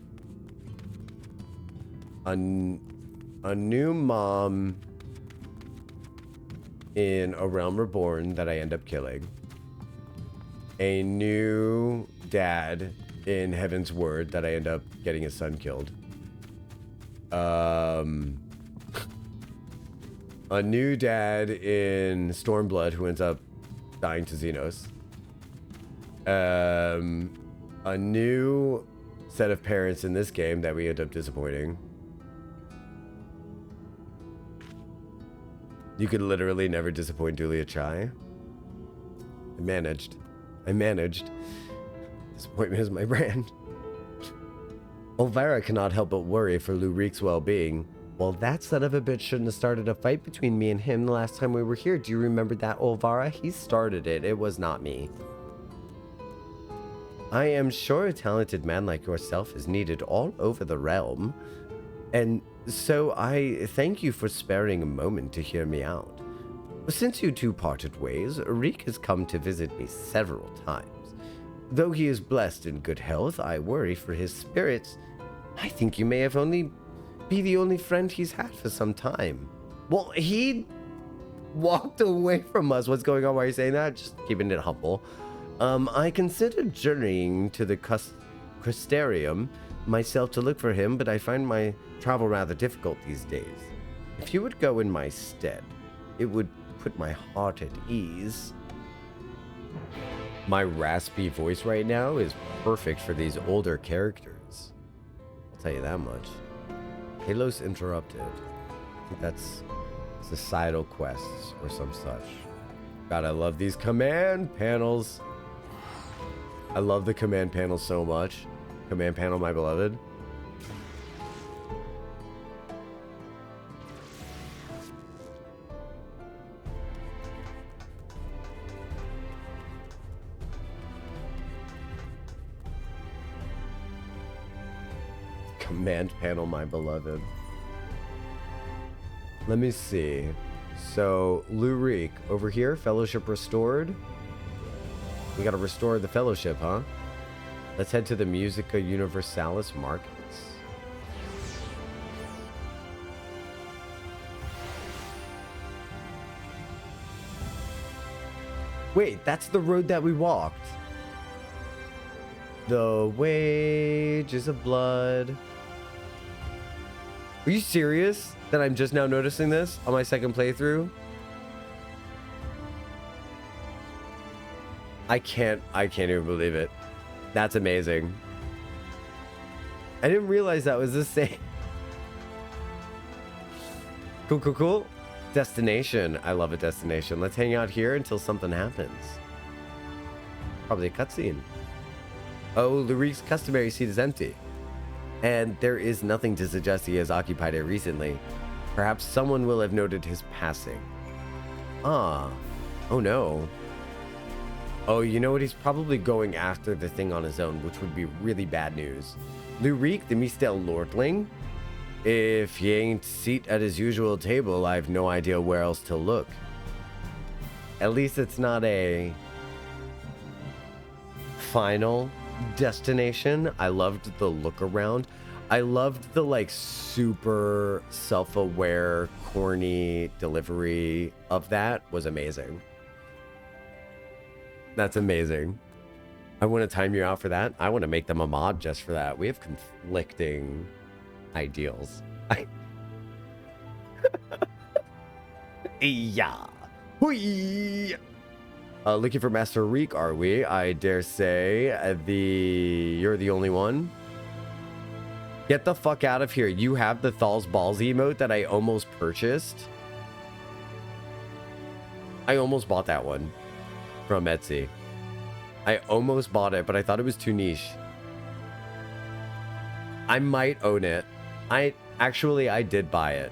a new mom in A Realm Reborn that I end up killing. A new dad in Heaven's Word that I end up getting his son killed. A new dad in Stormblood who ends up dying to Xenos. A new set of parents in this game that we end up disappointing. You could literally never disappoint Dulia Chai. I managed. Disappointment is my brand. Olvera cannot help but worry for Lurik's well-being. Well, that son of a bitch shouldn't have started a fight between me and him the last time we were here. Do you remember that, Olvara? He started it. It was not me. I am sure a talented man like yourself is needed all over the realm. And so I thank you for sparing a moment to hear me out. Since you two parted ways, Reek has come to visit me several times. Though he is blessed in good health, I worry for his spirits. I think you may have only be the only friend he's had for some time. Well, he walked away from us. What's going on? Why are you saying that? Just keeping it humble. I considered journeying to the Crystarium myself to look for him, but I find my travel rather difficult these days. If you would go in my stead, it would put my heart at ease. My raspy voice right now is perfect for these older characters. I'll tell you that much. Halos Interrupted. I think that's societal quests or some such. God, I love these command panels. I love the command panel so much. Command panel, my beloved. Command panel, my beloved. Let me see. So, Lurik, over here, Fellowship Restored. We gotta restore the Fellowship, huh? Let's head to the Musica Universalis markets. Wait, that's the road that we walked. The wages of blood. Are you serious that I'm just now noticing this on my second playthrough? I can't even believe it. That's amazing. I didn't realize that was the same. Cool, cool, cool. Destination. I love a destination. Let's hang out here until something happens. Probably a cutscene. Oh, Lurik's customary seat is empty. And there is nothing to suggest he has occupied it recently. Perhaps someone will have noted his passing. Ah. Oh no. Oh, you know what? He's probably going after the thing on his own, which would be really bad news. Lurik, the Mistel Lordling? If he ain't seat at his usual table, I've no idea where else to look. At least it's not a final destination. I loved the look around. I loved the like super self-aware, corny delivery of that was amazing. That's amazing. I want to time you out for that. I want to make them a mod just for that. We have conflicting ideals. Yeah. Hui. Looking for Master Reek, are we? I dare say you're the only one. Get the fuck out of here. You have the Thal's Balls emote that I almost purchased. I almost bought that one from Etsy. I almost bought it, but I thought it was too niche. I might own it. I did buy it.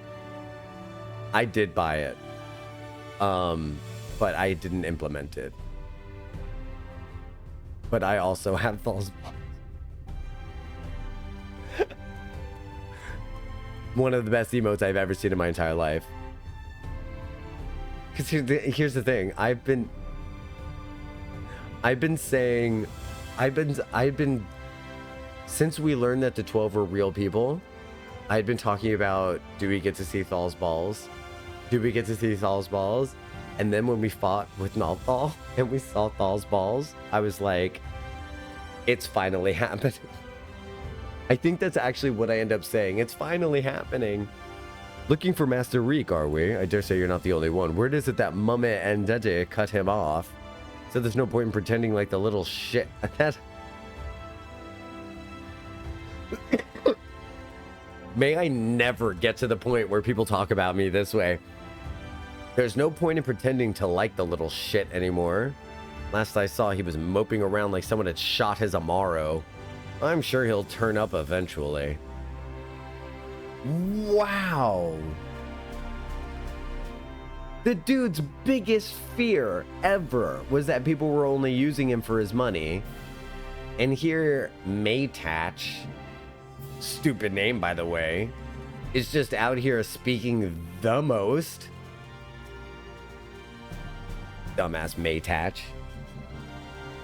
I did buy it. But I didn't implement it. But I also have Thal's Balls. One of the best emotes I've ever seen in my entire life. Because here's the thing. I've been since we learned that the 12 were real people, I'd been talking about, do we get to see Thal's balls? Do we get to see Thal's balls? And then when we fought with Nalthal and we saw Thal's balls, I was like, it's finally happening. I think that's actually what I end up saying. It's finally happening. Looking for Master Reek, are we? I dare say you're not the only one. Word is it that Mummy and Dede cut him off. So there's no point in pretending like the little shit. May I never get to the point where people talk about me this way. There's no point in pretending to like the little shit anymore. Last I saw, he was moping around like someone had shot his Amaro. I'm sure he'll turn up eventually. Wow. The dude's biggest fear ever was that people were only using him for his money. And here, Maytach, stupid name by the way, is just out here speaking the most. Dumbass Maytach.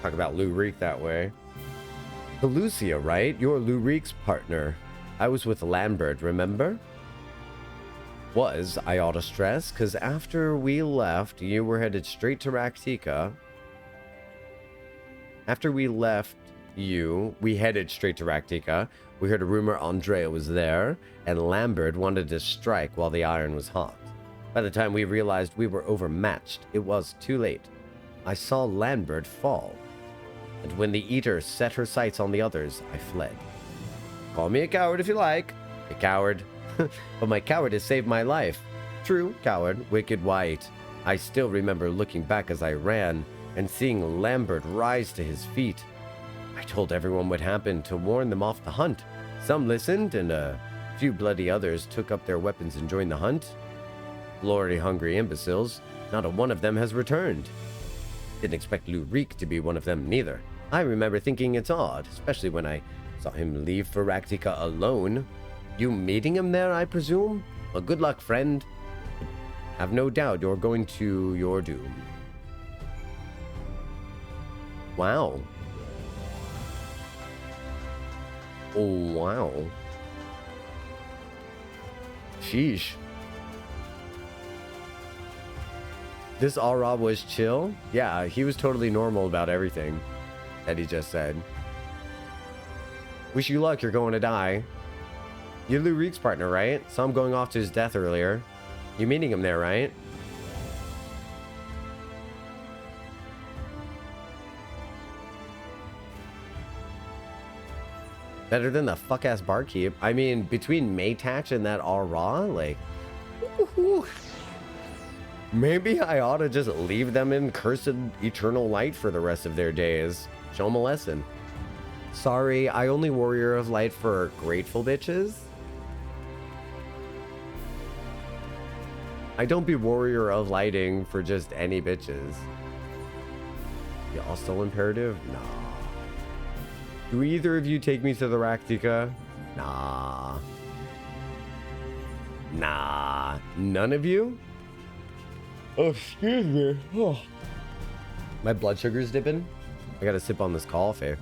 Talk about Lou Reek that way. Lucia, right? You're Lou Reek's partner. I was with Lambert, remember? I ought to stress, because after we left, you were headed straight to Raktika. After we left you, we headed straight to Raktika. We heard a rumor Andrea was there, and Lambert wanted to strike while the iron was hot. By the time we realized we were overmatched, it was too late. I saw Lambert fall. And when the Eater set her sights on the others, I fled. Call me a coward if you like. A coward. But my cowardice saved my life. True, coward, wicked white. I still remember looking back as I ran and seeing Lambert rise to his feet. I told everyone what happened to warn them off the hunt. Some listened, and a few bloody others took up their weapons and joined the hunt. Glory-hungry imbeciles. Not a one of them has returned. Didn't expect Lou Reek to be one of them, neither. I remember thinking it's odd, especially when I saw him leave for Raktika alone. You meeting him there, I presume? Well, good luck, friend. Have no doubt you're going to your doom. Wow. Oh, wow. Sheesh. This Aura was chill? Yeah, he was totally normal about everything that he just said. Wish you luck, you're going to die. You're Lou Reek's partner, right? Saw him going off to his death earlier. You meeting him there, right? Better than the fuck-ass barkeep. I mean, between Maytach and that Aura, like... Woo-hoo. Maybe I ought to just leave them in cursed eternal light for the rest of their days. Show them a lesson. Sorry, I only Warrior of Light for grateful bitches. I don't be Warrior of Lighting for just any bitches. Y'all still imperative? Nah. Do either of you take me to the Raktika? Nah. Nah. None of you? Oh, excuse me. Oh. My blood sugar's dipping. I gotta sip on this coffee.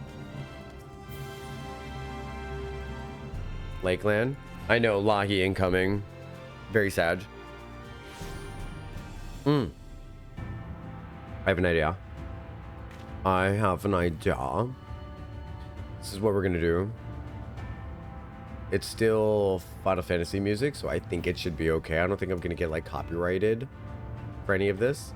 Lakeland. I know, Lahi incoming. Very sad. I have an idea. I have an idea. This is what we're gonna do. It's still Final Fantasy music, so I think it should be okay. I don't think I'm gonna get like copyrighted for any of this.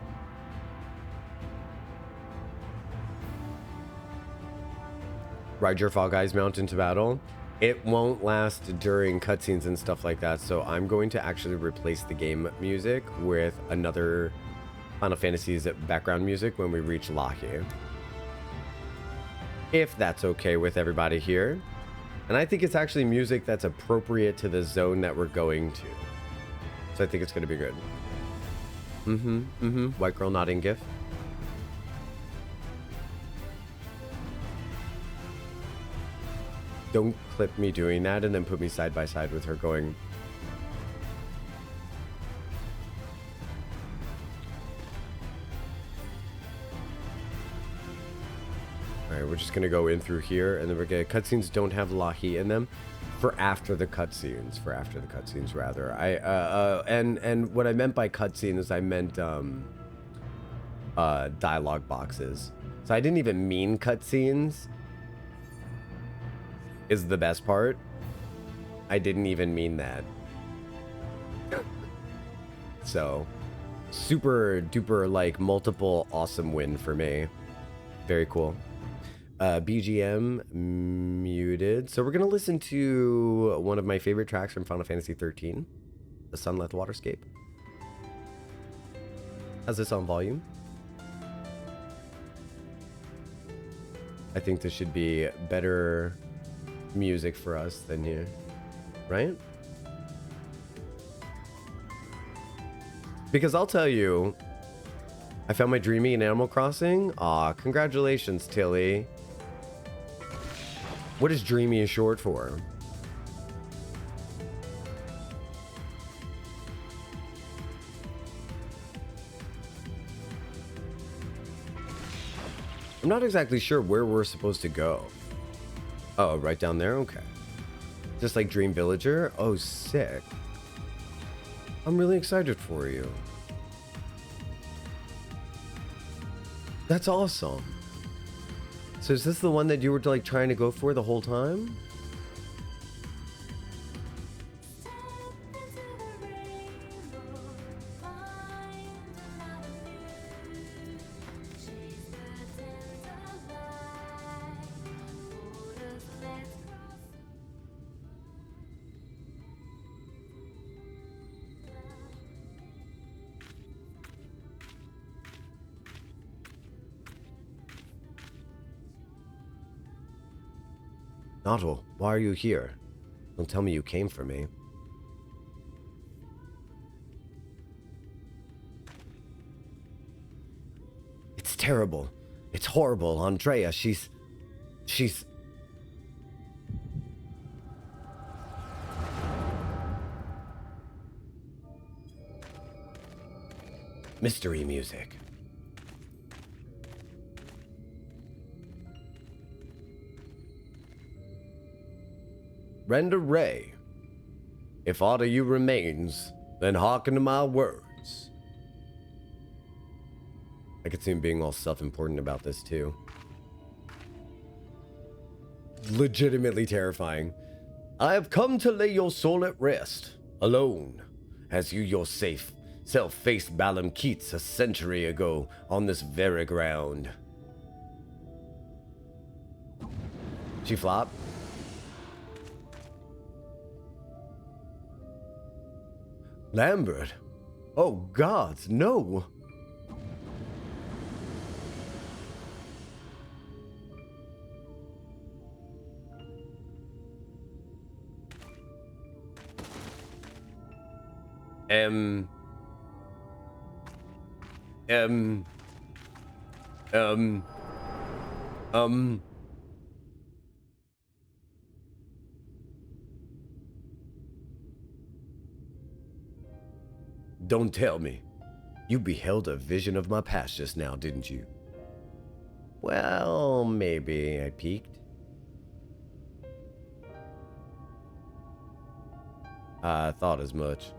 Ride your Fall Guys mount into battle. It won't last during cutscenes and stuff like that, so I'm going to actually replace the game music with another Final Fantasy's background music when we reach Lahi. If that's okay with everybody here. And I think it's actually music that's appropriate to the zone that we're going to. So I think it's going to be good. White girl nodding gif. Don't clip me doing that and then put me side by side with her going. Alright, we're just gonna go in through here and then we're gonna, cutscenes don't have Lahi in them for after the cutscenes, rather. And what I meant by cutscene is I meant dialogue boxes. So I didn't even mean cutscenes. Is the best part. I didn't even mean that. So, super duper like multiple awesome win for me. Very cool. BGM muted. So we're gonna listen to one of my favorite tracks from Final Fantasy 13, the Sunlit Waterscape. Has this on volume? I think this should be better music for us than here, right? Because I'll tell you, I found my dreamy in Animal Crossing. Aw, congratulations, Tilly. What is dreamy short for? I'm not exactly sure where we're supposed to go. Oh, right down there? Okay. Just like Dream Villager? Oh, sick. I'm really excited for you. That's awesome. So is this the one that you were like trying to go for the whole time? Nato, why are you here? Don't tell me you came for me. It's terrible. It's horrible. Andrea, she's... Mystery music. Render Ray, if aught of you remains, then hearken to my words. I could see him being all self-important about this too. Legitimately terrifying. I have come to lay your soul at rest, alone, as you yourself faced Balam Keats a century ago on this very ground. She flop. Lambert? Oh gods, no! Don't tell me. You beheld a vision of my past just now, didn't you? Well, maybe I peeked. I thought as much.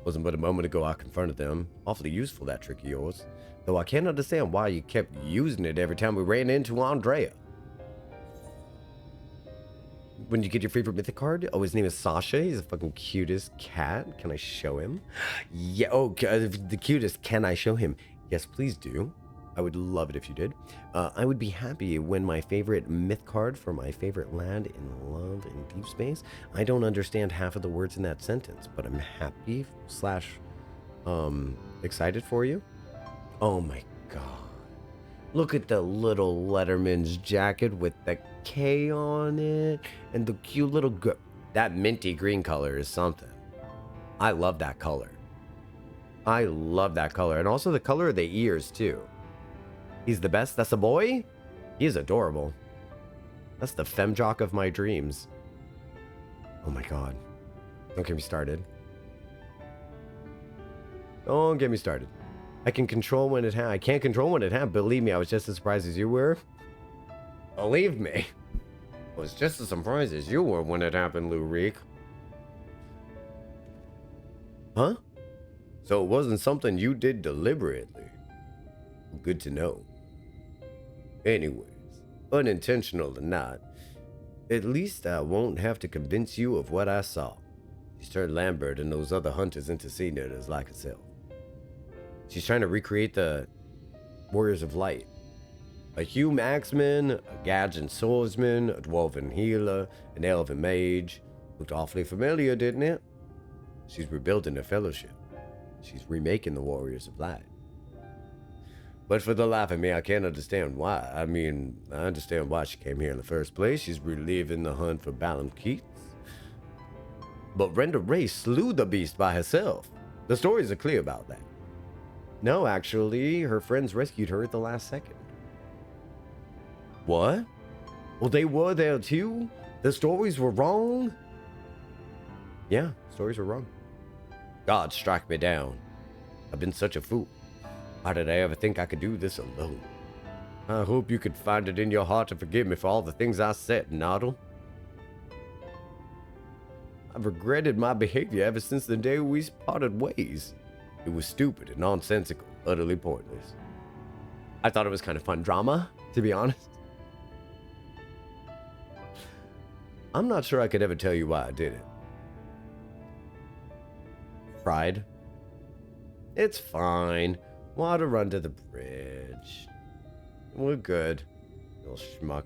Wasn't but a moment ago I confronted them. Awfully useful, that trick of yours. Though I can't understand why you kept using it every time we ran into Andrea. When you get your favorite mythic card? Oh, his name is Sasha. He's the fucking cutest cat. Can I show him? Yeah, oh, the cutest. Can I show him? Yes, please do. I would love it if you did. I would be happy when my favorite myth card for my favorite lad in love in deep space. I don't understand half of the words in that sentence, but I'm happy / excited for you. Oh my god. Look at the little Letterman's jacket with the K on it and the cute little that minty green color is something. I love that color. I love that color. And also the color of the ears too. He's the best. That's a boy? He is adorable. That's the femjock of my dreams. Oh my god. Don't get me started. Don't get me started. I can control when it I can't control when it happened. Believe me, I was just as surprised as you were. Believe me. I was just as surprised as you were when it happened, Lou Reek. Huh? So it wasn't something you did deliberately. Good to know. Anyways, unintentional or not, at least I won't have to convince you of what I saw. She's turned Lambert and those other hunters into sea knitters like herself. She's trying to recreate the Warriors of Light. A Hume axeman, a Gadgeon swordsman, a dwarven healer, an elven mage. Looked awfully familiar, didn't it? She's rebuilding the fellowship. She's remaking the Warriors of Light. But for the life of me, I can't understand why. I mean, I understand why she came here in the first place. She's reliving the hunt for Balam Keats. But Renda Ray slew the beast by herself. The stories are clear about that. No, actually, her friends rescued her at the last second. What? Well, they were there too? The stories were wrong? Yeah, stories were wrong. God strike me down. I've been such a fool. Why did I ever think I could do this alone? I hope you could find it in your heart to forgive me for all the things I said, Noddle. I've regretted my behavior ever since the day we parted ways. It was stupid and nonsensical, utterly pointless. I thought it was kind of fun drama, to be honest. I'm not sure I could ever tell you why I did it. Pride. It's fine. Water under the bridge. We're good. Little schmuck.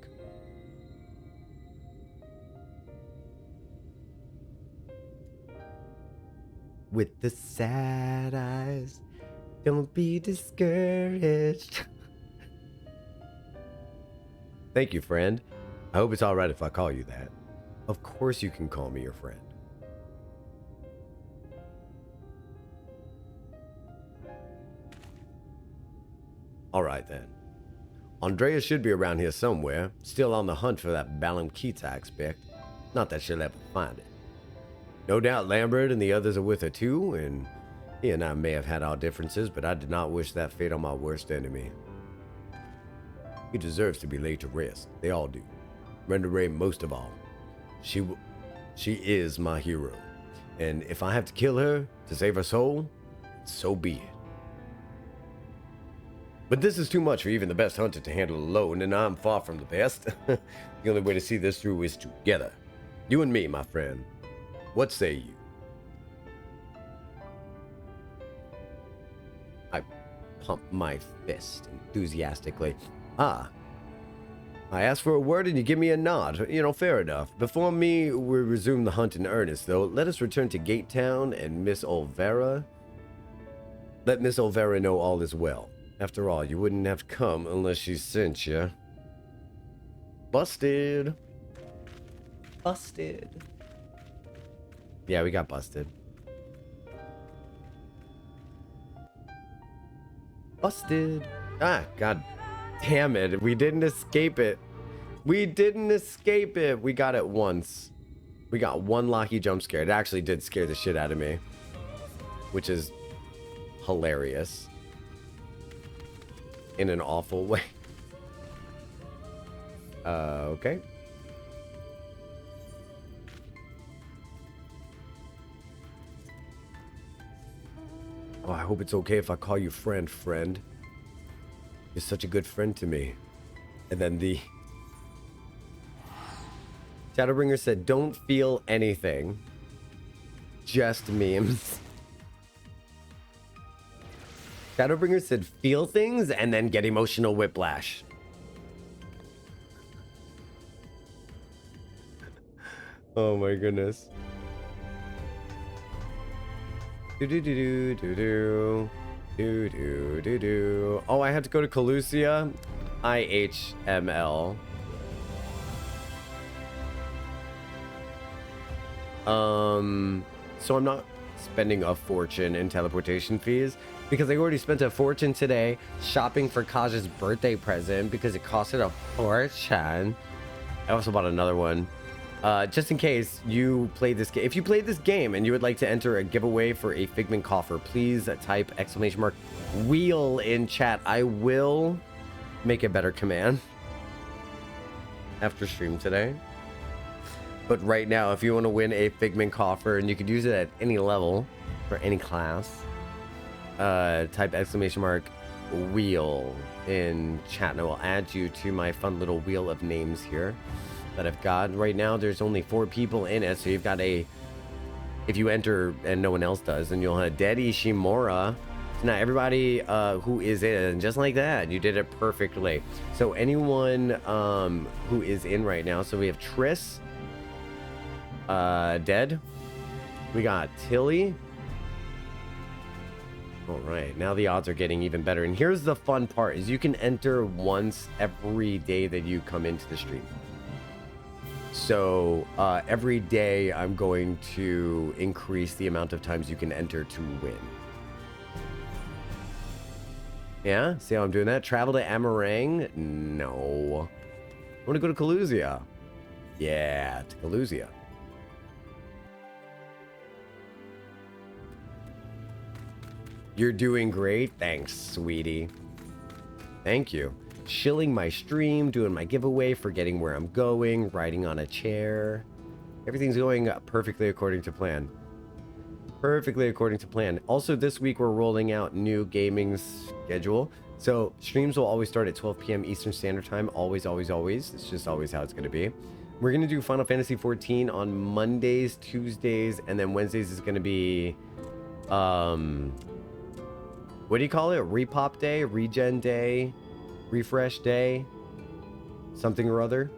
With the sad eyes, don't be discouraged. Thank you, friend. I hope it's alright if I call you that. Of course you can call me your friend. Alright then. Andrea should be around here somewhere, still on the hunt for that Balam Keats, I expect. Not that she'll ever find it. No doubt Lambert and the others are with her too, and he and I may have had our differences, but I did not wish that fate on my worst enemy. He deserves to be laid to rest. They all do. Renda Ray most of all. She is my hero, and if I have to kill her to save her soul, so be it. But this is too much for even the best hunter to handle alone, and I'm far from the best. The only way to see this through is together. You and me, my friend. What say you? I pump my fist enthusiastically. I ask for a word and you give me a nod. You know, fair enough. Before we resume the hunt in earnest, though, let us return to Gate Town and Miss Olvera. Let Miss Olvera know all is well. After all, you wouldn't have come unless she sent you. Busted. Busted. Yeah, we got busted. Busted. Ah, god damn it. We didn't escape it. We didn't escape it. We got it once. We got one lucky jump scare. It actually did scare the shit out of me. Which is hilarious in an awful way. Okay. Oh, I hope it's okay if I call you friend. You're such a good friend to me. And then the Shadowbringer said, don't feel anything. Just memes. Shadowbringer said, feel things and then get emotional whiplash. Oh my goodness. Oh, I had to go to Calusia. IHML. So I'm not spending a fortune in teleportation fees because I already spent a fortune today shopping for Kaj's birthday present because it costed a fortune. I also bought another one. Just in case you played this game. If you played this game and you would like to enter a giveaway for a Figment coffer, please type !wheel in chat. I will make a better command after stream today. But right now, if you want to win a Figment coffer, and you could use it at any level for any class, type !wheel in chat, and I will add you to my fun little wheel of names here that I've got. Right now, there's only 4 people in it, so you've got a... If you enter and no one else does, then you'll have Dead Ishimura. So now everybody who is in, just like that, you did it perfectly. So anyone who is in right now, so we have Triss, Dead, we got Tilly. All right, now the odds are getting even better. And here's the fun part, is you can enter once every day that you come into the stream. So every day I'm going to increase the amount of times you can enter to win. Yeah, see how I'm doing that? Travel to Amarang? No. I want to go to Calusia. Yeah, to Calusia. You're doing great. Thanks, sweetie. Thank you. Shilling my stream, doing my giveaway, forgetting where I'm going, riding on a chair. Everything's going perfectly according to plan. Perfectly according to plan. Also, this week we're rolling out new gaming schedule. So streams will always start at 12 p.m. Eastern Standard Time. Always, always, always. It's just always how it's going to be. We're going to do Final Fantasy XIV on Mondays, Tuesdays, and then Wednesdays is going to be... what do you call it? Repop day? Regen day? Refresh day, something or other.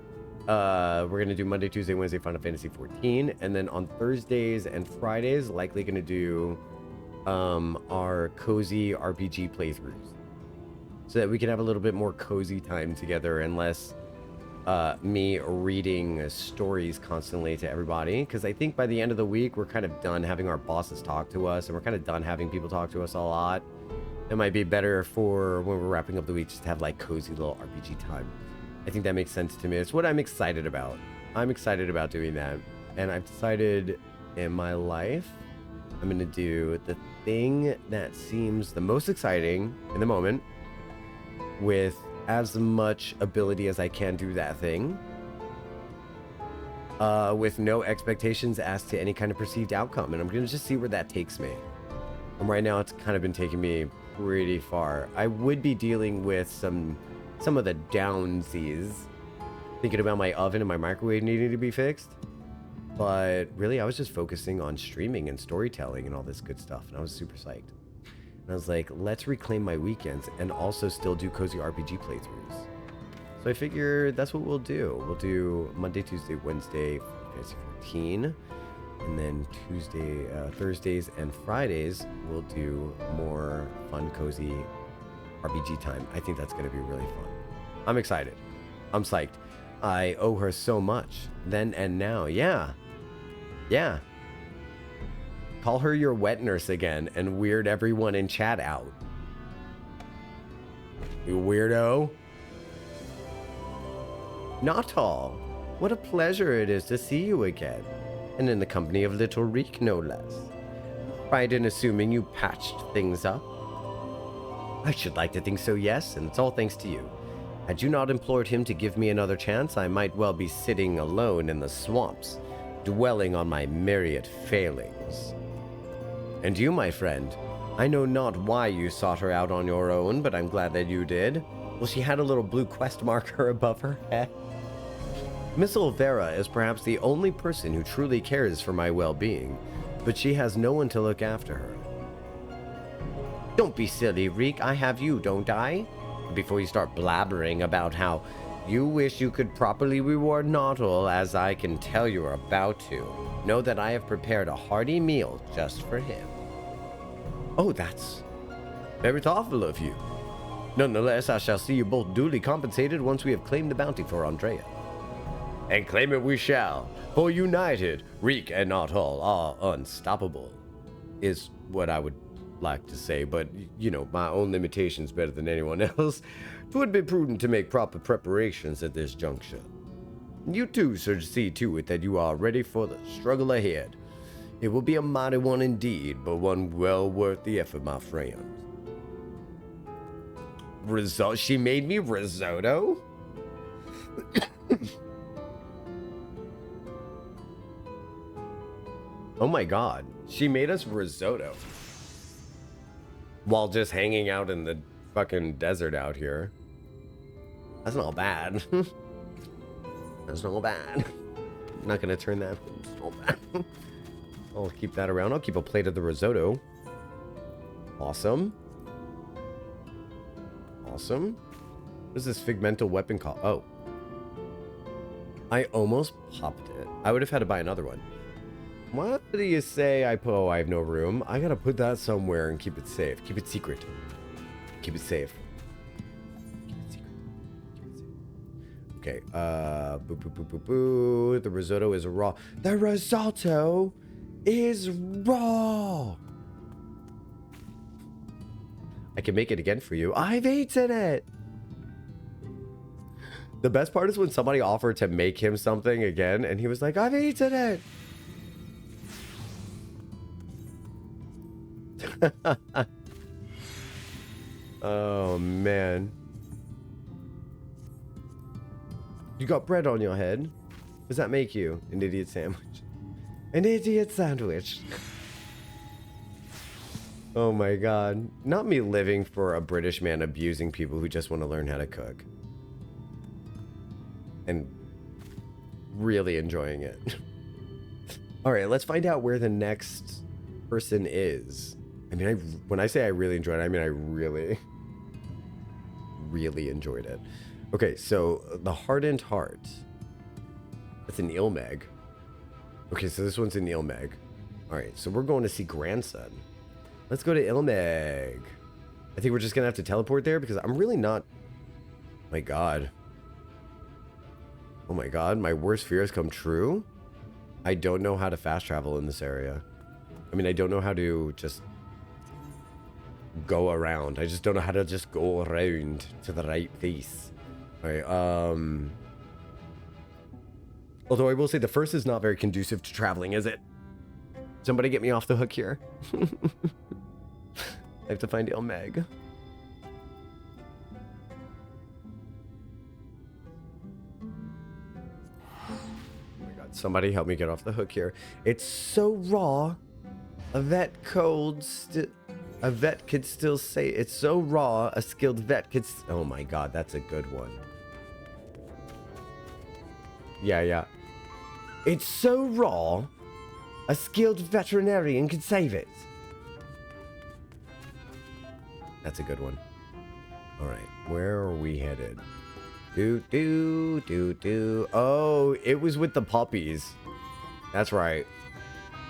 We're gonna do Monday, Tuesday, Wednesday Final Fantasy XIV, and then on Thursdays and Fridays likely gonna do our cozy RPG playthroughs, so that we can have a little bit more cozy time together and less me reading stories constantly to everybody, because I think by the end of the week we're kind of done having our bosses talk to us, and we're kind of done having people talk to us a lot. It might be better for when we're wrapping up the week just to have like cozy little RPG time. I think that makes sense to me. It's what I'm excited about. I'm excited about doing that. And I've decided in my life, I'm going to do the thing that seems the most exciting in the moment with as much ability as I can do that thing. With no expectations as to any kind of perceived outcome. And I'm going to just see where that takes me. And right now it's kind of been taking me pretty far. I would be dealing with some of the downsies, thinking about my oven and my microwave needing to be fixed, but really I was just focusing on streaming and storytelling and all this good stuff, and I was super psyched. And I was like, let's reclaim my weekends and also still do cozy RPG playthroughs. So I figure that's what we'll do. We'll do Monday, Tuesday, Wednesday Fantasy 14. And then Thursdays and Fridays, we'll do more fun, cozy RPG time. I think that's going to be really fun. I'm excited. I'm psyched. I owe her so much. Then and now. Yeah. Yeah. Call her your wet nurse again and weird everyone in chat out. You weirdo. Not all. What a pleasure it is to see you again. And in the company of little Reek, no less. Right in assuming you patched things up. I should like to think so, yes, and it's all thanks to you. Had you not implored him to give me another chance, I might well be sitting alone in the swamps, dwelling on my myriad failings. And you, my friend, I know not why you sought her out on your own, but I'm glad that you did. Well, she had a little blue quest marker above her head. Miss Olvera is perhaps the only person who truly cares for my well-being, but she has no one to look after her. Don't be silly, Reek. I have you, don't I? Before you start blabbering about how you wish you could properly reward Jocktal, as I can tell you're about to, know that I have prepared a hearty meal just for him. Oh, that's very thoughtful of you. Nonetheless, I shall see you both duly compensated once we have claimed the bounty for Andrea. And claim it we shall, for united, Reek and Jocktal are unstoppable, is what I would like to say, but, you know, my own limitations better than anyone else. 'Twould be prudent to make proper preparations at this juncture. You too should see to it that you are ready for the struggle ahead. It will be a mighty one indeed, but one well worth the effort, my friend. She made me risotto? Oh my god, she made us risotto. While just hanging out in the fucking desert out here. That's not bad. That's not bad. I'm not gonna turn that. It's not bad. I'll keep that around. I'll keep a plate of the risotto. Awesome. Awesome. What is this Figmental weapon called? Oh. I almost popped it. I would have had to buy another one. What do you say I put? Oh, I have no room. I gotta put that somewhere and keep it safe. Keep it secret. Keep it safe. Keep it secret. Keep it safe. Okay. Boo, boo, boo, boo, boo. The risotto is raw. The risotto is raw. I can make it again for you. I've eaten it. The best part is when somebody offered to make him something again, and he was like, I've eaten it. Oh man, you got bread on your head. What does that make you? An idiot sandwich. An idiot sandwich. Oh my god, not me living for a British man abusing people who just want to learn how to cook and really enjoying it. All right, let's find out where the next person is. I mean, when I say I really enjoyed it, I mean I really enjoyed it. Okay, so the Hardened Heart. That's an Ilmeg. Okay, so this one's an Ilmeg. All right, so we're going to see Grandson. Let's go to Ilmeg. I think we're just gonna have to teleport there because I'm really not. My god. Oh my god, my worst fears come true. I don't know how to fast travel in this area. I mean, I don't know how to just go around. I just don't know how to just go around to the right place. All right, although I will say the first is not very conducive to traveling, is it? Somebody get me off the hook here. I have to find Ilmeg. Oh my god, somebody help me get off the hook here. It's so raw. A vet could still say it's so raw. A skilled vet could. Oh my god, that's a good one. Yeah. It's so raw. A skilled veterinarian could save it. That's a good one. All right, where are we headed? Oh, it was with the puppies. That's right.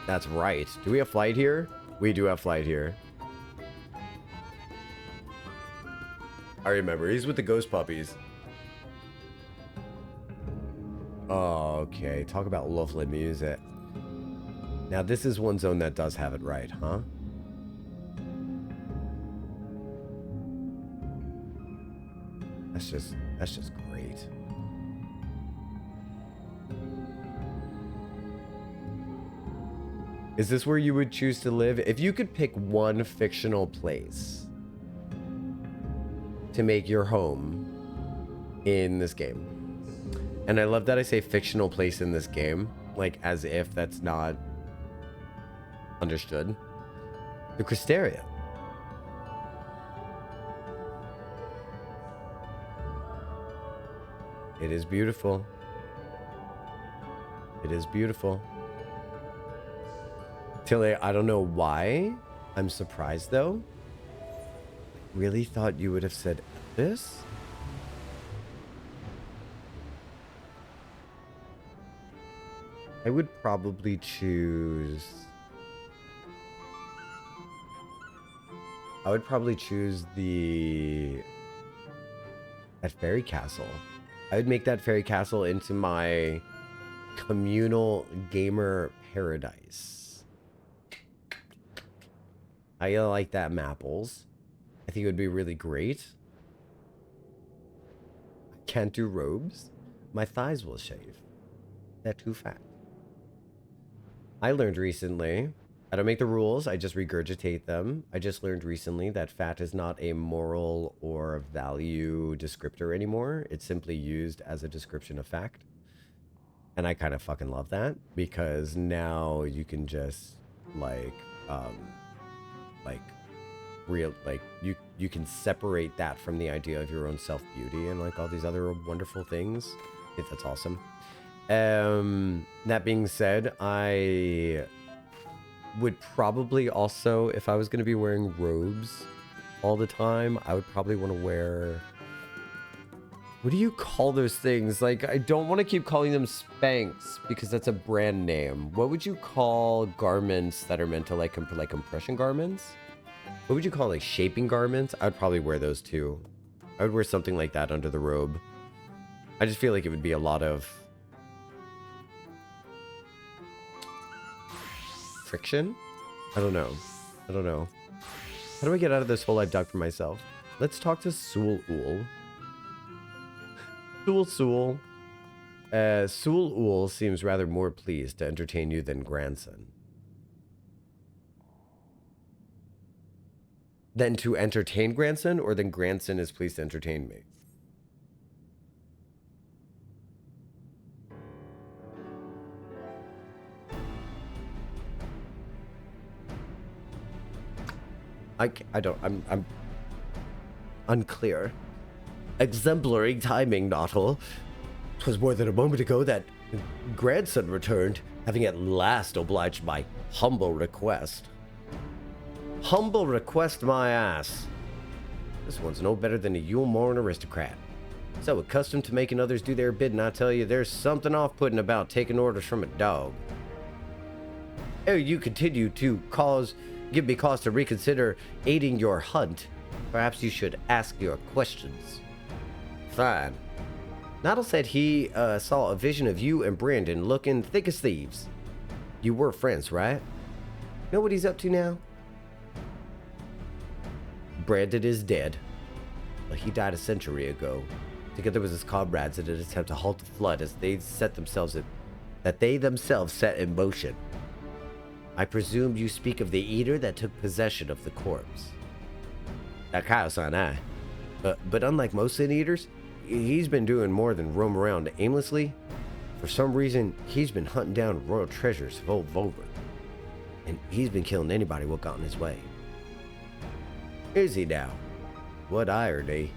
That's right. Do we have flight here? We do have flight here. I remember. He's with the ghost puppies. Oh, okay. Talk about lovely music. Now, this is one zone that does have it right, huh? That's just great. Is this where you would choose to live? If you could pick one fictional place to make your home in this game. And I love that I say fictional place in this game, like as if that's not understood. The Cristeria. It is beautiful. It is beautiful. Tilly, I don't know why. I'm surprised though. Really thought you would have said this? I would probably choose... I would probably choose that fairy castle. I would make that fairy castle into my communal gamer paradise. I like that, Mapples. I think it would be really great. I can't do robes. My thighs will shave. They're too fat. I learned recently, I don't make the rules, I just regurgitate them. I just learned recently that fat is not a moral or value descriptor anymore. It's simply used as a description of fact. And I kind of fucking love that, because now you can just you can separate that from the idea of your own self-beauty and like all these other wonderful things. I think that's awesome. That being said, I would probably also, if I was going to be wearing robes all the time, I would probably want to wear, what do you call those things? Like, I don't want to keep calling them Spanx because that's a brand name. What would you call garments that are meant to like compression garments? What would you call like shaping garments? I would probably wear those too. I would wear something like that under the robe. I just feel like it would be a lot of friction. I don't know. How do I get out of this hole I've dug for myself? Let's talk to Sul Ul. Sul Ul seems rather more pleased to entertain you than Grandson. Than to entertain Grandson, or than Grandson is pleased to entertain me? I'm unclear. Exemplary timing, Jocktal. 'Twas more than a moment ago that Grandson returned, having at last obliged my humble request. Humble request my ass. This one's no better than a Yule Morn aristocrat. So accustomed to making others do their bidding, I tell you, there's something off-putting about taking orders from a dog. Ere you continue to give me cause to reconsider aiding your hunt, perhaps you should ask your questions. Fine. Jocktal said he saw a vision of you and Brandon looking thick as thieves. You were friends, right? Know what he's up to now? Brandon is dead. But he died a century ago, together with his comrades in an attempt to halt the flood as they themselves set in motion. I presume you speak of the eater that took possession of the corpse. That Kyle-san, aye. But unlike most sin eaters, he's been doing more than roam around aimlessly. For some reason, he's been hunting down royal treasures of old Volver. And he's been killing anybody what got in his way. Is he now? What irony.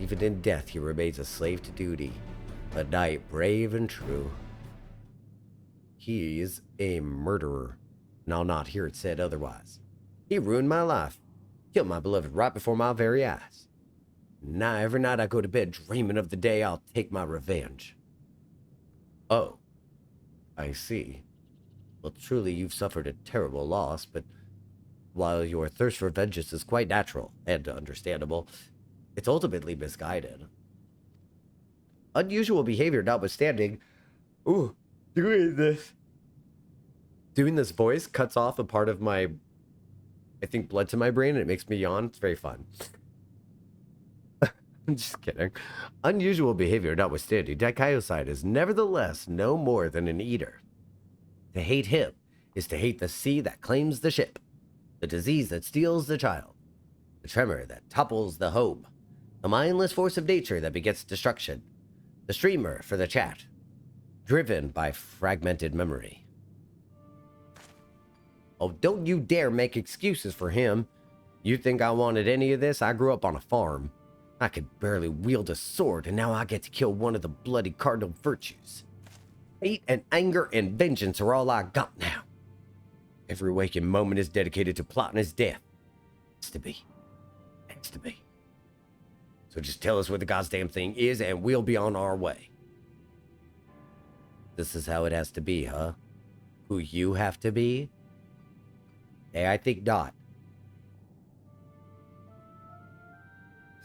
Even in death, he remains a slave to duty. A knight brave and true. He is a murderer, and I'll not hear it said otherwise. He ruined my life. Killed my beloved right before my very eyes. Now every night I go to bed dreaming of the day I'll take my revenge. Oh, I see. Well, truly you've suffered a terrible loss, but while your thirst for vengeance is quite natural and understandable, it's ultimately misguided. Unusual behavior notwithstanding, doing this voice cuts off a part of my, I think, blood to my brain, and it makes me yawn. It's very fun. I'm just kidding. Unusual behavior notwithstanding, Daikaio-san is nevertheless no more than an eater. To hate him is to hate the sea that claims the ship, the disease that steals the child, the tremor that topples the home, A mindless force of nature that begets destruction. The streamer for the chat. Driven by fragmented memory. Oh, don't you dare make excuses for him. You think I wanted any of this? I grew up on a farm. I could barely wield a sword, and now I get to kill one of the bloody cardinal virtues. Hate and anger and vengeance are all I got now. Every waking moment is dedicated to plotting his death. Has to be. Has to be. So just tell us what the goddamn thing is, and we'll be on our way. This is how it has to be, huh? Who you have to be? Hey, I think not.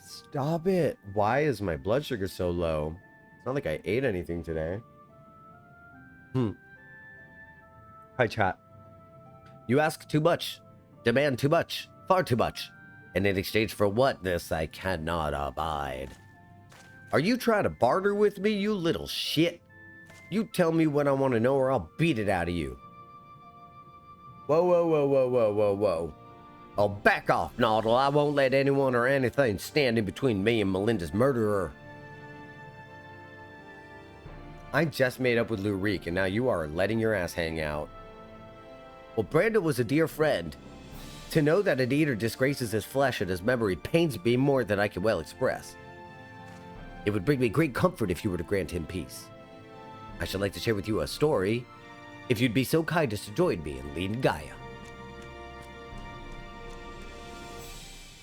Stop it. Why is my blood sugar so low? It's not like I ate anything today. Hi, chat. You ask too much. Demand too much. Far too much. And in exchange for what? This I cannot abide. Are you trying to barter with me, you little shit? You tell me what I want to know or I'll beat it out of you. Whoa, whoa, whoa, whoa, whoa, whoa, whoa. Oh, back off, Noddle. I won't let anyone or anything stand in between me and Melinda's murderer. I just made up with Lou Reek, and now you are letting your ass hang out. Well, Brandon was a dear friend. To know that an eater disgraces his flesh and his memory pains me more than I can well express. It would bring me great comfort if you were to grant him peace. I should like to share with you a story, if you'd be so kind as to join me in leading Gaia.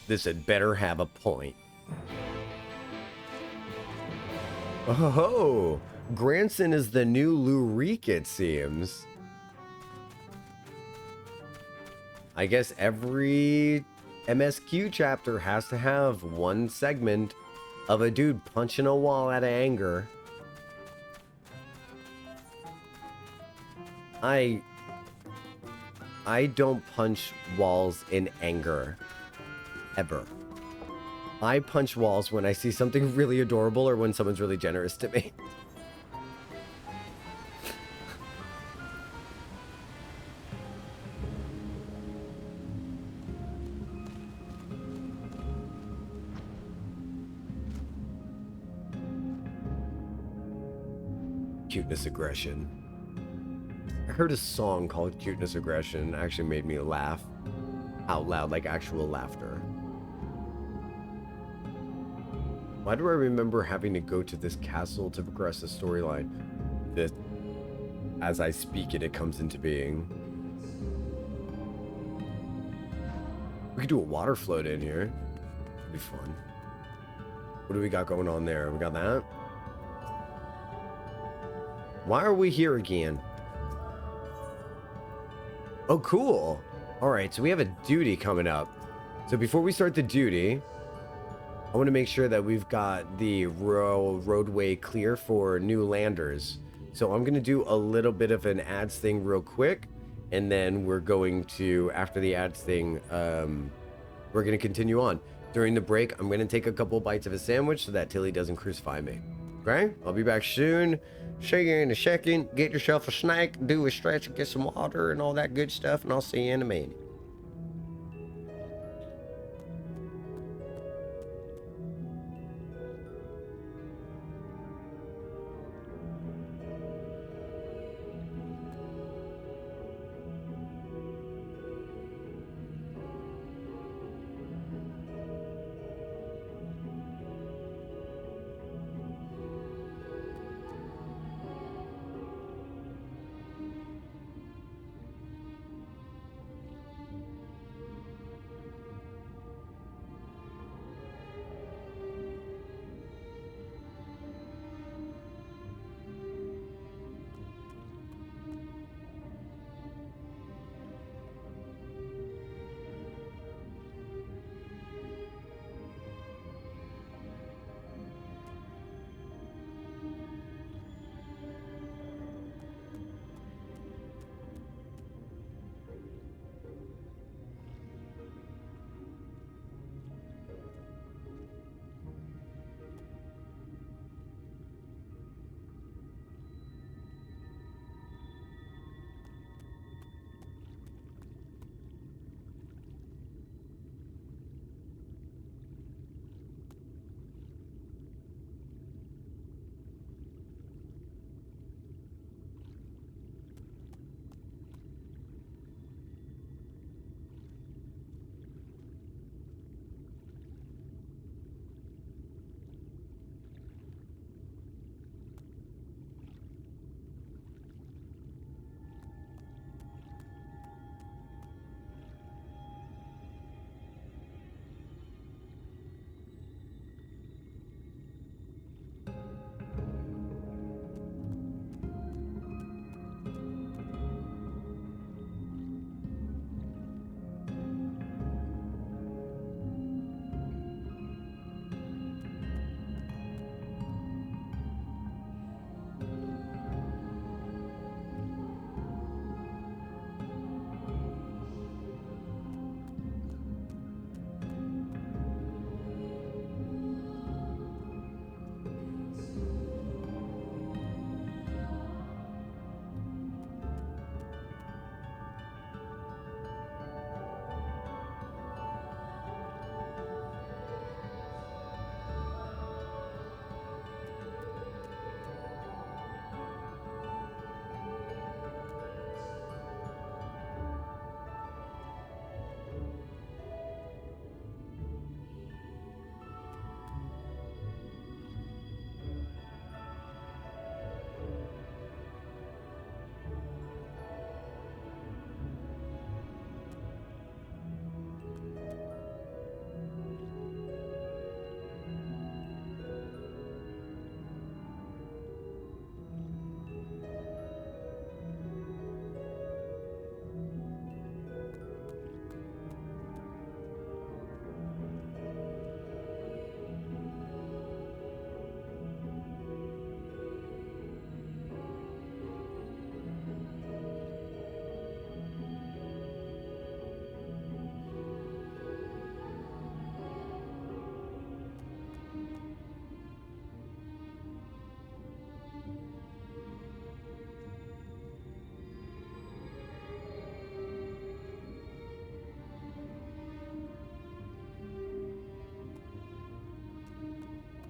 This had better have a point. Oh, Granson is the new Lou Reek, it seems. I guess every MSQ chapter has to have one segment of a dude punching a wall out of anger. I don't punch walls in anger. Ever. I punch walls when I see something really adorable or when someone's really generous to me. Cuteness aggression. I heard a song called Cuteness Aggression. It actually made me laugh out loud, like actual laughter. Why do I remember having to go to this castle to progress the storyline? That, as I speak it, it comes into being. We could do a water float in here. That'd be fun. What do we got going on there? We got that? Why are we here again? Oh, cool. All right, so we have a duty coming up. So before we start the duty, I want to make sure that we've got the roadway clear for new landers. So I'm going to do a little bit of an ads thing real quick. And then we're going to, after the ads thing, we're going to continue on. During the break, I'm going to take a couple bites of a sandwich so that Tilly doesn't crucify me. Okay? I'll be back soon. See you in a second. Get yourself a snack, do a stretch, and get some water and all that good stuff. And I'll see you in a minute.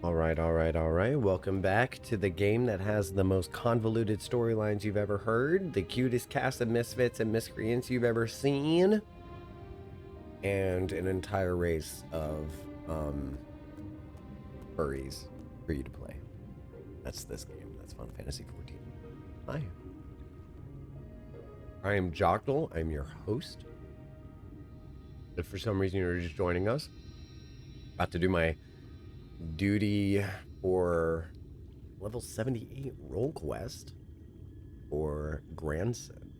All right. Welcome back to the game that has the most convoluted storylines you've ever heard, the cutest cast of misfits and miscreants you've ever seen, and an entire race of furries for you to play. That's this game. That's Final Fantasy XIV. Hi. I am Jocktal. I'm your host. If for some reason you're just joining us, about to do my duty for level 78 role quest for grandson.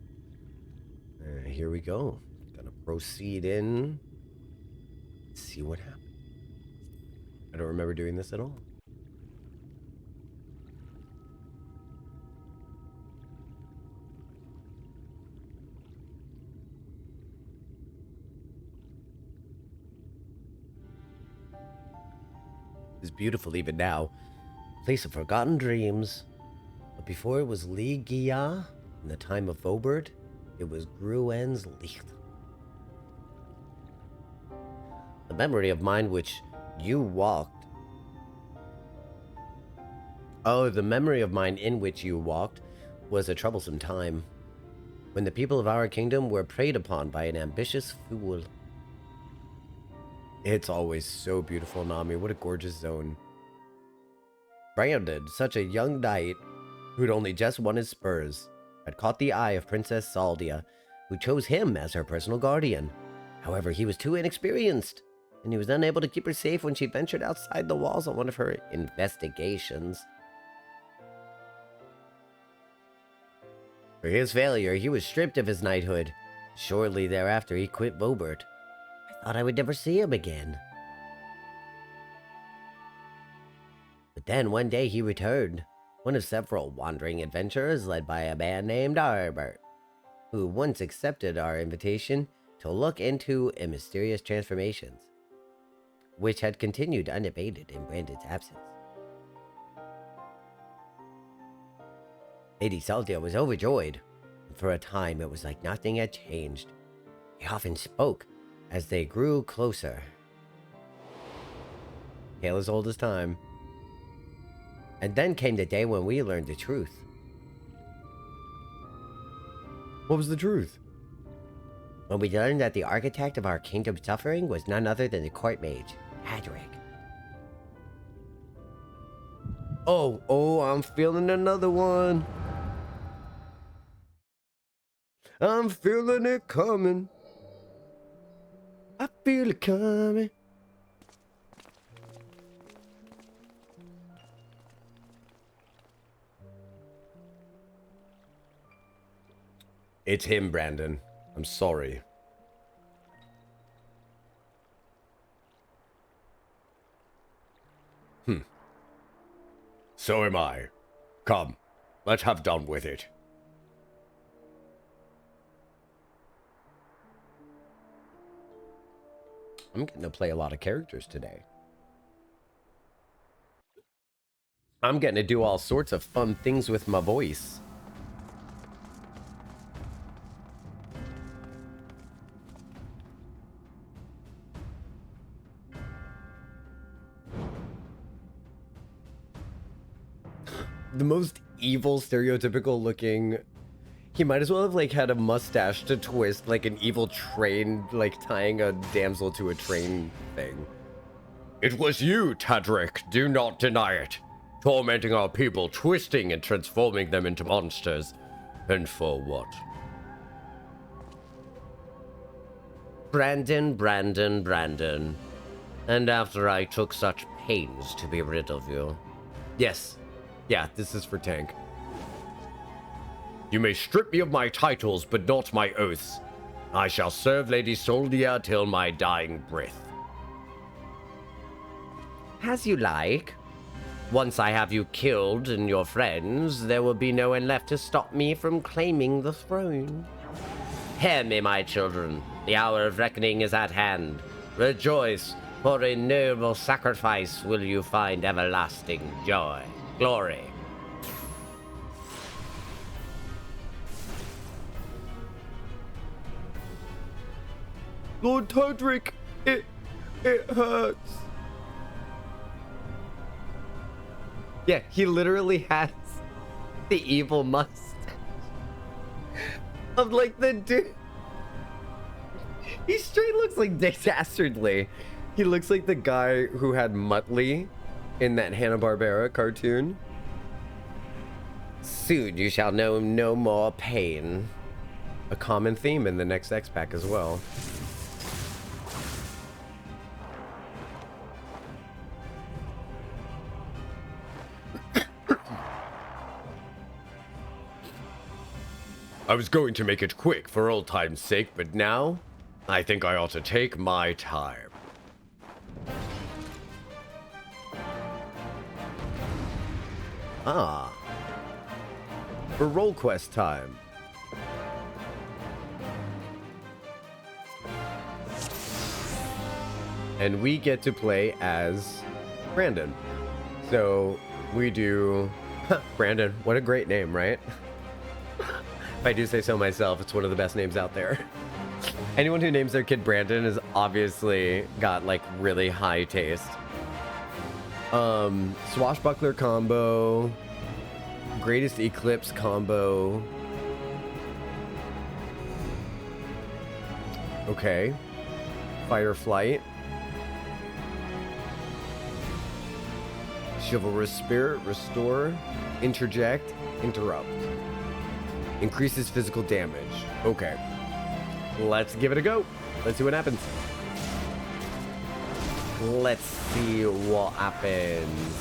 Here we go. Gonna proceed in, see what happens. I don't remember doing this at all. Is beautiful even now. Place of forgotten dreams. But before it was Ligia, in the time of Vobert, it was Gruen's Licht. The memory of mine which you walked. Oh, the memory of mine in which you walked was a troublesome time, when the people of our kingdom were preyed upon by an ambitious fool. It's always so beautiful, Nami. What a gorgeous zone. Brandon, such a young knight who'd only just won his spurs, had caught the eye of Princess Saldia, who chose him as her personal guardian. However, he was too inexperienced, and he was unable to keep her safe when she ventured outside the walls on one of her investigations. For his failure, he was stripped of his knighthood. Shortly thereafter, he quit Vobert. I thought I would never see him again. But then one day he returned, one of several wandering adventurers led by a man named Arbert, who once accepted our invitation to look into a mysterious transformations, which had continued unabated in Brandon's absence. Lady Saldia was overjoyed, and for a time it was like nothing had changed. They often spoke as they grew closer. Tale as old as time. And then came the day when we learned the truth. What was the truth? When we learned that the architect of our kingdom's suffering was none other than the court mage, Hadric. Oh, I'm feeling another one. I'm feeling it coming. I feel it coming. It's him, Brandon. I'm sorry. So am I. Come, let's have done with it. I'm getting to play a lot of characters today. I'm getting to do all sorts of fun things with my voice. The most evil, stereotypical looking... He might as well have, like, had a mustache to twist, like an evil train, like, tying a damsel to a train thing. It was you, Tadric. Do not deny it. Tormenting our people, twisting and transforming them into monsters. And for what? Brandon. And after I took such pains to be rid of you. Yes. Yeah, this is for Tank. You may strip me of my titles, but not my oaths. I shall serve Lady Saldia till my dying breath. As you like. Once I have you killed and your friends, there will be no one left to stop me from claiming the throne. Hear me, my children. The hour of reckoning is at hand. Rejoice, for in noble sacrifice will you find everlasting joy. Glory. Lord Todrick, it hurts. Yeah, he literally has the evil mustache of like the dude. He straight looks like Dick Dastardly. He looks like the guy who had Muttley in that Hanna-Barbera cartoon. Soon you shall know no more pain. A common theme in the next X-Pack as well. I was going to make it quick for old time's sake, but now I think I ought to take my time. Ah. For role quest time. And we get to play as Brandon. So we do... Brandon, what a great name, right? If I do say so myself, it's one of the best names out there. Anyone who names their kid Brandon has obviously got like really high taste. Swashbuckler combo, Greatest Eclipse combo. Okay. Fight or flight. Chivalrous Spirit, restore, interject, interrupt. Increases physical damage. Okay. Let's give it a go. Let's see what happens. Let's see what happens.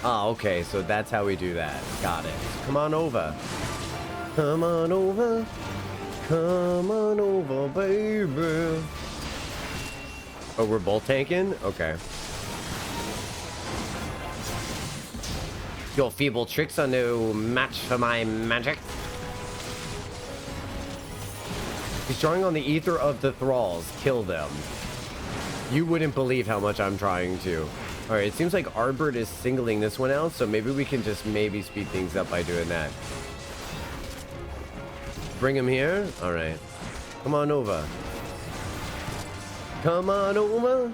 Ah, okay, so that's how we do that. Got it. Come on over. Come on over. Come on over, baby. Oh, we're both tanking? Okay. Your feeble tricks are no match for my magic. He's drawing on the ether of the thralls. Kill them. You wouldn't believe how much I'm trying to. Alright, it seems like Arbert is singling this one out, so maybe we can just speed things up by doing that. Bring him here? Alright. Come on over. Come on over.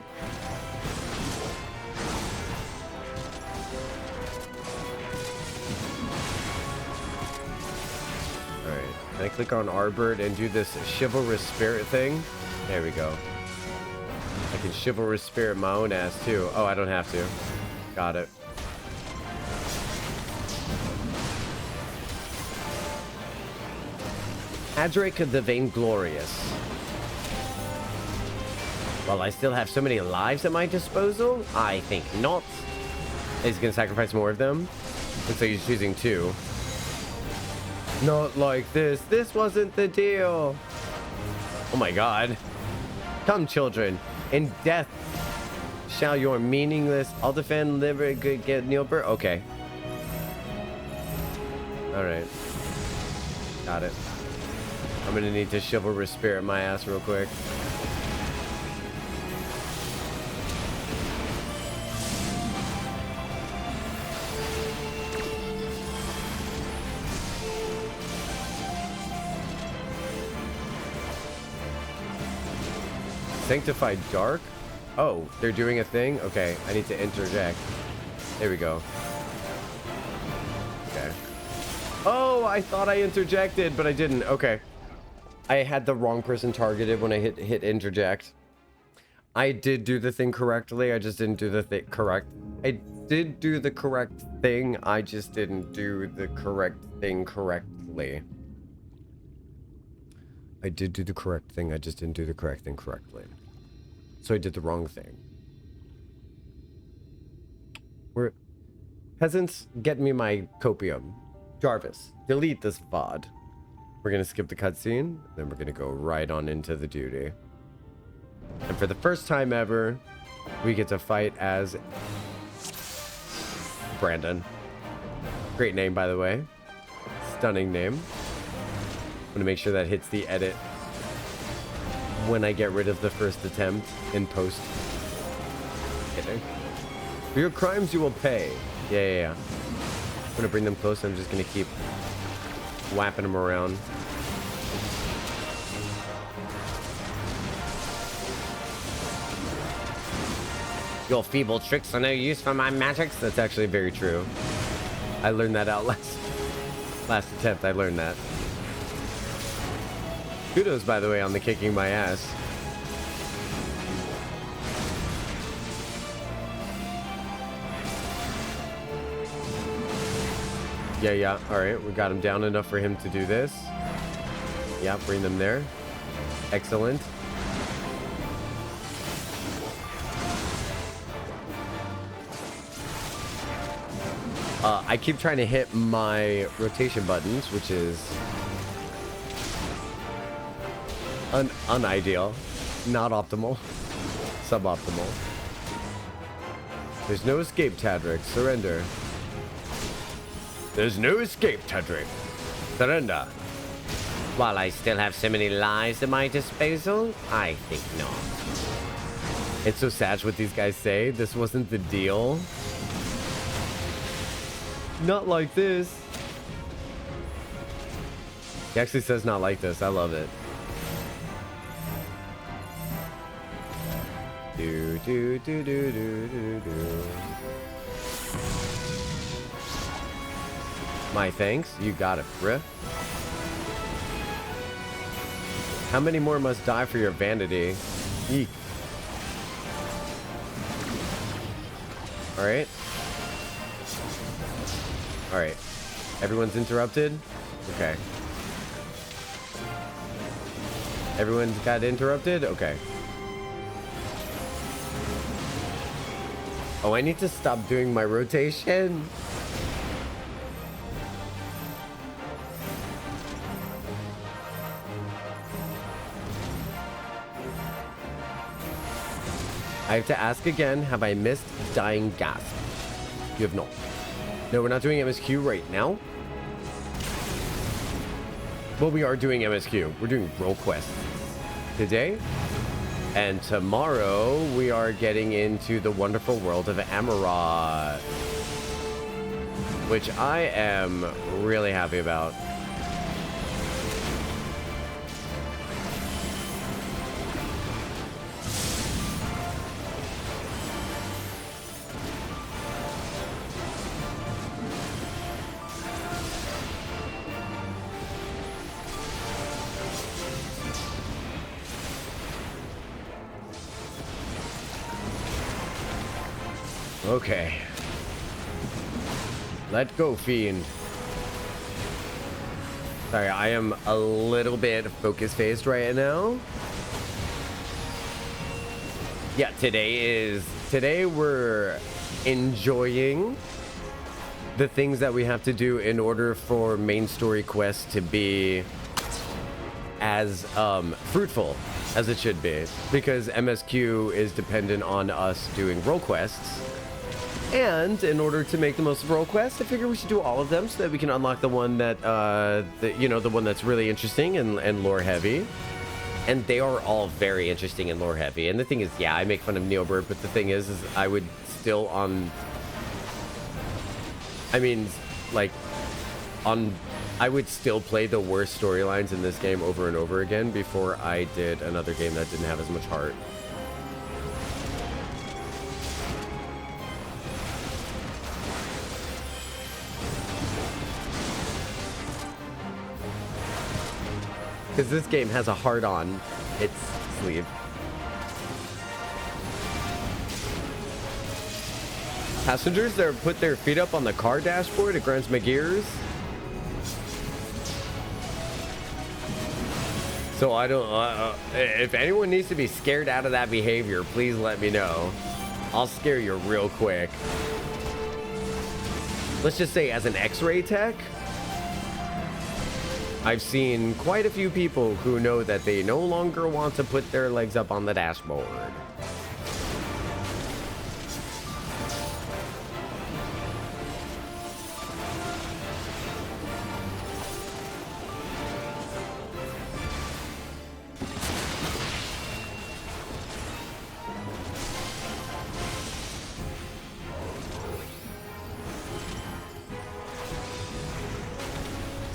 Can I click on Arbert and do this chivalrous spirit thing? There we go. I can chivalrous spirit my own ass too. Oh, I don't have to. Got it. Adric the Vainglorious. While I still have so many lives at my disposal, I think not. He's gonna sacrifice more of them. Looks like he's choosing 2. Not like this. This wasn't the deal. Oh my god. Come, children. In death shall your meaningless... I'll defend, liver, good, get Neilbert. Okay. Alright. Got it. I'm gonna need to chivalrous spirit my ass real quick. Sanctified Dark? Oh, they're doing a thing? Okay, I need to interject. There we go. Okay. Oh, I thought I interjected, but I didn't. Okay. I had the wrong person targeted when I hit interject. I did do the thing correctly, I just didn't do the thing correct. I did do the correct thing, I just didn't do the correct thing correctly. I did do the correct thing, I just didn't do the correct thing correctly. So I did the wrong thing. We're... Peasants, get me my copium. Jarvis, delete this VOD. We're gonna skip the cutscene, then we're gonna go right on into the duty. And for the first time ever, we get to fight as Brandon. Great name, by the way. Stunning name. I'm gonna make sure that hits the edit when I get rid of the first attempt in post. Kidding. For your crimes you will pay. Yeah. I'm gonna bring them close. I'm just gonna keep whapping them around. Your feeble tricks are no use for my magics. That's actually very true. I learned that out last attempt. I learned that. Kudos, by the way, on the kicking my ass. Yeah. All right, we got him down enough for him to do this. Yeah, bring them there. Excellent. I keep trying to hit my rotation buttons, which is unideal, not optimal, suboptimal. There's no escape, Tadric. Surrender. There's no escape, Tadric. Surrender. While I still have so many lives at my disposal, I think not. It's so sad what these guys say. This wasn't the deal. Not like this. He actually says not like this. I love it. Do do do do do do do. My thanks. You got it, bruh. How many more must die for your vanity? Eek. Alright. Alright. Everyone's interrupted? Okay. Everyone's got interrupted? Okay. Oh, I need to stop doing my rotation. I have to ask again, have I missed Dying Gasp? You have not. No, we're not doing MSQ right now. Well, we are doing MSQ. We're doing Role Quests today. And tomorrow, we are getting into the wonderful world of Amarot, which I am really happy about. Okay. Let go, fiend. Sorry, I am a little bit focus-phased right now. Yeah, today we're enjoying the things that we have to do in order for main story quests to be as fruitful as it should be, because MSQ is dependent on us doing role quests. And in order to make the most of role quests, I figure we should do all of them so that we can unlock the one that, the one that's really interesting and lore heavy. And they are all very interesting and lore heavy. And the thing is, yeah, I make fun of Neobird, but the thing is I would still I would still play the worst storylines in this game over and over again before I did another game that didn't have as much heart. Because this game has a heart on its sleeve. Passengers that put their feet up on the car dashboard, it grinds my gears. So I don't, if anyone needs to be scared out of that behavior, please let me know. I'll scare you real quick. Let's just say as an X-ray tech, I've seen quite a few people who know that they no longer want to put their legs up on the dashboard.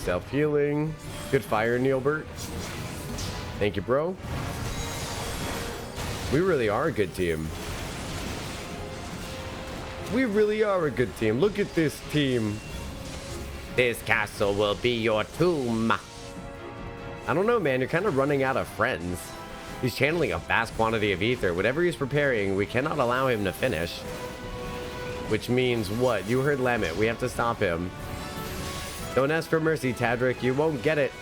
Self-healing. Good fire, Neilbert. Thank you, bro. We really are a good team. We really are a good team. Look at this team. This castle will be your tomb. I don't know, man. You're kind of running out of friends. He's channeling a vast quantity of ether. Whatever he's preparing, we cannot allow him to finish. Which means what? You heard Lamet. We have to stop him. Don't ask for mercy, Tadric. You won't get it.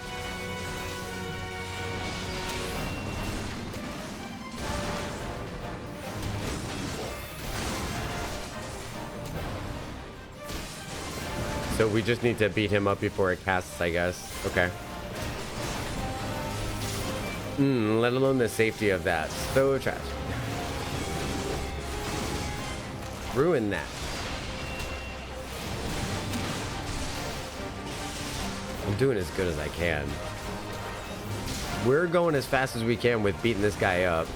So we just need to beat him up before it casts, I guess. Okay. Let alone the safety of that. So trash. Ruin that. I'm doing as good as I can. We're going as fast as we can with beating this guy up.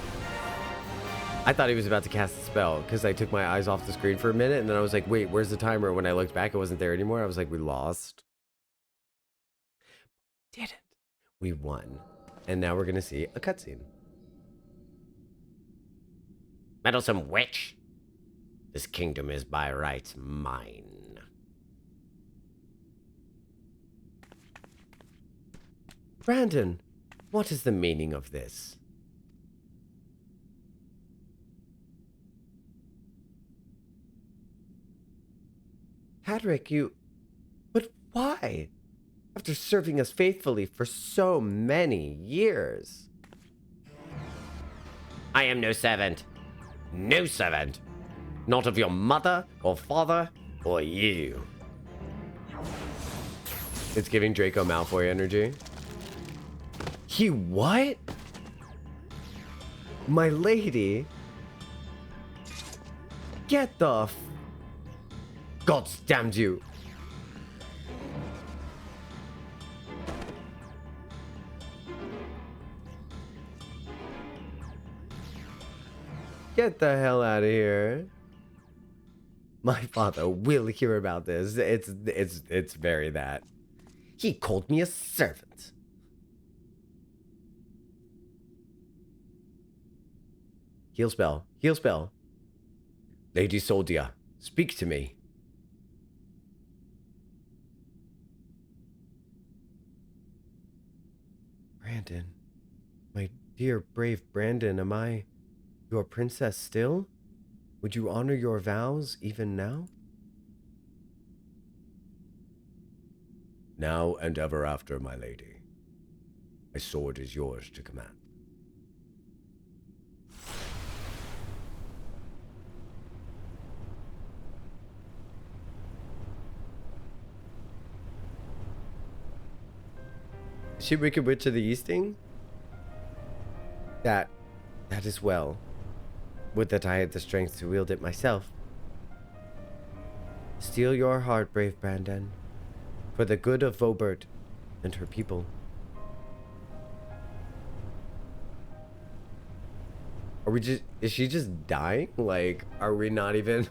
I thought he was about to cast the spell because I took my eyes off the screen for a minute and then I was like, wait, where's the timer? When I looked back, it wasn't there anymore. I was like, we lost. Didn't. We won. And now we're going to see a cutscene. Meddlesome witch. This kingdom is by rights mine. Brandon, what is the meaning of this? Tadric, you... But why? After serving us faithfully for so many years. I am no servant. No servant. Not of your mother or father or you. It's giving Draco Malfoy energy. He what? My lady? Get the f... God damn you. Get the hell out of here. My father will hear about this. It's very that. He called me a servant. Heal spell. Heal spell. Lady Soldia, speak to me. Brandon. My dear, brave Brandon, am I your princess still? Would you honor your vows even now? Now and ever after, my lady. My sword is yours to command. Is she Wicked Witch of the Easting? That is well. Would that I had the strength to wield it myself. Steel your heart, brave Brandon, for the good of Vobert and her people. Are we just... Is she just dying? Like, are we not even...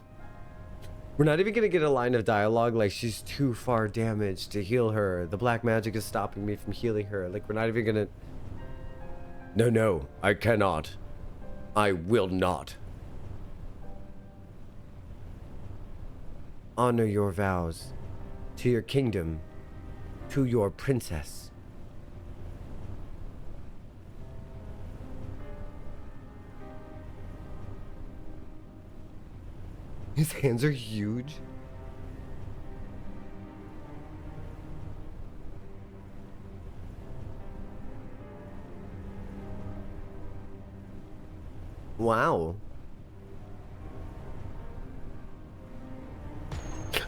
We're not even gonna get a line of dialogue like she's too far damaged to heal her. The black magic is stopping me from healing her. Like, we're not even gonna... No, I cannot. I will not. Honor your vows to your kingdom, to your princess. His hands are huge. Wow.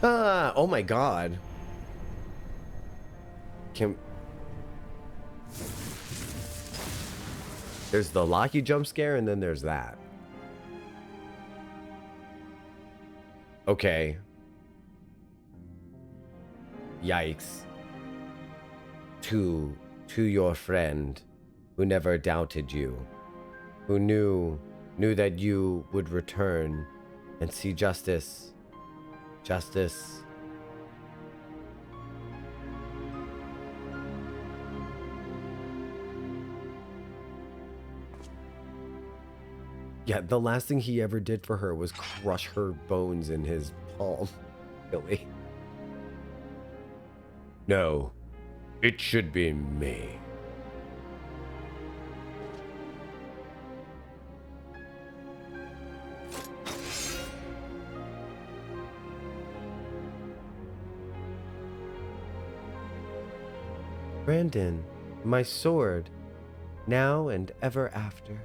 Ah, oh my god. There's the Locky jump scare and then there's that. Okay. Yikes. To your friend who never doubted you, who knew that you would return and see justice. Justice. Yeah, the last thing he ever did for her was crush her bones in his palm. Really? No, it should be me. Brandon, my sword, now and ever after.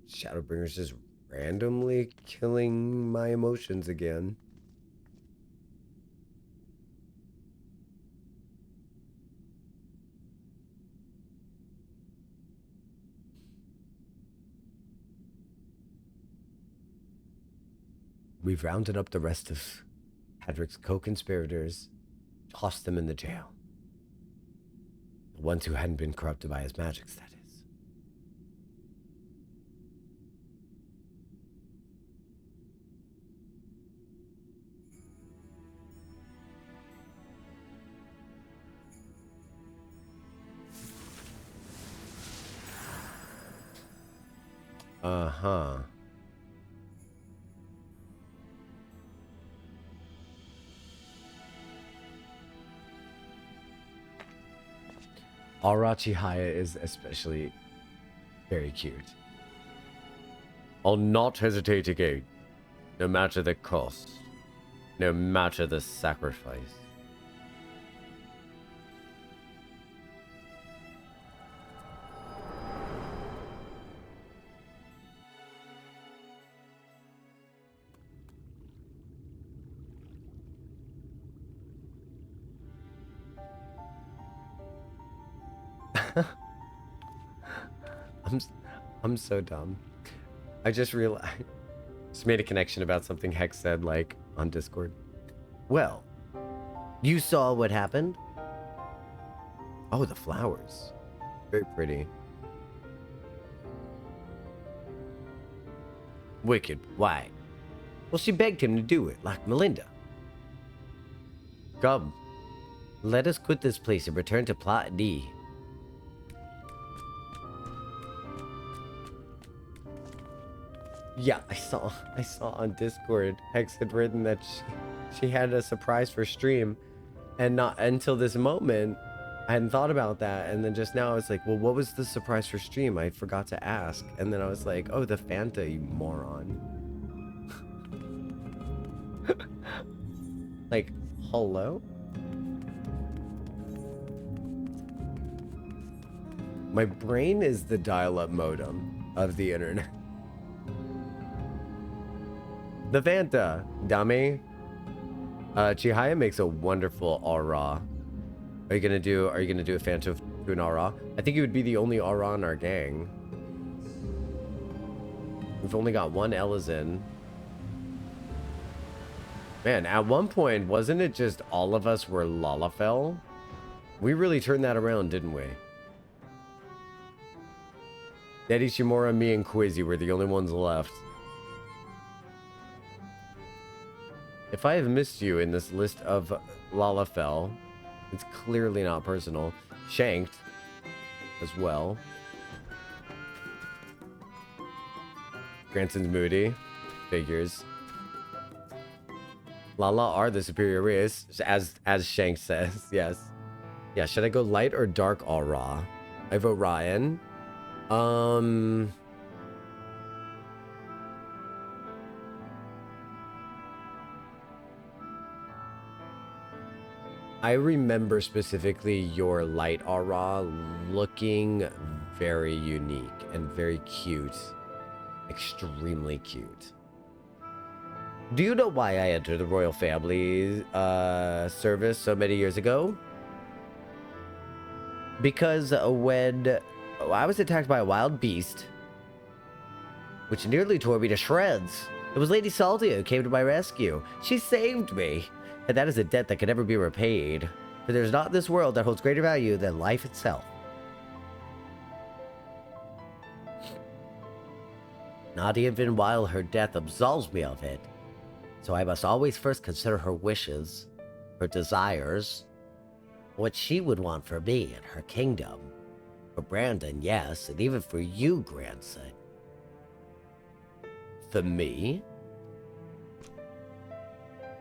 Shadowbringers just randomly killing my emotions again. We've rounded up the rest of Hadrick's co-conspirators, tossed them in the jail. The ones who hadn't been corrupted by his magic, that is. Uh-huh. Arachihaya is especially very cute. I'll not hesitate to go, no matter the cost, no matter the sacrifice. I'm so dumb. I just realized, just made a connection about something Hex said, like, on Discord. Well, you saw what happened? Oh, the flowers. Very pretty. Wicked. Why? Well, she begged him to do it, like Melinda. Come, let us quit this place and return to Plot D. Yeah, I saw on Discord, Hex had written that she had a surprise for stream, and not until this moment, I hadn't thought about that, and then just now I was like, well, what was the surprise for stream? I forgot to ask, and then I was like, oh, the Fanta, you moron. Like, hello? My brain is the dial-up modem of the internet. The Fanta, dummy. Chihaya makes a wonderful aura. Are you gonna do a Fanta to an aura? I think it would be the only aura in our gang. We've only got one Elizin. Man, at one point, wasn't it just all of us were Lalafell? We really turned that around, didn't we? Daddy Shimura, me, and Quizzy were the only ones left. If I have missed you in this list of Lalafell, it's clearly not personal. Shanked as well. Granson's moody. Figures. Lala are the superior race, as Shank says. Yes. Yeah, should I go light or dark aura? I vote Ryan. I remember specifically your light aura looking very unique and very cute. Extremely cute. Do you know why I entered the royal family service so many years ago? Because when I was attacked by a wild beast, which nearly tore me to shreds, It was Lady Saltia who came to my rescue. She saved me. And that is a debt that can never be repaid. For there's not in this world that holds greater value than life itself. Not even while her death absolves me of it. So I must always first consider her wishes, her desires, what she would want for me and her kingdom. For Brandon, yes, and even for you, grandson. For me?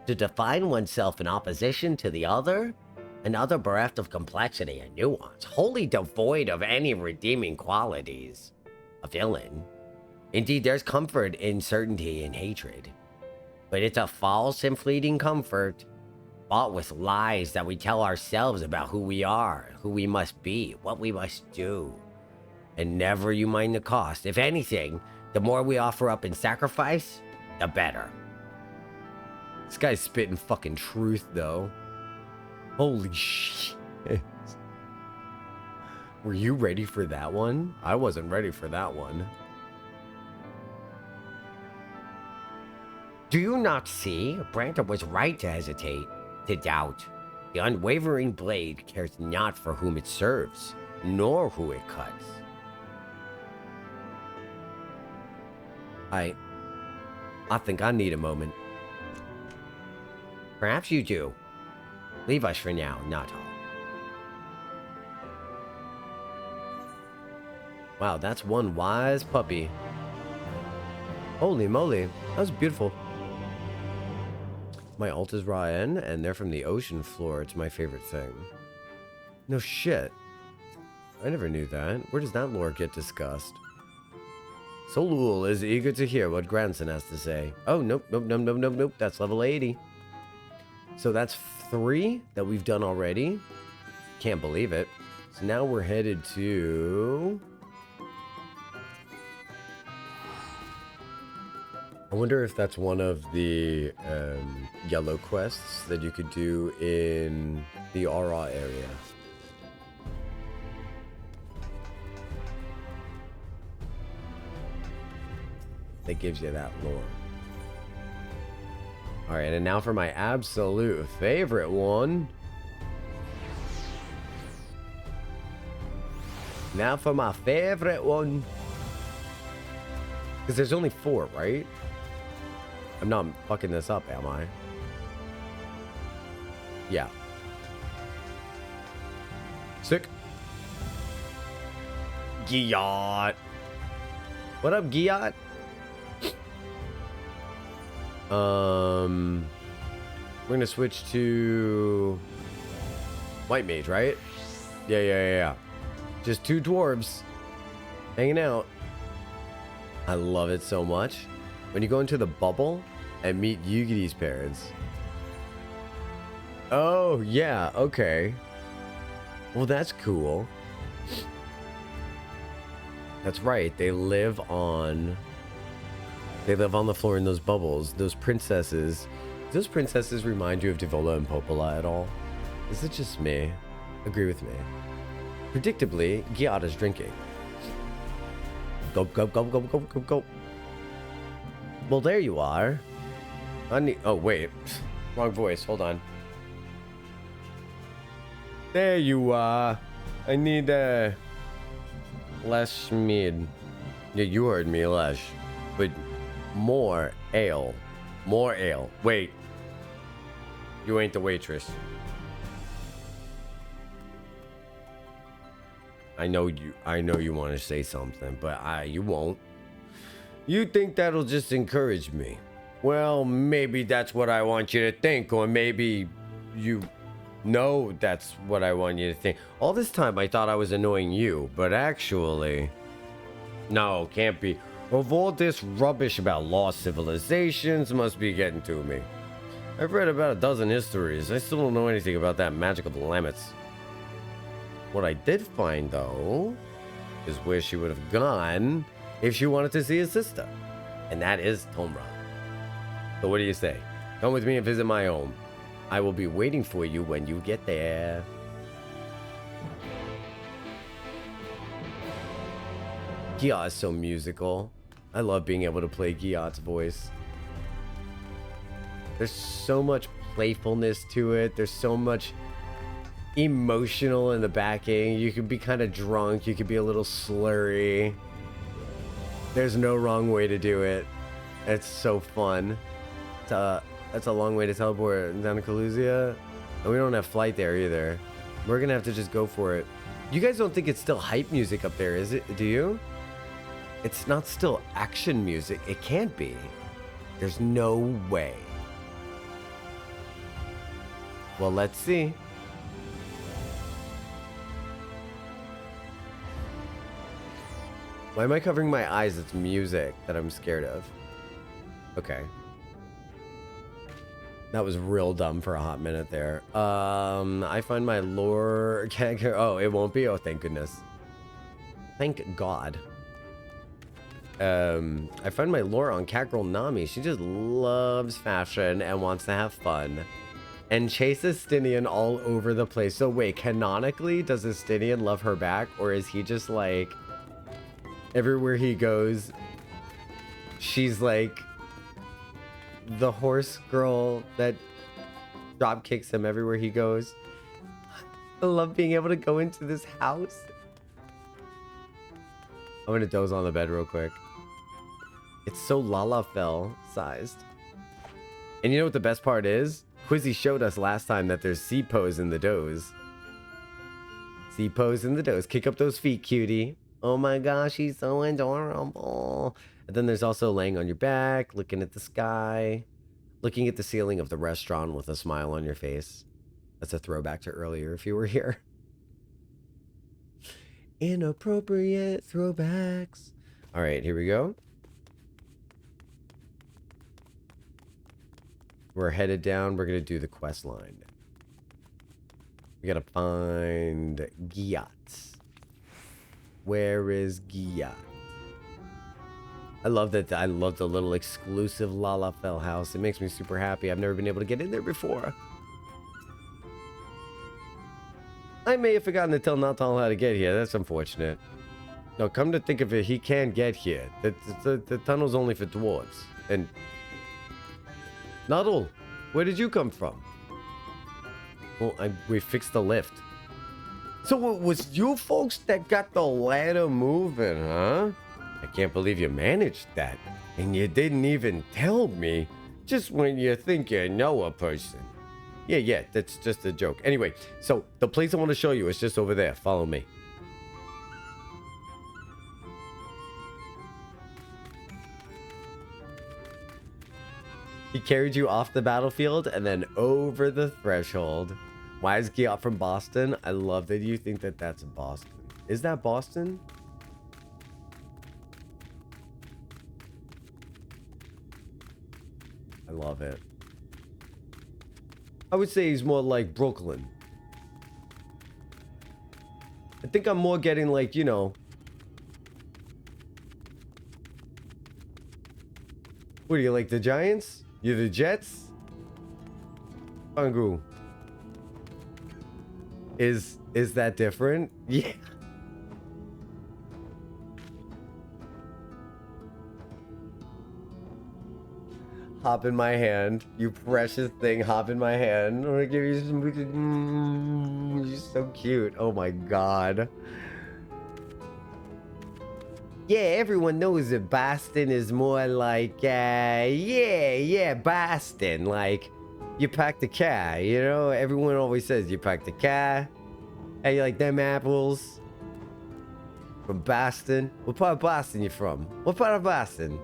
To define oneself in opposition to the other? Another bereft of complexity and nuance, wholly devoid of any redeeming qualities. A villain. Indeed, there's comfort in certainty and hatred. But it's a false and fleeting comfort, bought with lies that we tell ourselves about who we are, who we must be, what we must do. And never you mind the cost. If anything, the more we offer up in sacrifice, the better. This guy's spitting fucking truth, though. Holy shit. Were you ready for that one? I wasn't ready for that one. Do you not see? Brandon was right to hesitate, to doubt. The unwavering blade cares not for whom it serves, nor who it cuts. I think I need a moment. Perhaps you do. Leave us for now, not all. Wow, that's one wise puppy. Holy moly, that was beautiful. My alt is Ryan, and they're from the ocean floor. It's my favorite thing. No shit. I never knew that. Where does that lore get discussed? Solul is eager to hear what Grandson has to say. Oh, nope. That's level 80. So that's 3 that we've done already. Can't believe it. So now we're headed to... I wonder if that's one of the yellow quests that you could do in the Aura area. That gives you that lore. Alright, and now for my absolute favorite one. Now for my favorite one. Because there's only 4, right? I'm not fucking this up, am I? Yeah. Sick. Giot. What up, Giot? We're gonna switch to White Mage, right? Yeah. Just 2 dwarves hanging out. I love it so much. When you go into the bubble and meet Yugi's parents. Oh, yeah, okay. Well, that's cool. That's right, they live on the floor in those bubbles. Those princesses. Do those princesses remind you of Devola and Popola at all? Is it just me? Agree with me. Predictably, Giat is drinking. Go. Well, there you are. Oh, wait. Wrong voice. Hold on. There you are. I need, less mead. Yeah, you heard me, less. But more ale. More ale. Wait. You ain't the waitress. I know you want to say something, but you won't. You think that'll just encourage me? Well, maybe that's what I want you to think, or maybe you know that's what I want you to think. All this time I thought I was annoying you, but actually... No, can't be. Of all this rubbish about lost civilizations must be getting to me. I've read about a dozen histories. I still don't know anything about that magical Lamets. What I did find, though, is where she would have gone if she wanted to see his sister. And that is Tomra. So what do you say? Come with me and visit my home. I will be waiting for you when you get there. Giat is so musical. I love being able to play Giat's voice. There's so much playfulness to it. There's so much emotional in the backing. You could be kind of drunk. You could be a little slurry. There's no wrong way to do it. It's so fun. That's a long way to teleport down to Kalusia. And we don't have flight there either. We're gonna have to just go for it. You guys don't think it's still hype music up there, is it? Do you? It's not still action music. It can't be. There's no way. Well, let's see. Why am I covering my eyes? It's music that I'm scared of. Okay. That was real dumb for a hot minute there. I find my lore... Oh, it won't be? Oh, thank goodness. Thank God. I find my lore on Catgirl Nami. She just loves fashion and wants to have fun. And chases Stinian all over the place. So wait, canonically, does Stinian love her back? Or is he just like... Everywhere he goes, she's like... the horse girl that drop kicks him everywhere he goes. I love being able to go into this house. I'm gonna doze on the bed real quick. It's so Lalafell sized. And you know what the best part is? Quizzy showed us last time that there's C-pose in the doze. C-pose in the doze. Kick up those feet, cutie. Oh my gosh, he's so adorable. And then there's also laying on your back, looking at the sky, looking at the ceiling of the restaurant with a smile on your face. That's a throwback to earlier if you were here. Inappropriate throwbacks. All right, here we go. We're headed down. We're going to do the quest line. We got to find Giat. Where is Giat? I love that. I love the little exclusive Lalafell house. It makes me super happy. I've never been able to get in there before. I may have forgotten to tell Natal how to get here. That's unfortunate. No, come to think of it, he can get here. The tunnel's only for dwarves. And... Nuddle, where did you come from? Well, we fixed the lift. So it was you folks that got the ladder moving, huh? I can't believe you managed that. And you didn't even tell me. Just when you think you know a person. Yeah, that's just a joke. Anyway, so the place I want to show you is just over there. Follow me. He carried you off the battlefield and then over the threshold. Why is Giat from Boston? I love that you think that that's Boston. Is that Boston? I love it. I would say he's more like Brooklyn. I think I'm more getting like, you know... What are you, like the Giants? You're the Jets? Bangu. Is that different? Yeah. Hop in my hand. You precious thing, hop in my hand. I'm gonna give you some... You're so cute. Oh my god. Yeah, everyone knows that Boston is more like, yeah, Boston. Like, you park the car, you know? Everyone always says you park the car. Hey, you like them apples? From Boston? What part of Boston you from? What part of Boston?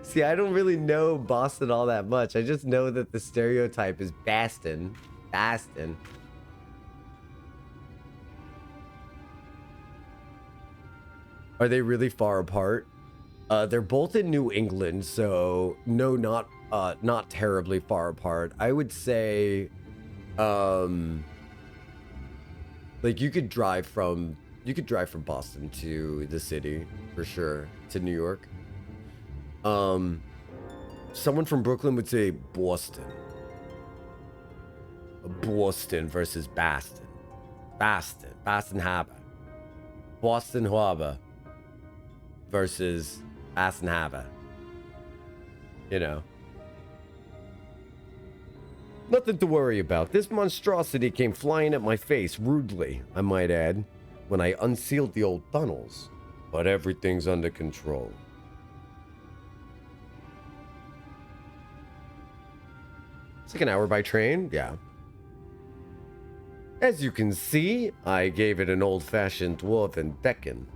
See, I don't really know Boston all that much. I just know that the stereotype is Boston. Boston. Are they really far apart? They're both in New England, so no, not terribly far apart. I would say, like you could drive from Boston to the city for sure, to New York. Someone from Brooklyn would say Boston. Boston versus Boston. Boston Harbor. Boston Harbor. versus Asenhava. You know. Nothing to worry about. This monstrosity came flying at my face rudely, I might add, when I unsealed the old tunnels. But everything's under control. It's like an hour by train, yeah. As you can see, I gave it an old-fashioned dwarven decking.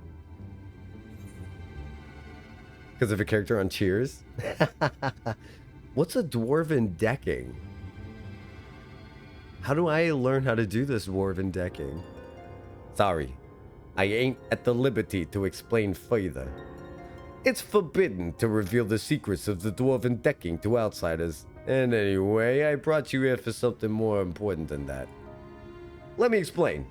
Because of a character on Cheers? What's a dwarven decking? How do I learn how to do this dwarven decking? Sorry, I ain't at the liberty to explain further. It's forbidden to reveal the secrets of the dwarven decking to outsiders. And anyway, I brought you here for something more important than that. Let me explain.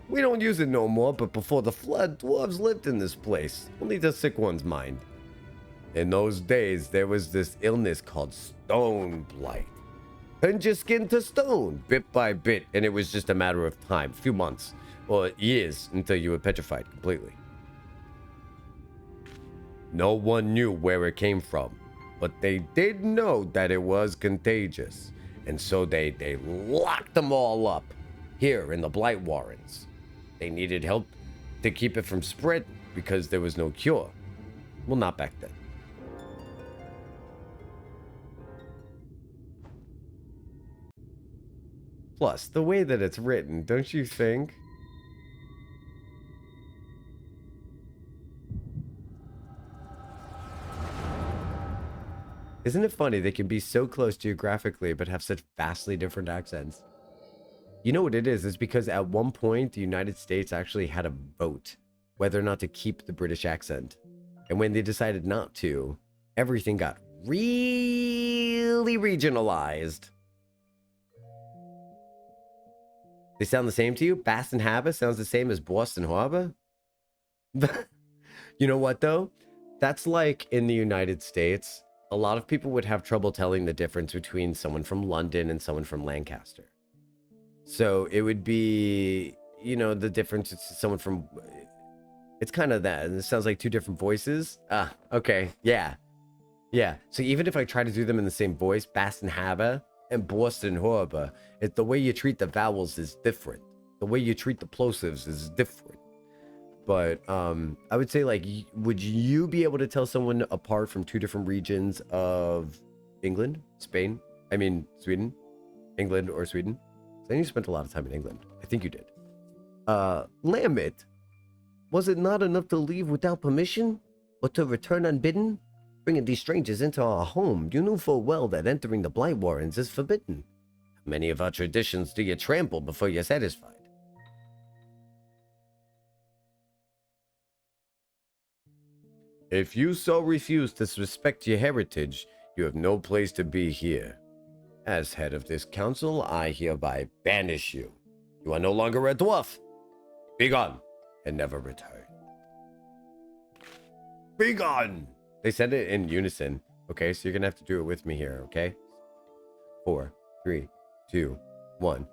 We don't use it no more, but before the flood, dwarves lived in this place. Only the sick ones mind. In those days, there was this illness called stone blight. Turned your skin to stone, bit by bit, and it was just a matter of time, a few months, or years, until you were petrified completely. No one knew where it came from, but they did know that it was contagious, and so they locked them all up here in the Blight Warrens. They needed help to keep it from spread because there was no cure. Well, not back then. Plus, the way that it's written, don't you think? Isn't it funny they can be so close geographically but have such vastly different accents? You know what it is? It's because at one point the United States actually had a vote whether or not to keep the British accent. And when they decided not to, everything got really regionalized. They sound the same to you? Boston Harbor sounds the same as Boston Harbor? You know what though? That's like in the United States, a lot of people would have trouble telling the difference between someone from London and someone from Lancaster. So it would be, you know, the difference is someone from, it's kind of that. It sounds like two different voices. Ah, okay. Yeah. Yeah. So even if I try to do them in the same voice, Boston Harbor and Boston Harbor, the way you treat the vowels is different. The way you treat the plosives is different. But I would say, like, would you be able to tell someone apart from two different regions of England, Spain? I mean, Sweden, England or Sweden? I think you spent a lot of time in England. I think you did. Lambit, was it not enough to leave without permission, or to return unbidden? Bringing these strangers into our home, you knew full well that entering the Blight Warrens is forbidden. How many of our traditions do you trample before you're satisfied? If you so refuse to respect your heritage, you have no place to be here. As head of this council, I hereby banish you. You are no longer a dwarf. Be gone, and never return. Be gone! They said it in unison. Okay, so you're gonna have to do it with me here, okay? 4, 3, 2, 1.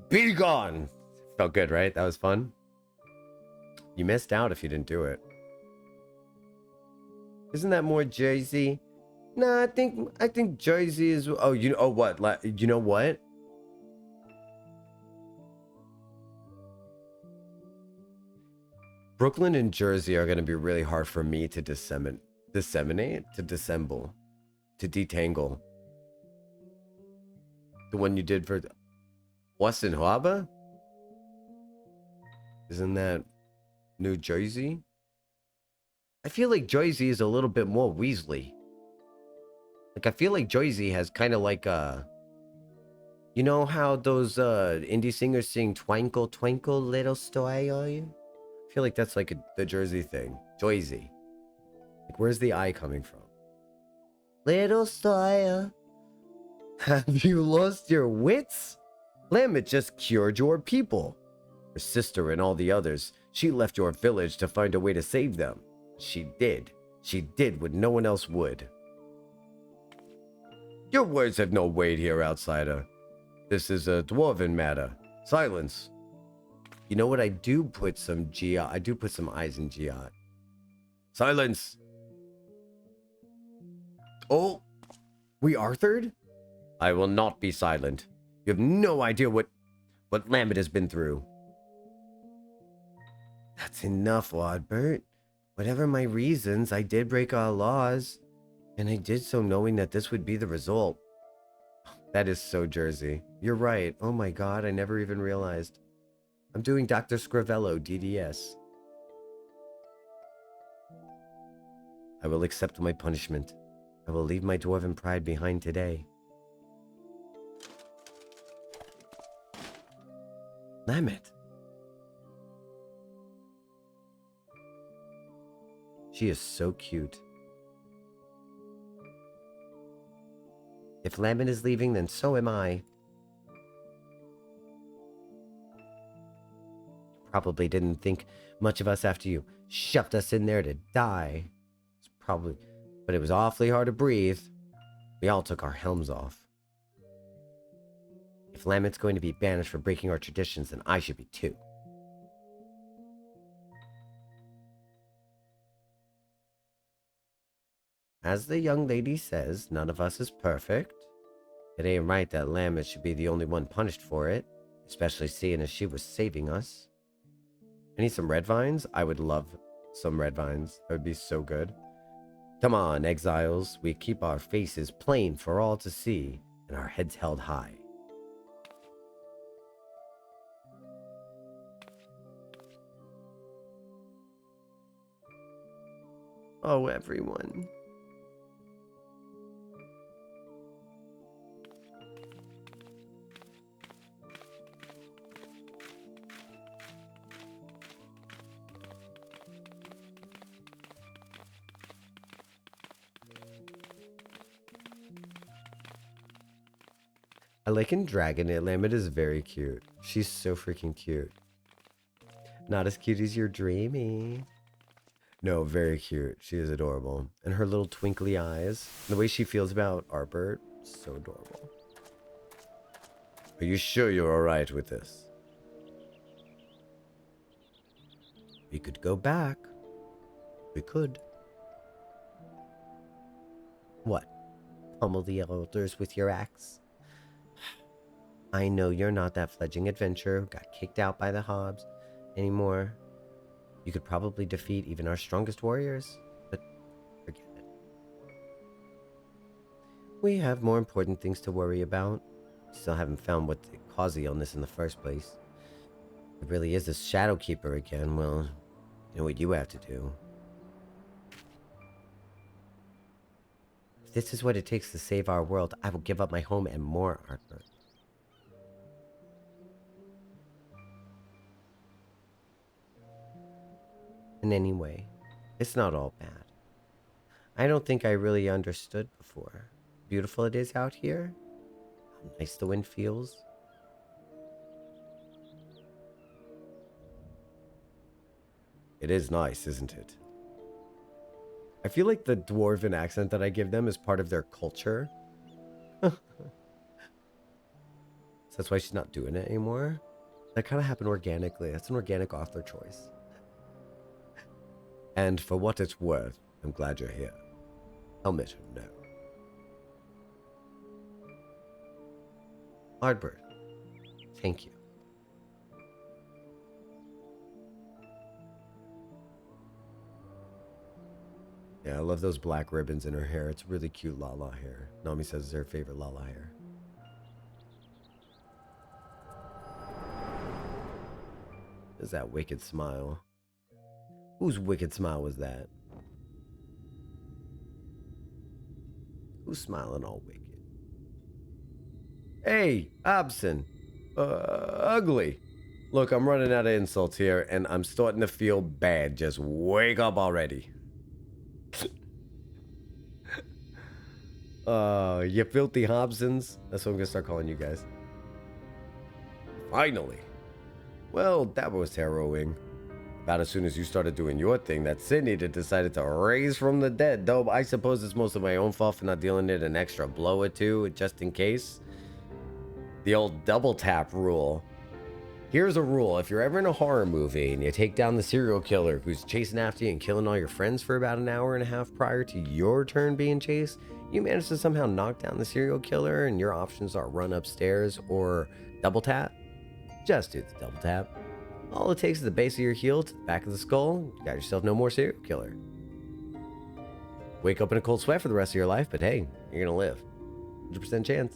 Be gone! Felt good, right? That was fun. You missed out if you didn't do it. Isn't that more Jersey? No, I think Jersey is. Oh, what? You know what? Brooklyn and Jersey are going to be really hard for me to disseminate, to dissemble, to detangle. The one you did for Boston Harbor? Isn't that New Jersey? I feel like Jersey is a little bit more Weasley. Like, I feel like Jersey has kind of like a... You know how those indie singers sing Twinkle, Twinkle, Little Star, are you? I feel like that's like the Jersey thing. Jersey. Like, where's the I coming from? Little Star. Have you lost your wits? Lambert just cured your people. Her sister and all the others. She left your village to find a way to save them. She did. She did what no one else would. Your words have no weight here, outsider. This is a dwarven matter. Silence. You know what? I do put some eyes in Giat. Silence! Oh, we Arthured? I will not be silent. You have no idea what Lambert has been through. That's enough, Wadbert. Whatever my reasons, I did break our laws. And I did so knowing that this would be the result. That is so Jersey. You're right. Oh my god, I never even realized. I'm doing Dr. Scrivello, DDS. I will accept my punishment. I will leave my dwarven pride behind today. Lamet. She is so cute. If Lamet is leaving, then so am I. Probably didn't think much of us after you shoved us in there to die. It's probably, but it was awfully hard to breathe. We all took our helms off. If Lamet's going to be banished for breaking our traditions, then I should be too. As the young lady says, none of us is perfect. It ain't right that Lamet should be the only one punished for it, especially seeing as she was saving us. I need some red vines? I would love some red vines. That would be so good. Come on, exiles. We keep our faces plain for all to see, and our heads held high. Oh, everyone. I like in Dragon, Lamet is very cute. She's so freaking cute. Not as cute as your Dreamy. No, very cute. She is adorable. And her little twinkly eyes. The way she feels about Arbert. So adorable. Are you sure you're alright with this? We could go back. We could. What? Pummel the elders with your axe? I know you're not that fledgling adventurer who got kicked out by the Hobbs anymore. You could probably defeat even our strongest warriors, but forget it. We have more important things to worry about. Still haven't found what caused the illness in the first place. If it really is the Shadowkeeper again, well, you know what you have to do. If this is what it takes to save our world, I will give up my home and more, Arthur. And anyway, it's not all bad. I don't think I really understood before. Beautiful it is out here. How nice the wind feels. It is nice, isn't it? I feel like the dwarven accent that I give them is part of their culture. So that's why she's not doing it anymore. That kind of happened organically. That's an organic author choice. And for what it's worth, I'm glad you're here. Helmet or no. Ardbird, thank you. Yeah, I love those black ribbons in her hair. It's really cute Lala hair. Nami says it's her favorite Lala hair. There's that wicked smile. Whose wicked smile was that? Who's smiling all wicked? Hey, Abson. Ugly. Look, I'm running out of insults here, and I'm starting to feel bad. Just wake up already. You filthy Hobsons. That's what I'm gonna start calling you guys. Finally. Well, that was harrowing. About as soon as you started doing your thing, that Sydney decided to raise from the dead. Though I suppose it's most of my own fault for not dealing it an extra blow or two, just in case. The old double tap rule. Here's a rule. If you're ever in a horror movie and you take down the serial killer who's chasing after you and killing all your friends for about an hour and a half prior to your turn being chased, you manage to somehow knock down the serial killer and your options are run upstairs or double tap, just do the double tap. All it takes is the base of your heel to the back of the skull. You got yourself no more serial killer. Wake up in a cold sweat for the rest of your life, but hey, you're gonna live. 100% chance.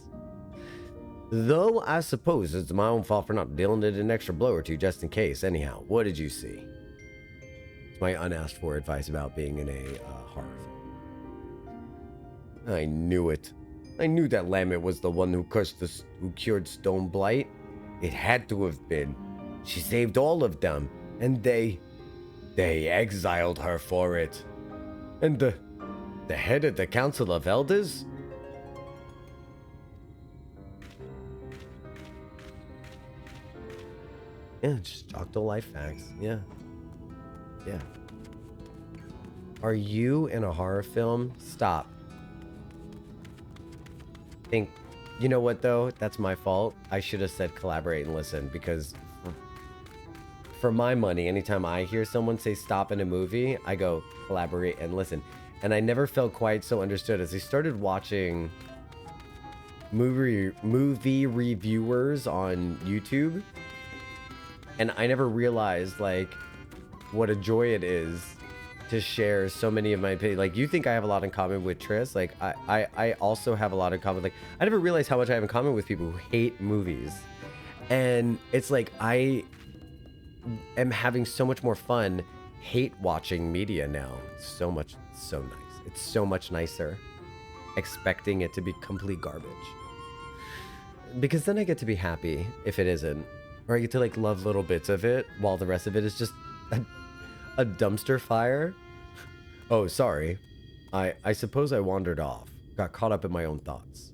Though I suppose it's my own fault for not dealing it an extra blow or two just in case. Anyhow, what did you see? It's my unasked for advice about being in a horror film. I knew it. I knew that Lambert was the one who cured Stone Blight. It had to have been. She saved all of them, and they exiled her for it. And the head of the Council of Elders? Yeah, just Jocktal life facts. Yeah. Yeah. Are you in a horror film? Stop. You know what though? That's my fault. I should have said collaborate and listen, because for my money, anytime I hear someone say stop in a movie, I go collaborate and listen. And I never felt quite so understood as I started watching movie reviewers on YouTube. And I never realized, like, what a joy it is to share so many of my opinions. Like, you think I have a lot in common with Triss. Like, I also have a lot in common. Like, I never realized how much I have in common with people who hate movies. And it's like, I am having so much more fun hate watching media now. So nice. It's so much nicer expecting it to be complete garbage. Because then I get to be happy if it isn't. Or I get to like love little bits of it while the rest of it is just a dumpster fire. Oh, sorry. I suppose I wandered off. Got caught up in my own thoughts.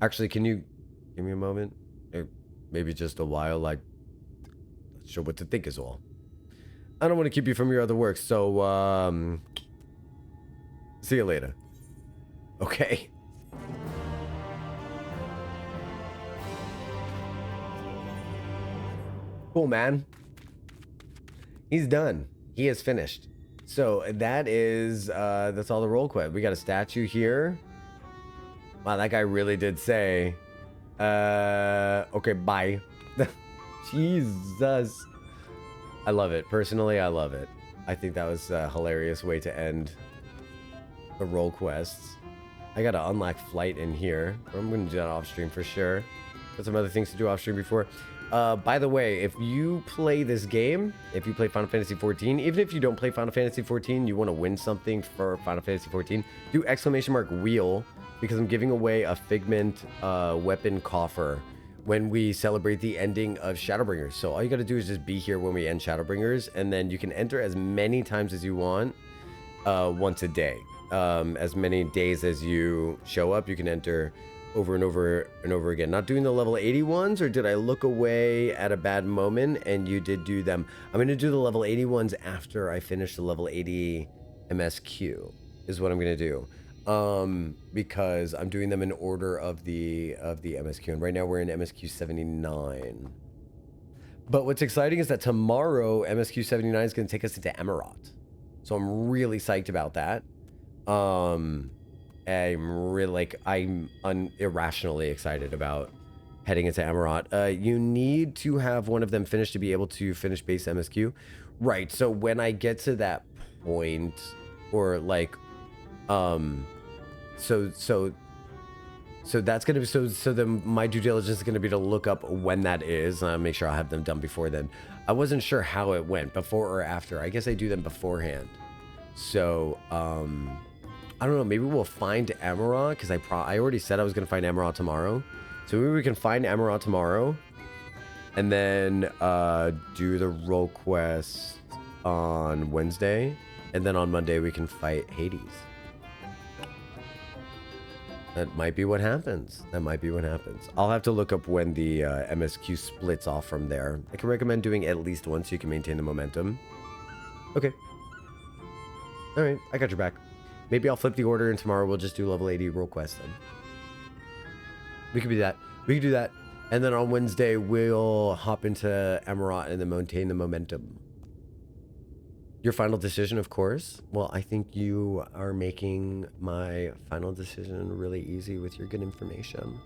Actually, can you give me a moment? Or maybe just a while. Like, not sure what to think is all. I don't want to keep you from your other work, so see you later. Okay. Cool, man. He's done. He has finished. So that is that's all the role quest. We got a statue here. Wow, that guy really did say okay, bye. Jesus. I love it. Personally, I love it. I think that was a hilarious way to end the role quests. I gotta unlock flight in here. I'm gonna do that off stream for sure. Got some other things to do off stream before. By the way, if you play this game, if you play Final Fantasy XIV, even if you don't play Final Fantasy XIV, you want to win something for Final Fantasy XIV, do !wheel, because I'm giving away a Figment weapon coffer when we celebrate the ending of Shadowbringers. So all you got to do is just be here when we end Shadowbringers, and then you can enter as many times as you want, once a day. As many days as you show up, you can enter over and over and over again. Not doing the level 80 ones, or did I look away at a bad moment and you did do them? I'm going to do the level 80 ones after I finish the level 80 MSQ is what I'm going to do. Because I'm doing them in order of the MSQ, and right now we're in MSQ 79. But what's exciting is that tomorrow MSQ 79 is going to take us into Emerald. So I'm really psyched about that. I'm irrationally excited about heading into Emerald. You need to have one of them finished to be able to finish base MSQ. Right, so when I get to that point, or like, so that's gonna be, so then my due diligence is gonna be to look up when that is, and I'll make sure I'll have them done before then. I wasn't sure how it went, before or after. I guess I do them beforehand. So, I don't know, maybe we'll find Emerald, because I already said I was going to find Emerald tomorrow. So maybe we can find Emerald tomorrow, and then do the role quest on Wednesday, and then on Monday we can fight Hades. That might be what happens. That might be what happens. I'll have to look up when the MSQ splits off from there. I can recommend doing at least one so you can maintain the momentum. Okay. All right, I got your back. Maybe I'll flip the order and tomorrow we'll just do level 80 role quest then. We could do that. We could do that. And then on Wednesday, we'll hop into Emerald and then maintain the momentum. Your final decision, of course. Well, I think you are making my final decision really easy with your good information.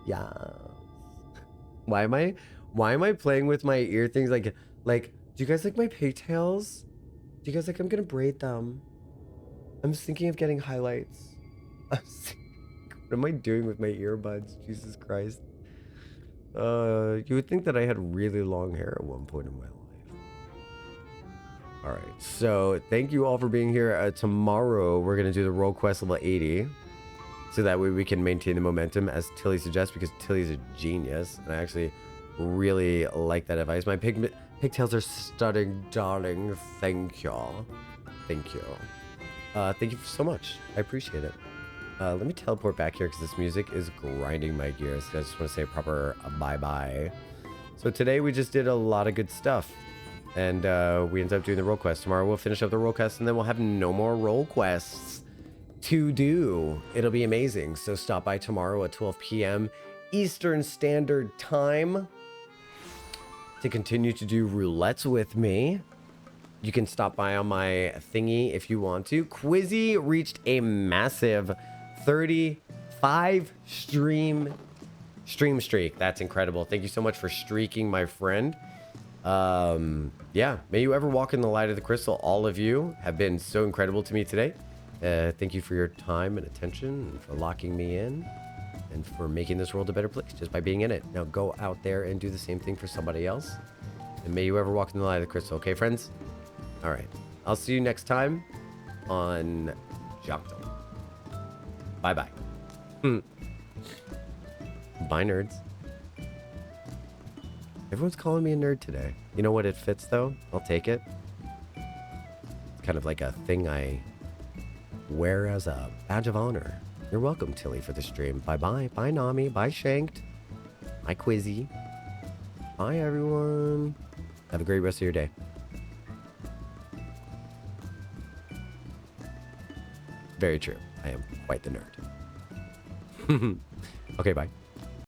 Yeah. Why am I playing with my ear things like, do you guys like my pigtails? Do you guys like, I'm gonna braid them. I'm just thinking of getting highlights. What am I doing with my earbuds? Jesus Christ. You would think that I had really long hair at one point in my life. All right, so thank you all for being here. Tomorrow, we're going to do the role quest level 80. So that way we can maintain the momentum, as Tilly suggests, because Tilly's a genius. And I actually really like that advice. My pigtails are stunning, darling. Thank y'all. Thank you. Thank you so much. I appreciate it. Let me teleport back here because this music is grinding my gears. I just want to say a proper bye-bye. So today we just did a lot of good stuff. And we ended up doing the role quest. Tomorrow we'll finish up the role quest and then we'll have no more role quests to do. It'll be amazing. So stop by tomorrow at 12 p.m. Eastern Standard Time to continue to do roulettes with me. You can stop by on my thingy if you want to. Quizzy reached a massive 35 stream streak. That's incredible. Thank you so much for streaking, my friend. Yeah, may you ever walk in the light of the crystal. All of you have been so incredible to me today. Thank you for your time and attention, and for locking me in, and for making this world a better place just by being in it. Now go out there and do the same thing for somebody else. And may you ever walk in the light of the crystal. Okay, friends? All right. I'll see you next time on Jocktal. Bye-bye. Bye, nerds. Everyone's calling me a nerd today. You know what? It fits, though. I'll take it. It's kind of like a thing I wear as a badge of honor. You're welcome, Tilly, for the stream. Bye-bye. Bye, Nami. Bye, Shanked. Bye, Quizzy. Bye, everyone. Have a great rest of your day. Very true. I am quite the nerd. Okay, bye.